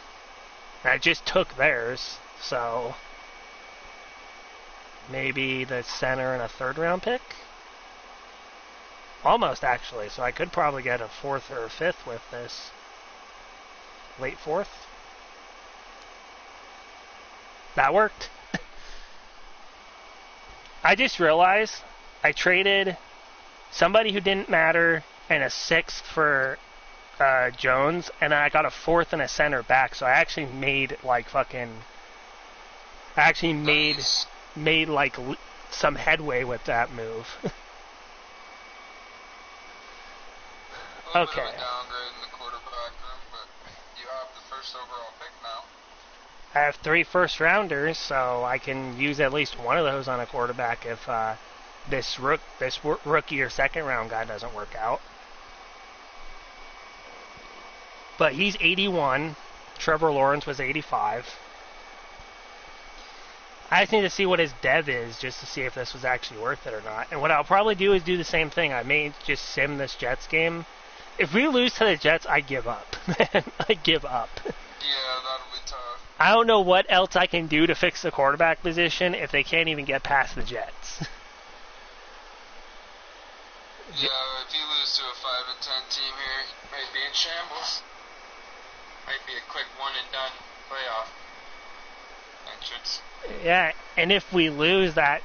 I just took theirs, so maybe the center and a 3rd round pick? Almost, actually, so I could probably get a 4th or a 5th with this. Late 4th? That worked. I just realized I traded somebody who didn't matter and a 6th for Jones, and I got a 4th and a center back, so I actually made like fucking... I actually made like some headway with that move. Okay. Bit of a downgrade in the quarterback room, but you have the 1st overall pick now. I have 3 first rounders, so I can use at least one of those on a quarterback if this rookie or 2nd round guy doesn't work out. But he's 81. Trevor Lawrence was 85. I just need to see what his dev is just to see if this was actually worth it or not. And what I'll probably do is do the same thing. I may just sim this Jets game. If we lose to the Jets, I give up. I give up. Yeah, that'll be tough. I don't know what else I can do to fix the quarterback position if they can't even get past the Jets. Yeah, if you lose to a 5-10 team here, you might be in shambles. Might be a quick one and done playoff entrance. Yeah, and if we lose, that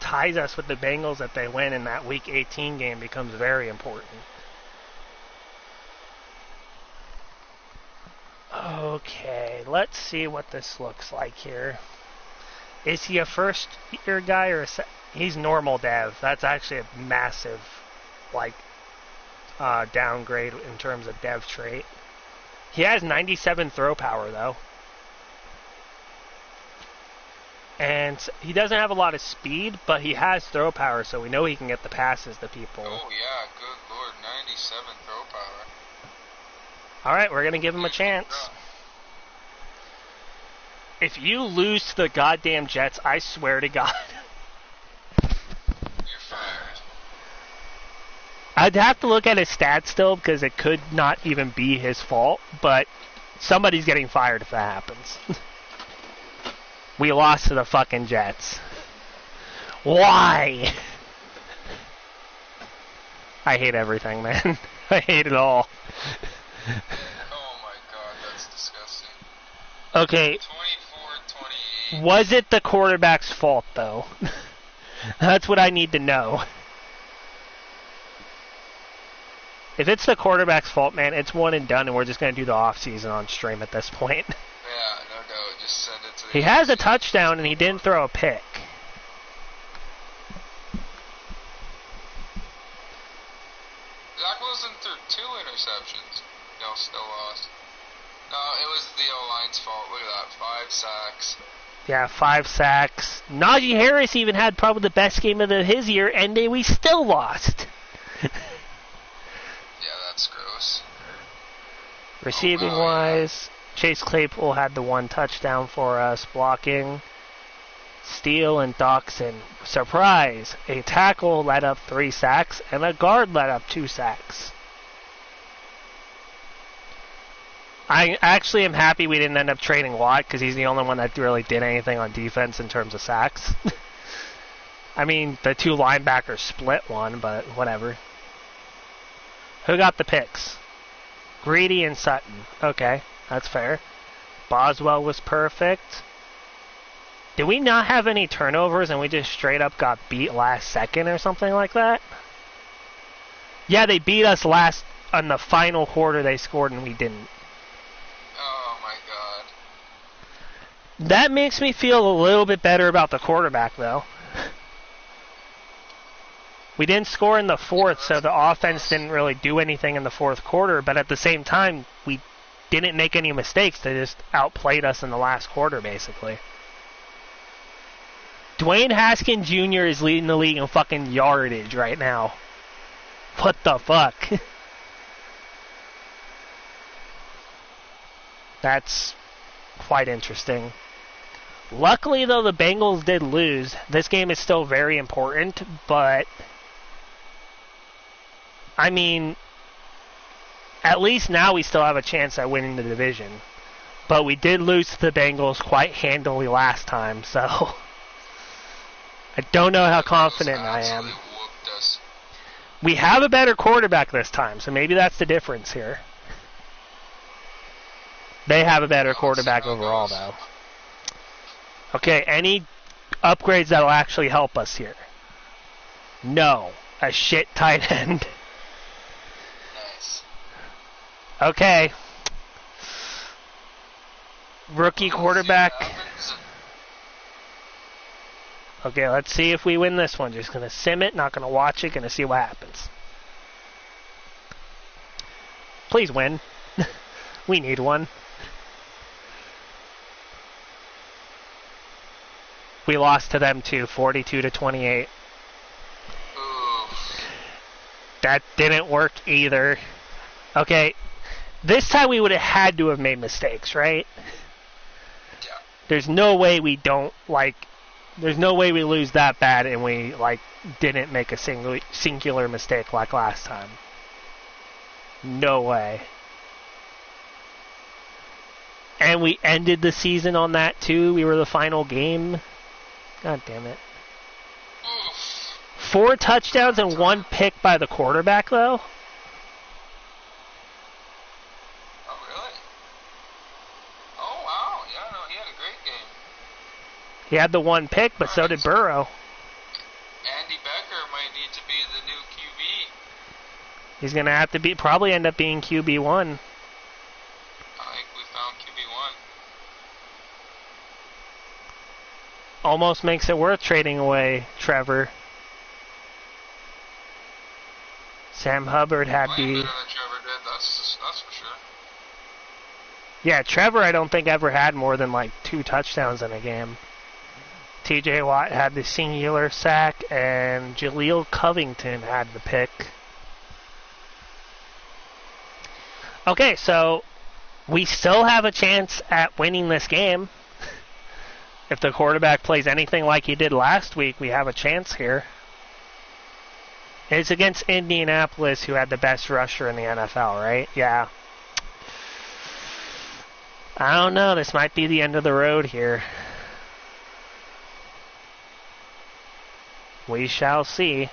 ties us with the Bengals if they win, and that Week 18 game becomes very important. Okay, let's see what this looks like here. Is he a first-year guy or he's normal dev? That's actually a massive, downgrade in terms of dev trait. He has 97 throw power, though. And he doesn't have a lot of speed, but he has throw power, so we know he can get the passes to people. Oh, yeah, good lord, 97 throw power. Alright, we're going to give him a chance. If you lose to the goddamn Jets, I swear to God. You're fired. I'd have to look at his stats still, because it could not even be his fault, but Somebody's getting fired if that happens. We lost to the fucking Jets. Why? I hate everything, man. I hate it all. Oh my god, that's disgusting. Okay. 24-28. Was it the quarterback's fault, though? That's what I need to know. If it's the quarterback's fault, man, it's one and done, and we're just going to do the off-season on stream at this point. Yeah, no doubt. Just send it to the... He has a touchdown, and he didn't throw a pick. Zach Wilson threw 2 interceptions. Y'all still lost. No, it was the O-line's fault. Look at that. 5 sacks. Yeah, 5 sacks. Najee Harris even had probably the best game of his year, and we still lost. Yeah, that's gross. Receiving-wise, Chase Claypool had the 1 touchdown for us. Blocking, Steele and Doxson. Surprise! A tackle let up 3 sacks, and a guard let up 2 sacks. I actually am happy we didn't end up trading Watt, because he's the only one that really did anything on defense in terms of sacks. I mean, the 2 linebackers split one, but whatever. Who got the picks? Greedy and Sutton. Okay, that's fair. Boswell was perfect. Did we not have any turnovers and we just straight up got beat last second or something like that? Yeah, they beat us last on the final quarter they scored and we didn't. Oh my god. That makes me feel a little bit better about the quarterback, though. We didn't score in the fourth, so the offense didn't really do anything in the fourth quarter, but at the same time, we didn't make any mistakes. They just outplayed us in the last quarter, basically. Dwayne Haskins Jr. is leading the league in fucking yardage right now. What the fuck? That's quite interesting. Luckily, though, the Bengals did lose. This game is still very important, but... I mean, at least now we still have a chance at winning the division. But we did lose to the Bengals quite handily last time, so... I don't know how confident I am. We have a better quarterback this time, so maybe that's the difference here. They have a better quarterback overall, though. Okay, any upgrades that will actually help us here? No. A shit tight end. Nice. Okay. Rookie quarterback. Okay, let's see if we win this one. Just going to sim it, not going to watch it, going to see what happens. Please win. We need one. We lost to them too, 42-28. That didn't work either. Okay, this time we would have had to have made mistakes, right? Yeah. There's no way we don't, there's no way we lose that bad and we, didn't make a singular mistake like last time. No way. And we ended the season on that too. We were the final game. God damn it. 4 touchdowns and 1 pick by the quarterback, though? Oh, really? Oh, wow. Yeah, no, he had a great game. He had the 1 pick, but so did Burrow. Andy Becker might need to be the new QB. He's going to have to probably end up being QB1. I think we found QB1. Almost makes it worth trading away Trevor. Sam Hubbard had Way better than Trevor did, that's for sure. Yeah, Trevor I don't think ever had more than 2 touchdowns in a game. TJ Watt had the singular sack, and Jaleel Covington had the pick. Okay, so we still have a chance at winning this game. If the quarterback plays anything like he did last week, we have a chance here. It's against Indianapolis, who had the best rusher in the NFL, right? Yeah. I don't know. This might be the end of the road here. We shall see.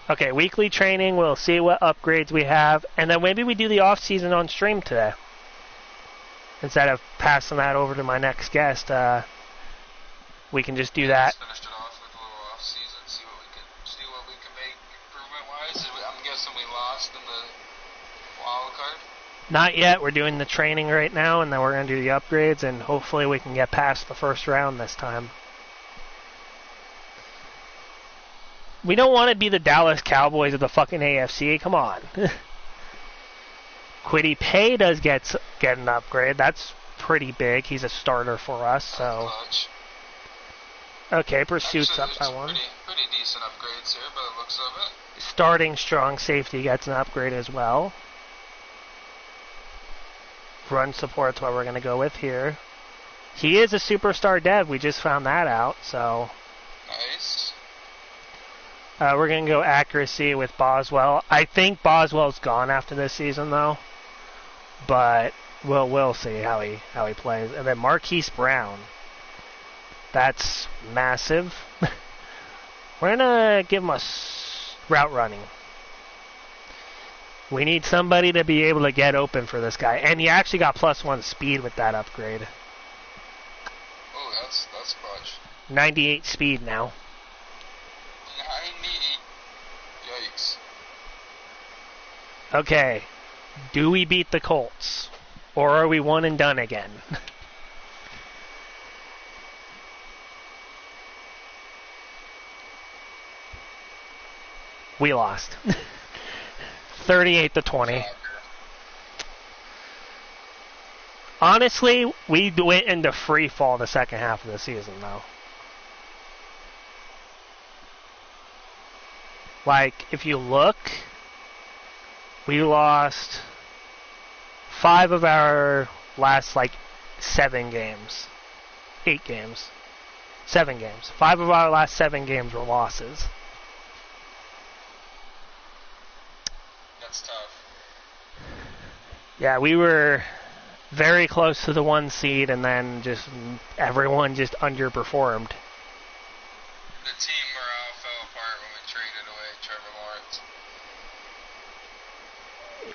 Okay, weekly training. We'll see what upgrades we have. And then maybe we do the off-season on stream today. Instead of passing that over to my next guest, we can just do that. Just finished it off with a little off-season, see what we can make improvement-wise. I'm guessing we lost in the wild card. Not yet. We're doing the training right now, and then we're going to do the upgrades, and hopefully we can get past the first round this time. We don't want to be the Dallas Cowboys of the fucking AFC. Come on. Quiddy Pay does get an upgrade. That's pretty big. He's a starter for us, so. Okay, Pursuit's up by one. Pretty decent upgrades here by the looks of it. Starting strong safety gets an upgrade as well. Run support's what we're going to go with here. He is a superstar dev. We just found that out, so. Nice. We're going to go accuracy with Boswell. I think Boswell's gone after this season, though. But we'll see how he plays. And then Marquise Brown. That's massive. We're going to give him a route running. We need somebody to be able to get open for this guy. And he actually got +1 speed with that upgrade. Oh, that's clutch. 98 speed now. 90. Yikes. Okay. Do we beat the Colts? Or are we one and done again? We lost. 38-20. Honestly, we went into free fall the second half of the season, though. Like, if you look, we lost 5 of our last, 7 games. 8 games. 7 games. 5 of our last 7 games were losses. That's tough. Yeah, we were very close to the 1 seed, and then everyone just underperformed. The team morale fell apart when we traded away Trevor Lawrence.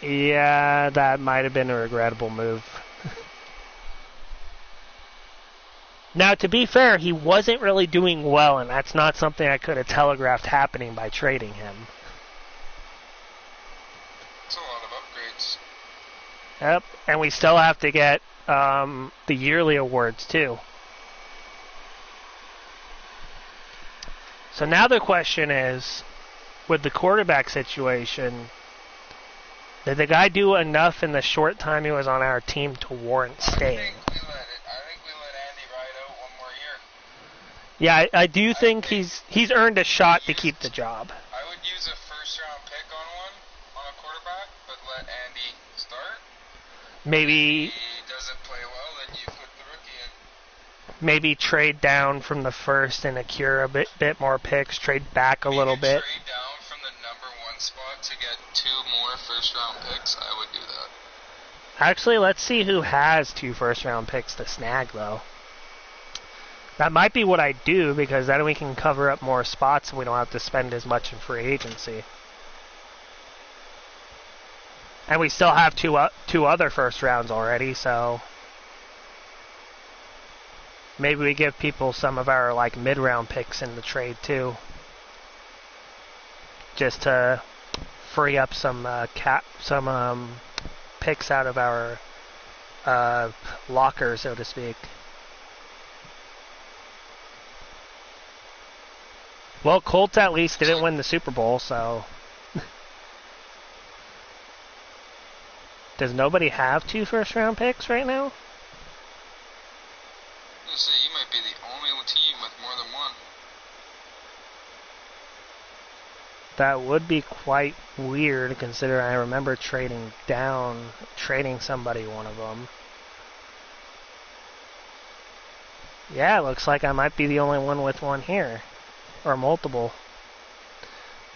Yeah, that might have been a regrettable move. Now, to be fair, he wasn't really doing well, and that's not something I could have telegraphed happening by trading him. It's a lot of upgrades. Yep, and we still have to get the yearly awards, too. So now the question is, with the quarterback situation, did the guy do enough in the short time he was on our team to warrant staying? I think we let Andy ride out one more year. Yeah, I do think he's earned a shot to keep the job. I would use a first-round pick on a quarterback, but let Andy start. Maybe If he doesn't play well, then you put the rookie in. Maybe trade down from the first and accrue a bit more picks, trade back a little bit. Trade down from the number 1 spot to get 2 more first-round picks. I would do that. Actually, let's see who has 2 first-round picks to snag, though. That might be what I do, because then we can cover up more spots and we don't have to spend as much in free agency. And we still have two other first rounds already, so maybe we give people some of our mid-round picks in the trade too, just to free up some picks out of our locker, so to speak. Well, Colts at least didn't win the Super Bowl, so. Does nobody have 2 first-round picks right now? You see, you might be the only team with more than 1. That would be quite weird, considering I remember trading somebody one of them. Yeah, it looks like I might be the only one with 1 here. Or multiple.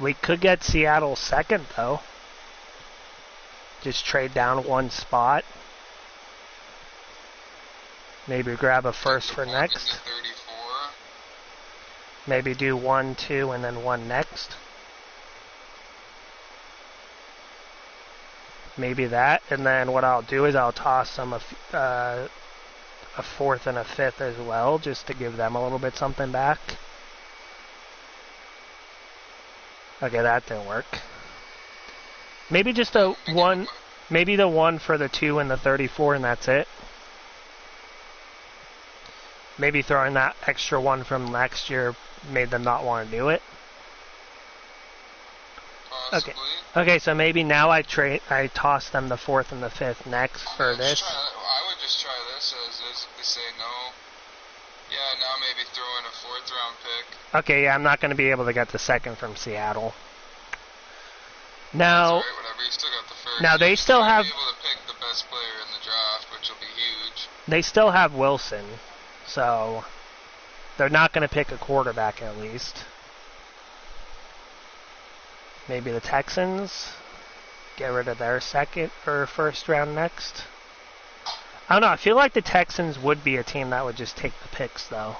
We could get Seattle second, though. Just trade down 1 spot. Maybe grab a first for Into next. 34. Maybe do 1, 2, and then 1 next. Maybe that, and then what I'll do is I'll toss them a fourth and a fifth as well, just to give them a little bit something back. Okay, that didn't work. Maybe just a 1, maybe the 1 for the 2 and the 34, and that's it. Maybe throwing that extra 1 from last year made them not want to do it. Possibly. Okay, so maybe now I toss them the 4th and the 5th next for this. I would just try this as basically say no. Yeah, now maybe throw in a 4th round pick. Okay, yeah, I'm not going to be able to get the 2nd from Seattle. Now, That's all right, whatever. You still got the 1st. now they still have. Be able to pick the best player in the draft, which will be huge. They still have Wilson, so they're not going to pick a quarterback at least. Maybe the Texans get rid of their 2nd or 1st round next. I don't know. I feel like the Texans would be a team that would just take the picks, though.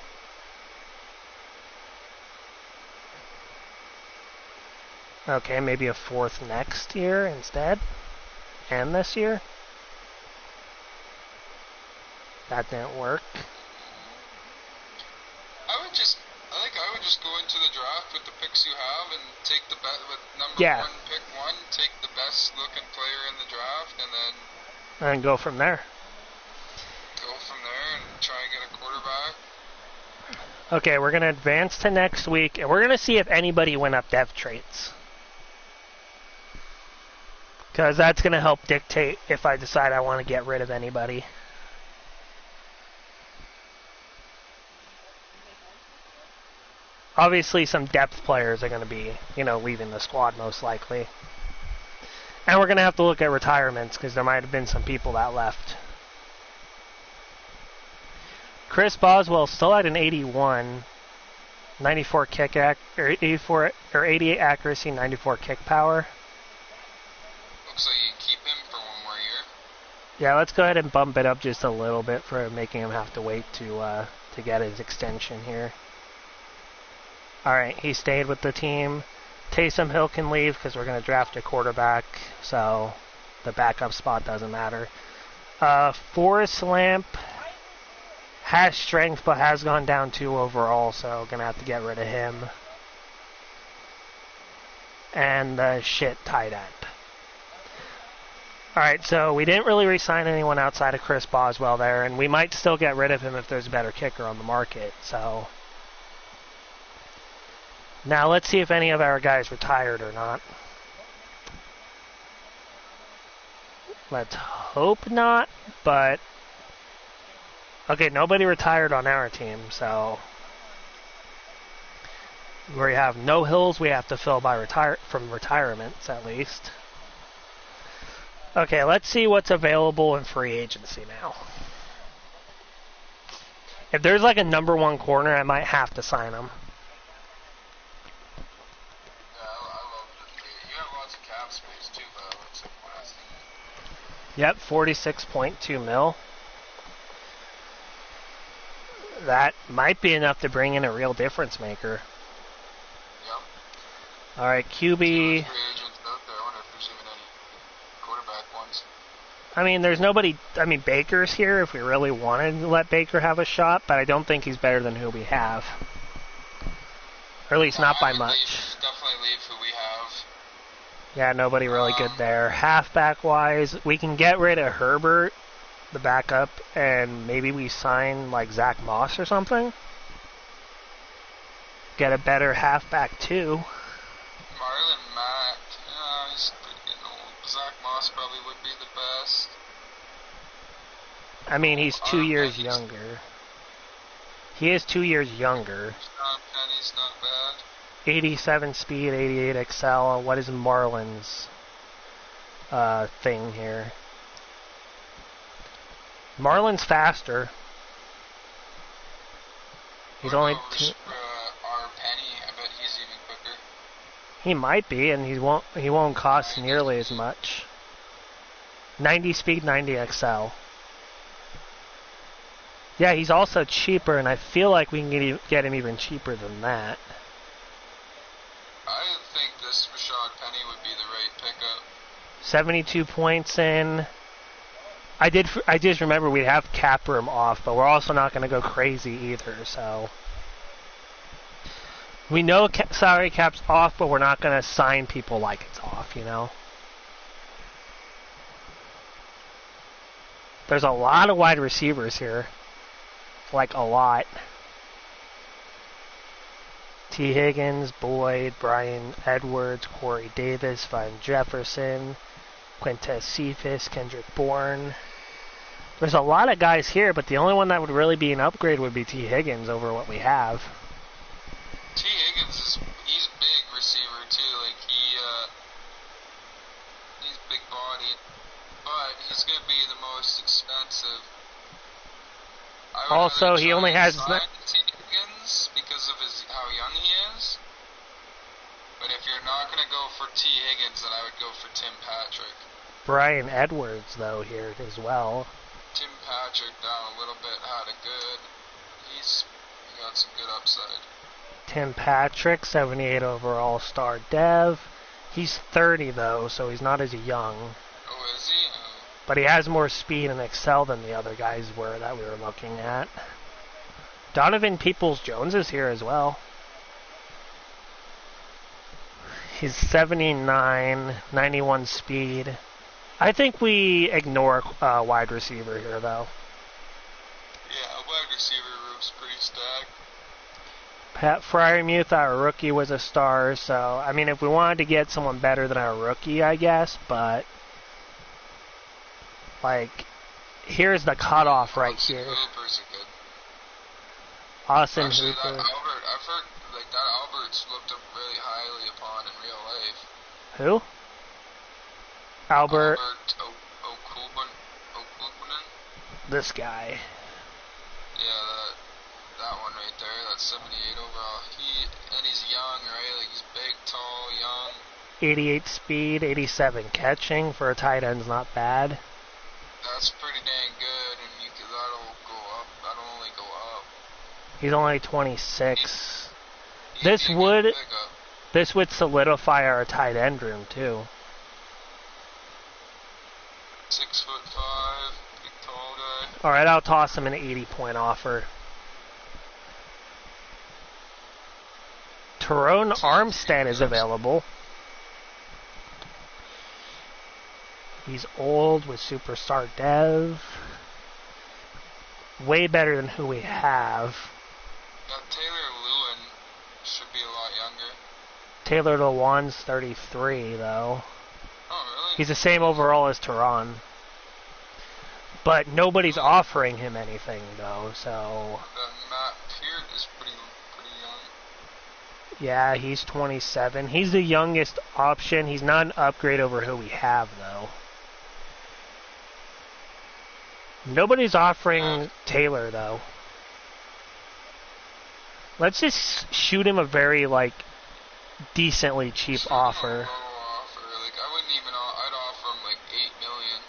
Okay, maybe a 4th next year instead, and this year. That didn't work. I think I would just go into the draft with the picks you have and take the best with number 1, pick 1, take the best looking player in the draft, and then go from there. Go from there and try and get a quarterback. Okay, we're going to advance to next week, and we're going to see if anybody went up depth traits. Because that's going to help dictate if I decide I want to get rid of anybody. Obviously, some depth players are going to be, leaving the squad most likely. And we're going to have to look at retirements because there might have been some people that left. Chris Boswell still at an 81, 94 kick or 84 or 88 accuracy, 94 kick power. Looks like you keep him for 1 more year. Yeah, let's go ahead and bump it up just a little bit for making him have to wait to get his extension here. Alright, he stayed with the team. Taysom Hill can leave because we're going to draft a quarterback, so the backup spot doesn't matter. Forrest Lamp has strength but has gone down 2 overall, so going to have to get rid of him. And the tight end. Alright, so we didn't really re-sign anyone outside of Chris Boswell there, and we might still get rid of him if there's a better kicker on the market, so... Now let's see if any of our guys retired or not. Let's hope not, but... Okay, nobody retired on our team, so... We have no Hills we have to fill by from retirements, at least. Okay, let's see what's available in free agency now. If there's like a number 1 corner, I might have to sign him. Yep, 46.2 mil. That might be enough to bring in a real difference maker. Yep. Alright, QB. I mean, there's nobody. I mean, Baker's here if we really wanted to let Baker have a shot, but I don't think he's better than who we have. Or at least not by much. Definitely leave who we have. Yeah, nobody really good there. Halfback-wise, we can get rid of Herbert, the backup, and maybe we sign, like, Zach Moss or something. Get a better halfback, too. Marlon Mack, he's getting old. Zach Moss probably would be the best. I mean, he's 2 years younger. He is 2 years younger. Penny's not bad. 87 speed, 88 excel. What is Marlon's thing here? Marlon's faster. He's only two. Our Penny, I bet he's even quicker. He might be, and he won't cost nearly as much. 90 speed, 90 excel. Yeah, he's also cheaper, and I feel like we can get him even cheaper than that. I think this Rashad Penny would be the right pickup. 72 points in. I just remember we have cap room off, but we're also not going to go crazy either, so. We know salary cap's off, but we're not going to sign people like it's off, you know? There's a lot of wide receivers here. Like, a lot. T. Higgins, Boyd, Brian Edwards, Corey Davis, Van Jefferson, Quintez Cephas, Kendrick Bourne. There's a lot of guys here, but the only one that would really be an upgrade would be T. Higgins over what we have. T. Higgins he's a big receiver too, like he's big bodied, but he's gonna be the most expensive. Also, he only has T. Higgins because of how young he is. But if you're not gonna go for T. Higgins, then I would go for Tim Patrick. Brian Edwards, though, here as well. Tim Patrick down a little bit had a good. He got some good upside. Tim Patrick, 78 overall star dev. He's 30 though, so he's not as young. Oh, is he? But he has more speed and excel than the other guys were that we were looking at. Donovan Peoples-Jones is here as well. He's 79, 91 speed. I think we ignore wide receiver here though. Yeah, wide receiver room's pretty stacked. Pat Fryermuth, our rookie, was a star, so, I mean, if we wanted to get someone better than our rookie, I guess, but, like, here's the cutoff right here. Hooper's a good. Austin Actually, Hooper. that Albert, I've heard, like, that Albert's looked up really highly upon in real life. Who? Albert. Okubunen? This guy. Yeah, that one right there, that's 78 overall. He's young, right? Like, he's big, tall, young. 88 speed, 87 catching for a tight end's not bad. That's pretty dang good, and that'll go up. That'll only go up. He's only 26. He'd This would solidify our tight end room too. 6'5", big tall guy. All right, I'll toss him an 80-point offer. Tyrone Armstead is available. He's old with superstar dev. Way better than who we have. Taylor Lewin should be a lot younger. Taylor Lewan's 33, though. Oh, really? He's the same overall as Tyrone. But nobody's offering him anything, though, so... Matt Peart is pretty young. Yeah, he's 27. He's the youngest option. He's not an upgrade over who we have, though. Nobody's offering Taylor, though. Let's just shoot him a very, like, decently cheap offer. Like, I wouldn't even... I'd offer him, like, $8 million.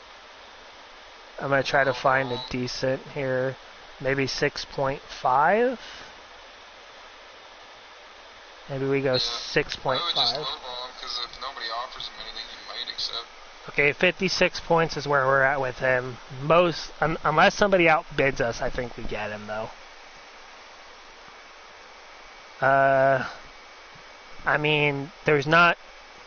I'm going to try to find a decent here. Maybe 6.5? Maybe we go 6.5. I would just lowball him, because if nobody offers him anything, he might accept. Okay, 56 points is where we're at with him. Unless somebody outbids us, I think we get him, though. I mean,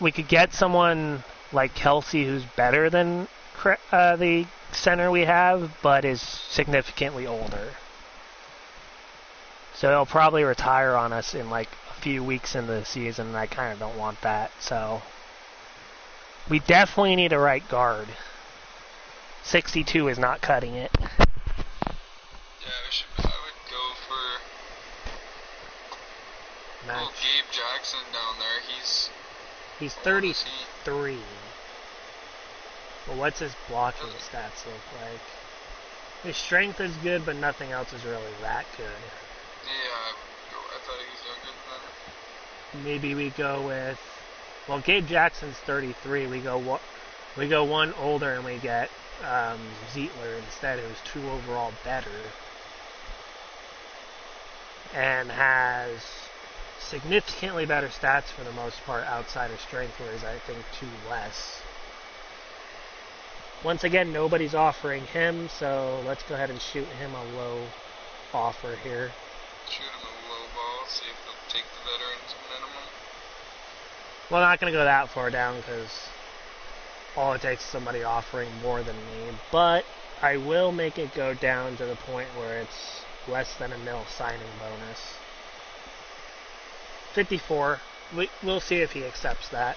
we could get someone like Kelsey who's better than the center we have, but is significantly older. So he'll probably retire on us in like a few weeks into the season, and I kind of don't want that. So we definitely need a right guard. 62 is not cutting it. Yeah, I would go for Gabe Jackson down there. He's 33. Well, what's his blocking stats look like? His strength is good, but nothing else is really that good. Yeah, I thought he was younger than that. Maybe we go with... Well, Gabe Jackson's 33. We go one older and we get Zietler instead, who's 2 overall better. and has significantly better stats for the most part outside of strength, whereas I think 2 less. Once again, nobody's offering him, so let's go ahead and shoot him a low offer here. Shoot him a low ball, see if he'll take the veterans minimum. Well, I'm not going to go that far down because all it takes is somebody offering more than me, but I will make it go down to the point where it's less than a mil signing bonus. 54. We'll see if he accepts that.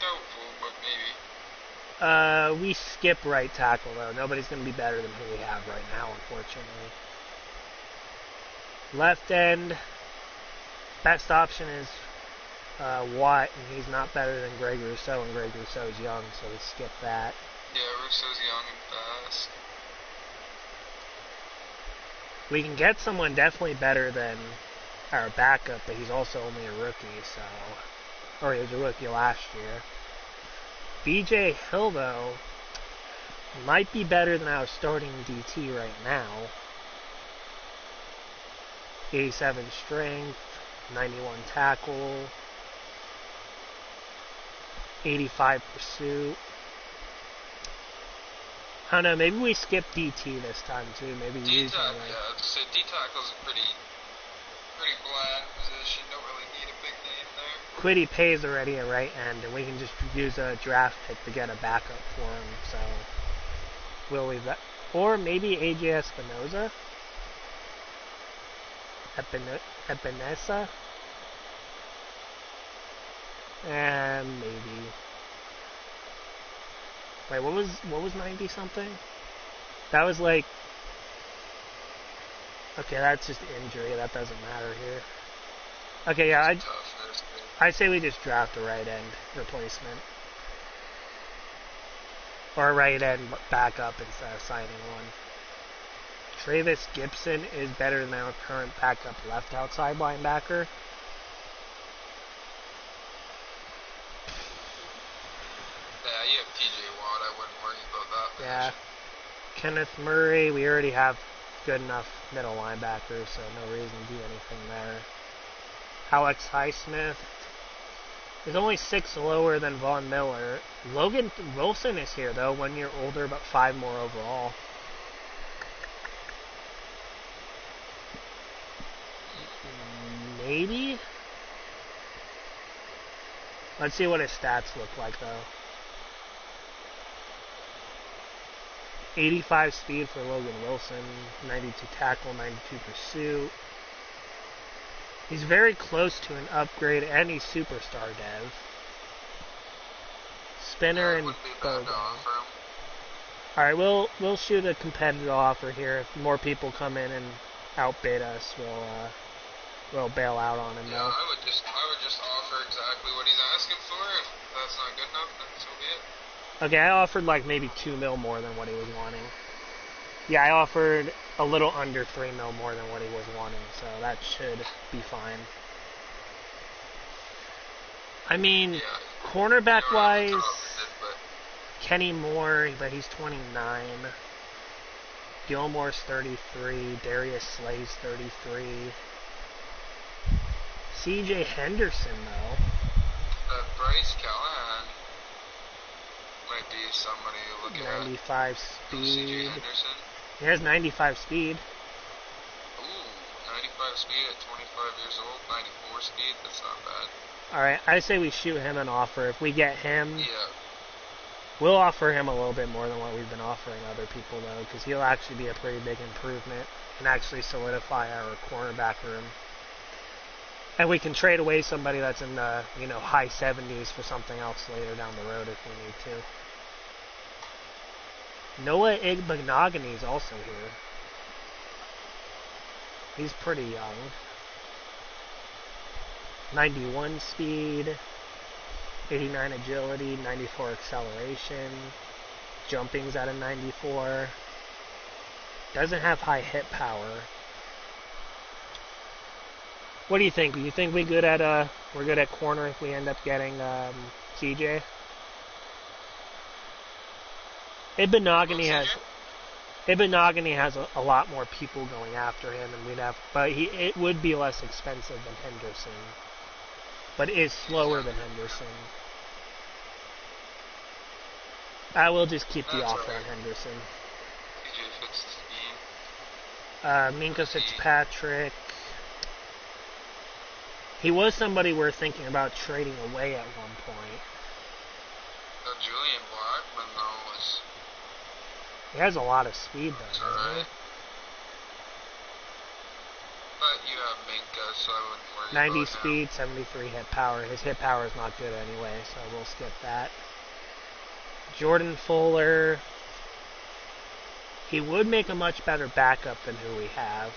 Doubtful, but maybe. We skip right tackle, though. Nobody's going to be better than who we have right now, unfortunately. Left end, best option is Watt, and he's not better than Greg Rousseau, and Greg Rousseau's young, so we skip that. Yeah, Rousseau's young and fast. We can get someone definitely better than our backup, but he's also only a rookie, so... Or he was a rookie last year. BJ Hill, though, might be better than our starting DT right now. 87 strength, 91 tackle, 85 pursuit. I don't know, maybe we skip DT this time too. Maybe use him. Yeah, I was gonna say D-tackle's a pretty bland position. Don't really need a big name there. Quiddy pays already at right end, and we can just use a draft pick to get a backup for him. So we'll leave that. Or maybe AJ Espinoza. Epinesa. And maybe. Wait, what was 90 something? That was like. Okay, that's just injury. That doesn't matter here. Okay, yeah, I say we just draft a right end replacement. Or a right end backup instead of signing one. Travis Gibson is better than our current backup left outside linebacker. Yeah, you have TJ Watt. I wouldn't worry about that. Yeah. Kenneth Murray, we already have good enough middle linebackers, so no reason to do anything there. Alex Highsmith is only 6 lower than Von Miller. Logan Wilson is here, though, 1 year older, but 5 more overall. Maybe? Let's see what his stats look like, though. 85 speed for Logan Wilson, 92 tackle, 92 pursuit. He's very close to an upgrade, and he's superstar dev. Spinner and Bogo. Alright, we'll shoot a competitive offer here. If more people come in and outbid us, we'll bail out on him. Yeah, though. I would just offer exactly what he's asking for. If that's not good enough, then so be it. Okay, I offered like maybe 2 mil more than what he was wanting. Yeah, I offered a little under 3 mil more than what he was wanting, so that should be fine. I mean, Yeah. cornerback-wise, But Kenny Moore, but he's 29. Gilmore's 33. Darius Slay's 33. CJ Henderson, though. Bryce Callahan might be somebody to look at. 95 CJ speed. Henderson. He has 95 speed. Ooh, 95 speed at 25 years old. 94 speed. That's not bad. Alright, I say we shoot him an offer. If we get him, Yeah. we'll offer him a little bit more than what we've been offering other people, though, because he'll actually be a pretty big improvement and actually solidify our cornerback room. And we can trade away somebody that's in the, high 70s for something else later down the road if we need to. Noah Igbenogany is also here. He's pretty young. 91 speed, 89 agility, 94 acceleration, jumping's at a 94. Doesn't have high hit power. What do you think? Do you think we're good at corner if we end up getting CJ? Igbenogany has Ibinogany has a lot more people going after him, and but it would be less expensive than Henderson, but is slower than Henderson. I will just keep the offer on Henderson. PJ fits the scheme. Minka Fitzpatrick. He was somebody we're thinking about trading away at one point. Julian Blackman, though, was... He has a lot of speed, though, doesn't he? But you have Minka, so I wouldn't worry 90 about speed, him. 73 hit power. His hit power is not good anyway, so we'll skip that. Jordan Fuller. He would make a much better backup than who we have.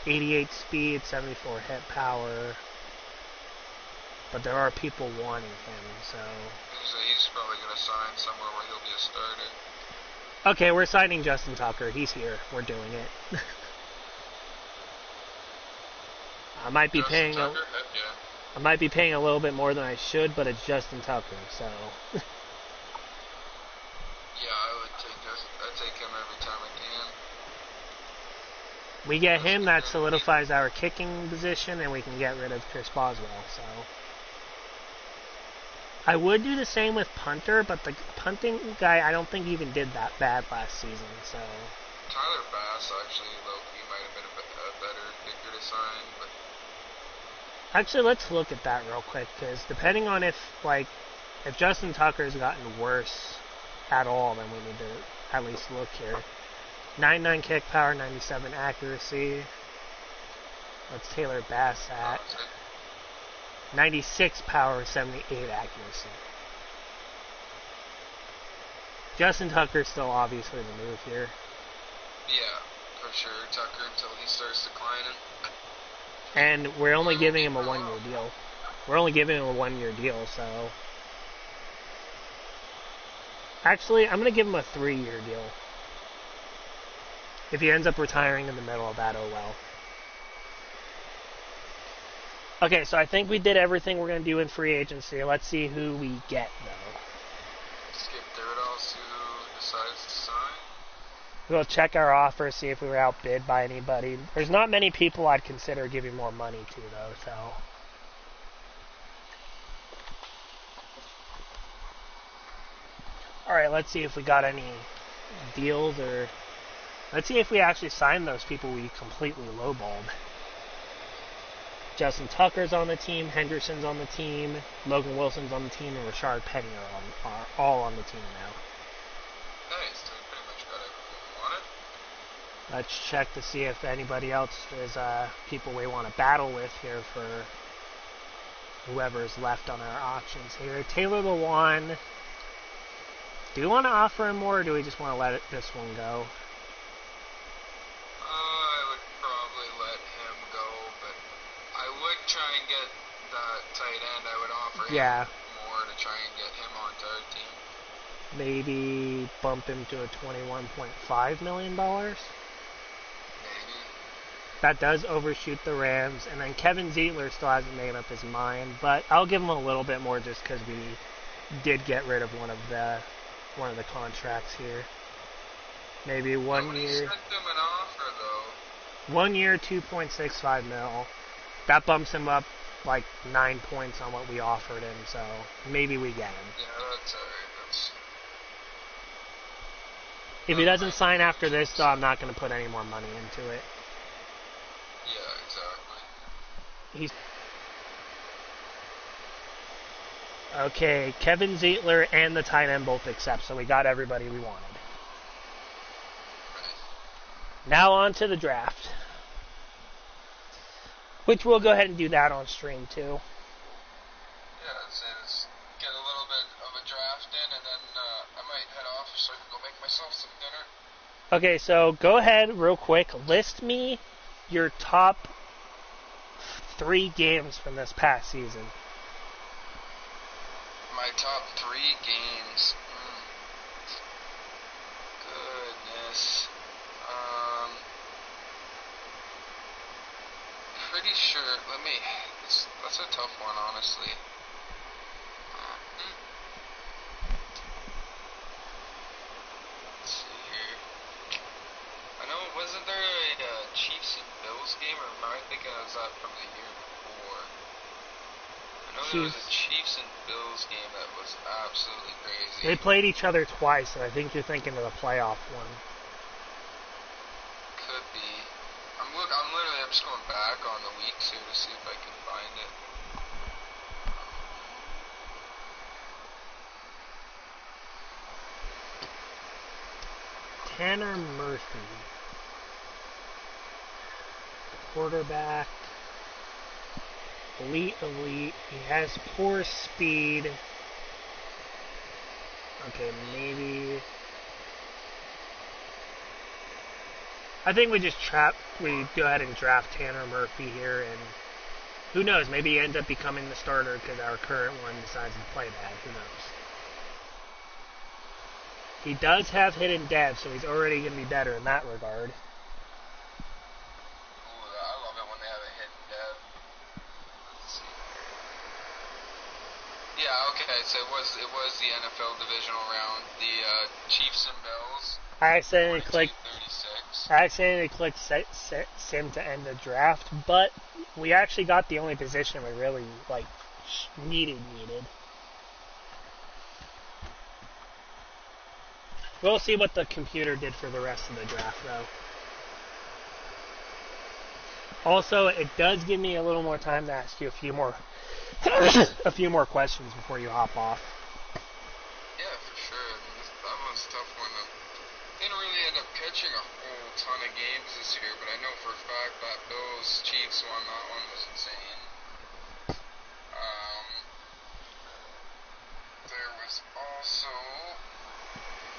88 speed, 74 hit power. But there are people wanting him, so... He's probably going to sign somewhere where he'll be a starter. Okay, we're signing Justin Tucker. He's here. We're doing it. I might be paying Tucker? Heck yeah. I might be paying a little bit more than I should, but it's Justin Tucker, so... Yeah, I'd take him every time I can. We get him, that solidifies our kicking position, and we can get rid of Chris Boswell, so... I would do the same with punter, but the punting guy I don't think even did that bad last season, so... Tyler Bass, actually, low-key, might have been a better kicker to sign, but... Actually, let's look at that real quick, because depending on if Justin Tucker's gotten worse at all, then we need to at least look here. 99 kick power, 97 accuracy. What's Taylor Bass at? 96 power, 78 accuracy. Justin Tucker's still obviously the move here. Yeah, for sure. Tucker until he starts declining. And we're only giving him a 1-year deal. We're only giving him a 1-year deal, so... Actually, I'm going to give him a 3-year deal. If he ends up retiring in the middle of that, oh well. Okay, so I think we did everything we're going to do in free agency. Let's see who we get, though. Skip through it all, see who decides to sign. We'll check our offer, see if we were outbid by anybody. There's not many people I'd consider giving more money to, though, so... Alright, let's see if we got any deals, or... Let's see if we actually signed those people we completely lowballed. Justin Tucker's on the team, Henderson's on the team, Logan Wilson's on the team, and Rashard Penny are all on the team now. Nice, so we pretty much got everything we wanted. Let's check to see if anybody else is people we want to battle with here for whoever's left on our options here. Taylor Lewan. Do we want to offer him more, or do we just want to let this one go? I would probably let him go, but I would try and get that tight end. I would offer him more to try and get him onto our team. Maybe bump him to a $21.5 million? Maybe. That does overshoot the Rams, and then Kevin Zeitler still hasn't made up his mind, but I'll give him a little bit more just because we did get rid of one of the contracts here. Maybe 1 year. Sent him an offer, though. 1 year, 2.65 mil. That bumps him up like 9 points on what we offered him, so maybe we get him. Yeah, that's alright. If he doesn't sign after this, though, I'm not going to put any more money into it. Yeah, exactly. Okay, Kevin Zeitler and the tight end both accept, so we got everybody we wanted. Now on to the draft. Which we'll go ahead and do that on stream too. Yeah, let's get a little bit of a draft in, and then I might head off so I can go make myself some dinner. Okay, so go ahead real quick. List me your top 3 games from this past season. My top 3 games. Goodness. Pretty sure. That's a tough one, honestly. Bills game, or am I thinking of that from the year before? I know there was a Chiefs. Chiefs and Bills game that was absolutely crazy. They played each other twice, so I think you're thinking of the playoff one. Could be. I'm just going back on the weeks here to see if I can find it. Tanner Murphy, quarterback, elite. He has poor speed. Okay, maybe. I think we go ahead and draft Tanner Murphy here, and who knows, maybe he ends up becoming the starter because our current one decides to play bad. Who knows? He does have hidden depth, so he's already going to be better in that regard. Ooh, I love it when they have a hidden dev. Let's see. Yeah, okay, so it was the NFL divisional round. The Chiefs and Bills. I accidentally 36. clicked sim to end the draft, but we actually got the only position we really needed. We'll see what the computer did for the rest of the draft, though. Also, it does give me a little more time to ask you a few more questions before you hop off. Yeah, for sure. That was a tough one. Didn't really end up catching a whole ton of games this year, but I know for a fact that Bills Chiefs one, that one was insane. There was also.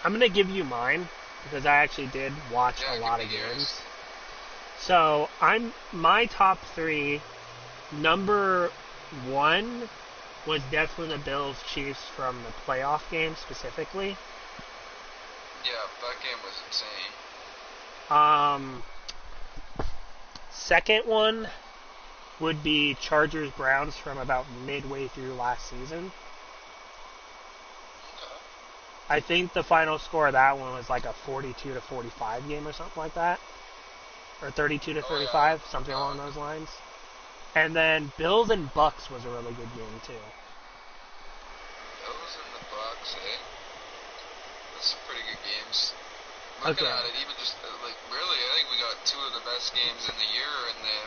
I'm going to give you mine, because I actually did watch a lot of games. So, my top three, number one was definitely the Bills-Chiefs from the playoff game, specifically. Yeah, that game was insane. Second one would be Chargers-Browns from about midway through last season. I think the final score of that one was like a 42-45 game or something like that. Or 32-35, something along those lines. And then Bills and Bucks was a really good game, too. Bills and the Bucks, eh? That's some pretty good games. Looking at it, even just, really, I think we got two of the best games in the year in the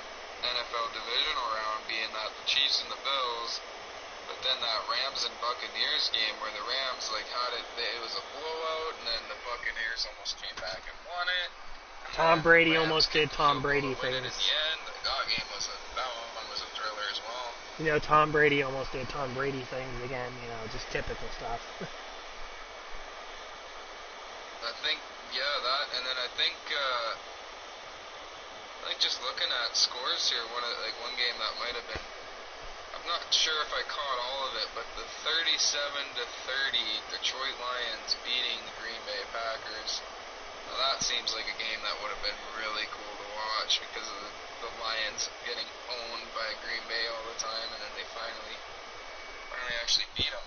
NFL divisional round, being that the Chiefs and the Bills. But then that Rams and Buccaneers game where the Rams had it, it was a blowout, and then the Buccaneers almost came back and won it. Tom Brady almost did Tom Brady things. In the end, that game was that one was a thriller as well. You know, Tom Brady almost did Tom Brady things again. You know, just typical stuff. I think, yeah, that, and then I think just looking at scores here, one game that might have been. I'm not sure if I caught all of it, but the 37-30 Detroit Lions beating the Green Bay Packers. Now that seems like a game that would have been really cool to watch because of the Lions getting owned by Green Bay all the time, and then they finally actually beat them.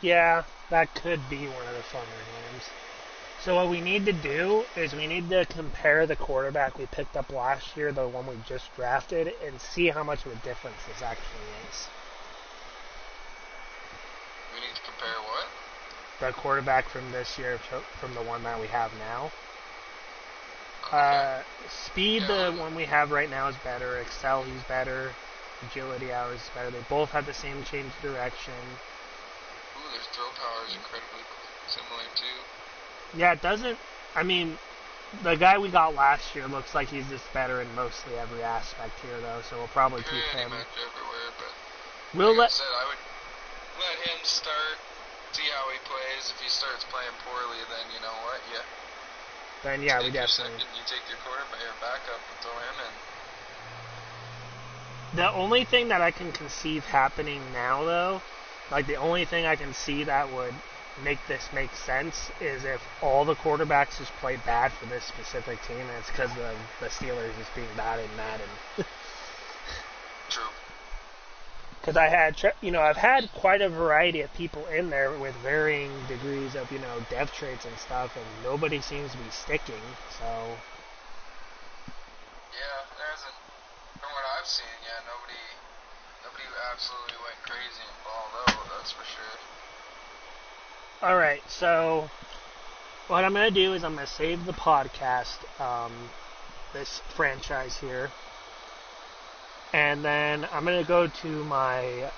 Yeah, that could be one of the funner games. So what we need to do is we need to compare the quarterback we picked up last year, the one we just drafted, and see how much of a difference this actually is. We need to compare what? The quarterback from this year from the one that we have now. Okay. Speed, the one we have right now is better. Excel, he's better. Agility, ours is better. They both have the same change of direction. Ooh, their throw power is incredibly similar too. Yeah, it doesn't. I mean, the guy we got last year looks like he's just better in mostly every aspect here, though. So we'll probably keep him. Pretty much everywhere, but I said, I would let him start, see how he plays. If he starts playing poorly, then you know what, Then yeah, we definitely. You take your quarterback, your backup, and throw him in. The only thing that I can conceive happening now, though, the only thing I can see that would make this make sense is if all the quarterbacks just play bad for this specific team, and it's because of the Steelers just being bad in Madden. True. Because I've had quite a variety of people in there with varying degrees of, dev traits and stuff, and nobody seems to be sticking, so. Yeah, scene. Yeah, nobody absolutely went crazy and balled out. That's for sure. All right, so what I'm going to do is I'm going to save the podcast, this franchise here, and then I'm going to go to my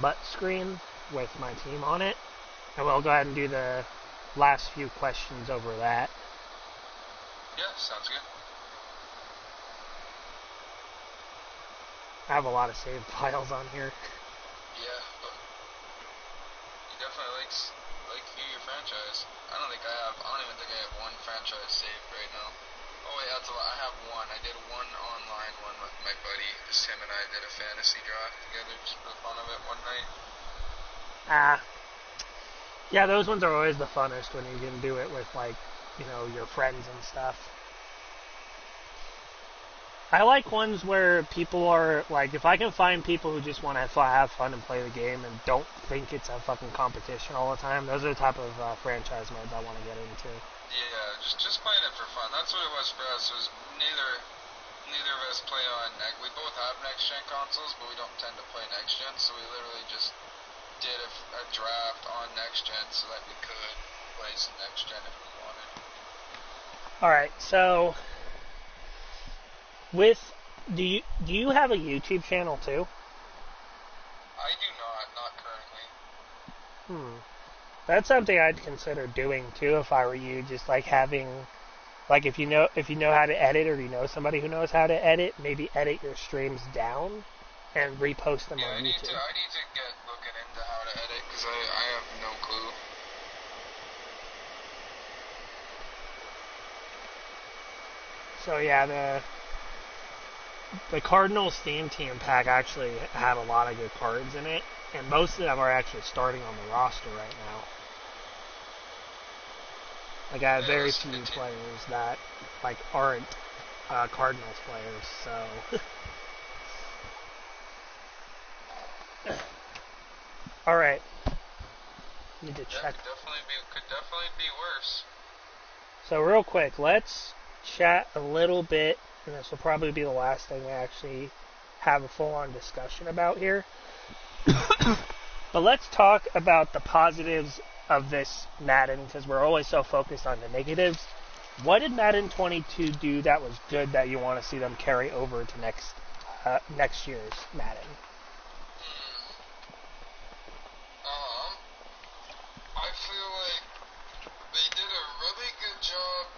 butt screen with my team on it, and we'll go ahead and do the last few questions over that. Yeah, sounds good. I have a lot of saved files on here. Yeah, but you definitely like your franchise. I don't even think I have one franchise saved right now. Oh wait, that's a lot. I have one. I did one online one with my buddy. Just him and I did a fantasy draft together just for the fun of it one night. Yeah, those ones are always the funnest when you can do it with, like, your friends and stuff. I like ones where people are, like, if I can find people who just want to have fun and play the game and don't think it's a fucking competition all the time, those are the type of franchise modes I want to get into. Yeah, just playing it for fun. That's what it was for us. Was neither of us play on we both have next gen consoles, but we don't tend to play next gen, so we literally just did a draft on next gen so that we could play some next gen if we wanted. Alright, so do you have a YouTube channel too? I do not currently. That's something I'd consider doing too if I were you, just like having, like, if you know how to edit, or you know somebody who knows how to edit, maybe edit your streams down and repost them on YouTube. I need to get looking into how to edit because I have no clue. So yeah, the Cardinals theme team pack actually had a lot of good cards in it, and most of them are actually starting on the roster right now. Like, I have very few players that, like, aren't Cardinals players, so. Alright. Need to check. Could definitely be worse. So real quick, let's chat a little bit, and this will probably be the last thing I actually have a full-on discussion about here. But let's talk about the positives of this Madden, because we're always so focused on the negatives. What did Madden 22 do that was good that you want to see them carry over to next year's Madden? I feel like they did a really good job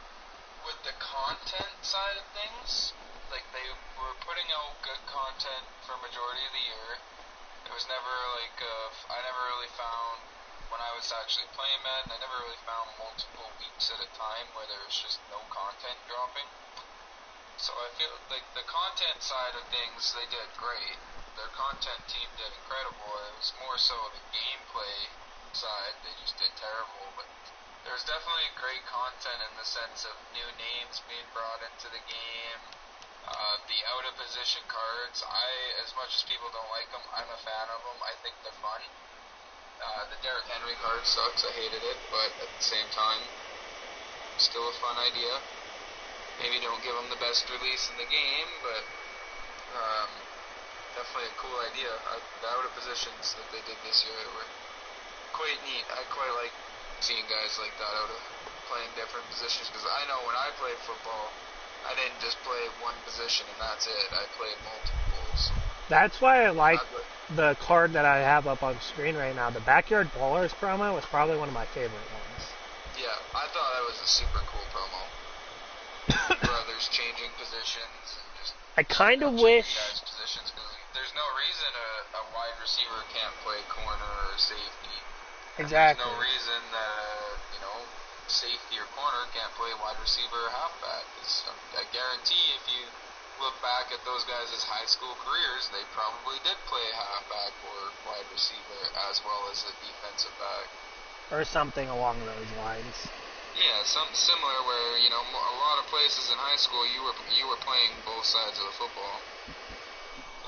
with the content side of things. Like, they were putting out good content for a majority of the year. It was never like, I never really found, when I was actually playing Madden, I never really found multiple weeks at a time where there was just no content dropping. So I feel like the content side of things, they did great. Their content team did incredible. It was more so the gameplay side, they just did terrible. But there's definitely great content in the sense of new names being brought into the game. The out-of-position cards, as much as people don't like them, I'm a fan of them. I think they're fun. The Derrick Henry card sucks. I hated it, but at the same time, still a fun idea. Maybe don't give them the best release in the game, but definitely a cool idea. The out-of-positions that they did this year were quite neat. I quite like seeing guys like that out of playing different positions, because I know when I played football, I didn't just play one position and that's it. I played multiples. That's why I like the card that I have up on screen right now. The Backyard Ballers promo was probably one of my favorite ones. Yeah, I thought that was a super cool promo. Brothers changing positions and just... I kind of wish... guys' positions, because there's no reason a wide receiver can't play corner or safety. Exactly. There's no reason that, safety or corner can't play wide receiver or halfback. I guarantee if you look back at those guys' high school careers, they probably did play halfback or wide receiver as well as a defensive back. Or something along those lines. Yeah, something similar where, a lot of places in high school you were playing both sides of the football.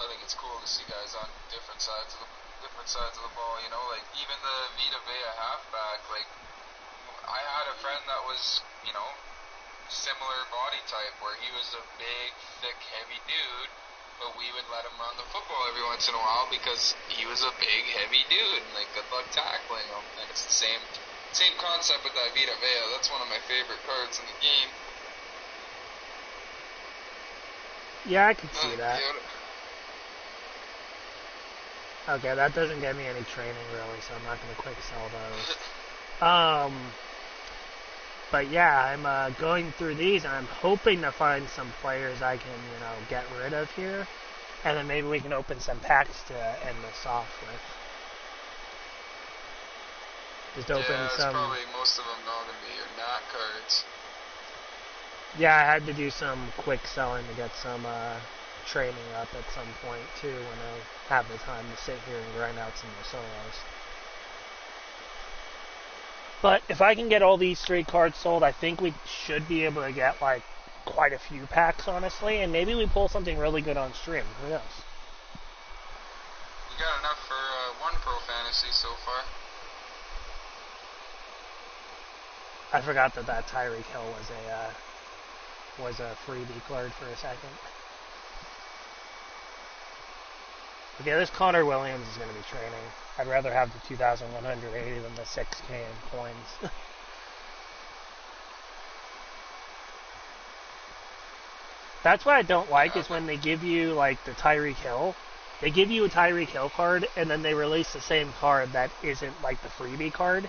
I think it's cool to see guys on different sides of the ball, like even the Vita Vea halfback, like I had a friend that was, similar body type, where he was a big, thick, heavy dude, but we would let him run the football every once in a while because he was a big, heavy dude, and like good luck tackling him. And it's the same concept with that Vita Vea. That's one of my favorite cards in the game. Yeah, I can see that. Okay, that doesn't get me any training really, so I'm not going to quick sell those. But yeah, I'm going through these, and I'm hoping to find some players I can, get rid of here, and then maybe we can open some packs to end this off with. Just open some. Probably most of them not going to be your NAT cards. Yeah, I had to do some quick selling to get some training up at some point too, when I have the time to sit here and grind out some more solos. But if I can get all these 3 cards sold, I think we should be able to get like quite a few packs, honestly, and maybe we pull something really good on stream. Who knows? You got enough for one Pro Fantasy so far. I forgot that Tyreek Hill was a freebie card for a second. Okay, this Connor Williams is going to be training. I'd rather have the 2,180 than the 6K in coins. That's what I don't like is when they give you like the Tyreek Hill. They give you a Tyreek Hill card and then they release the same card that isn't like the freebie card.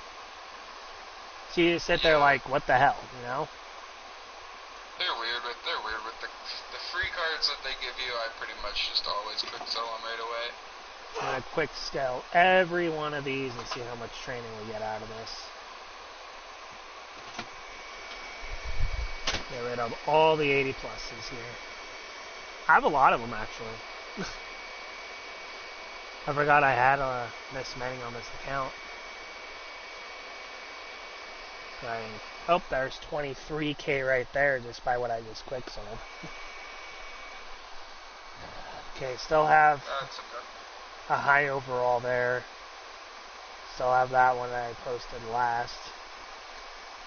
So you just sit there like, what the hell, They're weird with the free cards that they give you. I pretty much just always quick sell them right away. I'm going to quick sell every one of these and see how much training we get out of this. Get rid of all the 80 pluses here. I have a lot of them actually. I forgot I had this many on this account. Oh, there's 23K right there just by what I just quick sold. Okay, still have a high overall there. Still have that one that I posted last.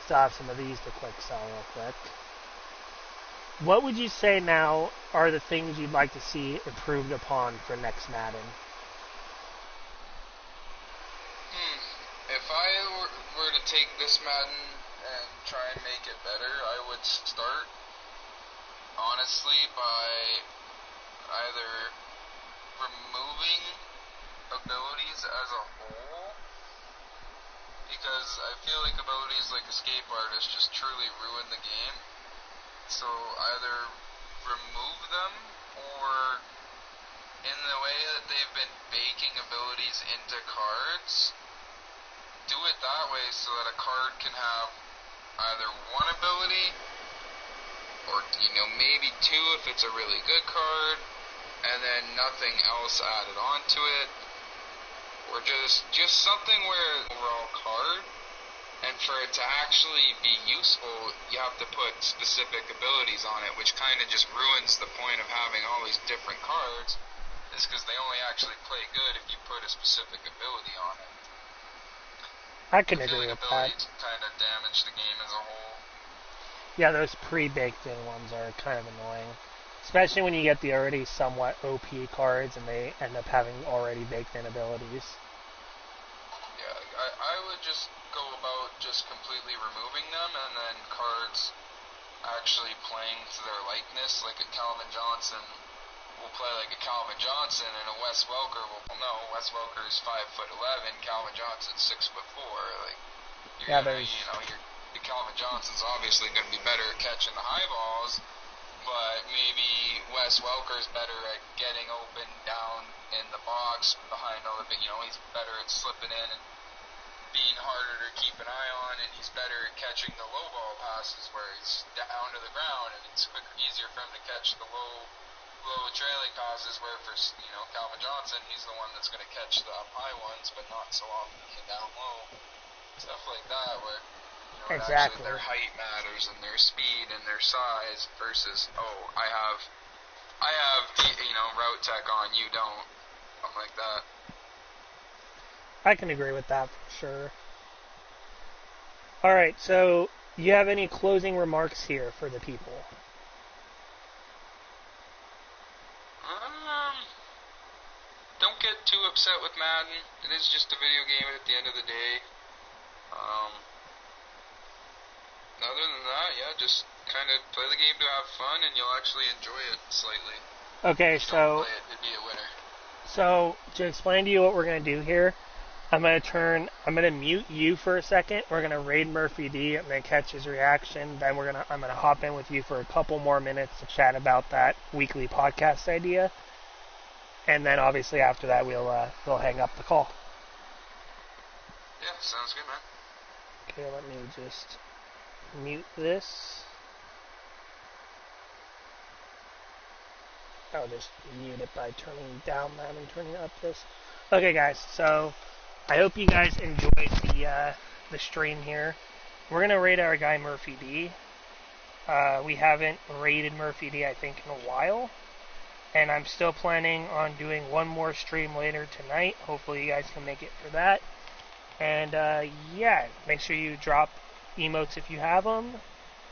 Still have some of these to quick sell real quick. What would you say now are the things you'd like to see improved upon for next Madden? If I were to take this Madden and try and make it better, I would start, honestly, by either removing abilities as a whole, because I feel like abilities like Escape Artist just truly ruin the game. So either remove them, or in the way that they've been baking abilities into cards, do it that way so that a card can have either one ability or maybe 2 if it's a really good card, and then nothing else added onto it, or just something where overall card, and for it to actually be useful you have to put specific abilities on it, which kind of just ruins the point of having all these different cards, is because they only actually play good if you put a specific ability on it. I can agree with that. Abilities kind of damage the game as a whole. Yeah, those pre-baked in ones are kind of annoying. Especially when you get the already somewhat OP cards and they end up having already baked in abilities. Yeah, I would just go about just completely removing them, and then cards actually playing to their likeness, like a Calvin Johnson will play like a Calvin Johnson, and a Wes Welker will Wes Welker is 5'11", Calvin Johnson's 6'4". Like, the Calvin Johnson's obviously going to be better at catching the high balls, but maybe Wes Welker's better at getting open down in the box behind all the he's better at slipping in and being harder to keep an eye on, and he's better at catching the low ball passes where he's down to the ground, and it's easier for him to catch the low trailing passes, where for Calvin Johnson, he's the one that's going to catch the up high ones, but not so often the down low. Stuff like that, where exactly. Actually their height matters and their speed and their size versus I have route tech on, you don't, something like that. I can agree with that for sure. All right, so you have any closing remarks here for the people? too upset with Madden. It is just a video game at the end of the day. Other than that, yeah, just kind of play the game to have fun, and you'll actually enjoy it slightly. Okay, If you so don't play it, it'd be a winner. so to explain to you what we're gonna do here, I'm gonna mute you for a second. We're gonna raid Murphy D. I'm gonna catch his reaction. Then I'm gonna hop in with you for a couple more minutes to chat about that weekly podcast idea. And then obviously after that we'll hang up the call. Yeah, sounds good, man. Okay, let me just mute this. I'll just mute it by turning down that and turning up this. Okay, guys. So I hope you guys enjoyed the stream here. We're gonna raid our guy Murphy D. We haven't raided Murphy D, I think, in a while, and I'm still planning on doing one more stream later tonight. Hopefully, you guys can make it for that. And yeah, make sure you drop emotes if you have them.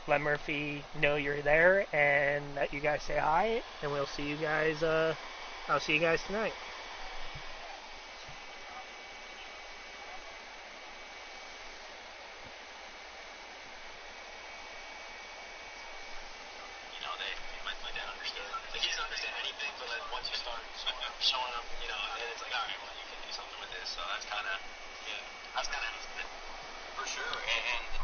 Let Murphy know you're there and that you guys say hi. And we'll see you guys. I'll see you guys tonight. My dad understood. Like, he doesn't understand anything, but then once you start showing him, then it's like, all right, well, you can do something with this. So that's kind of how it's been. For sure, and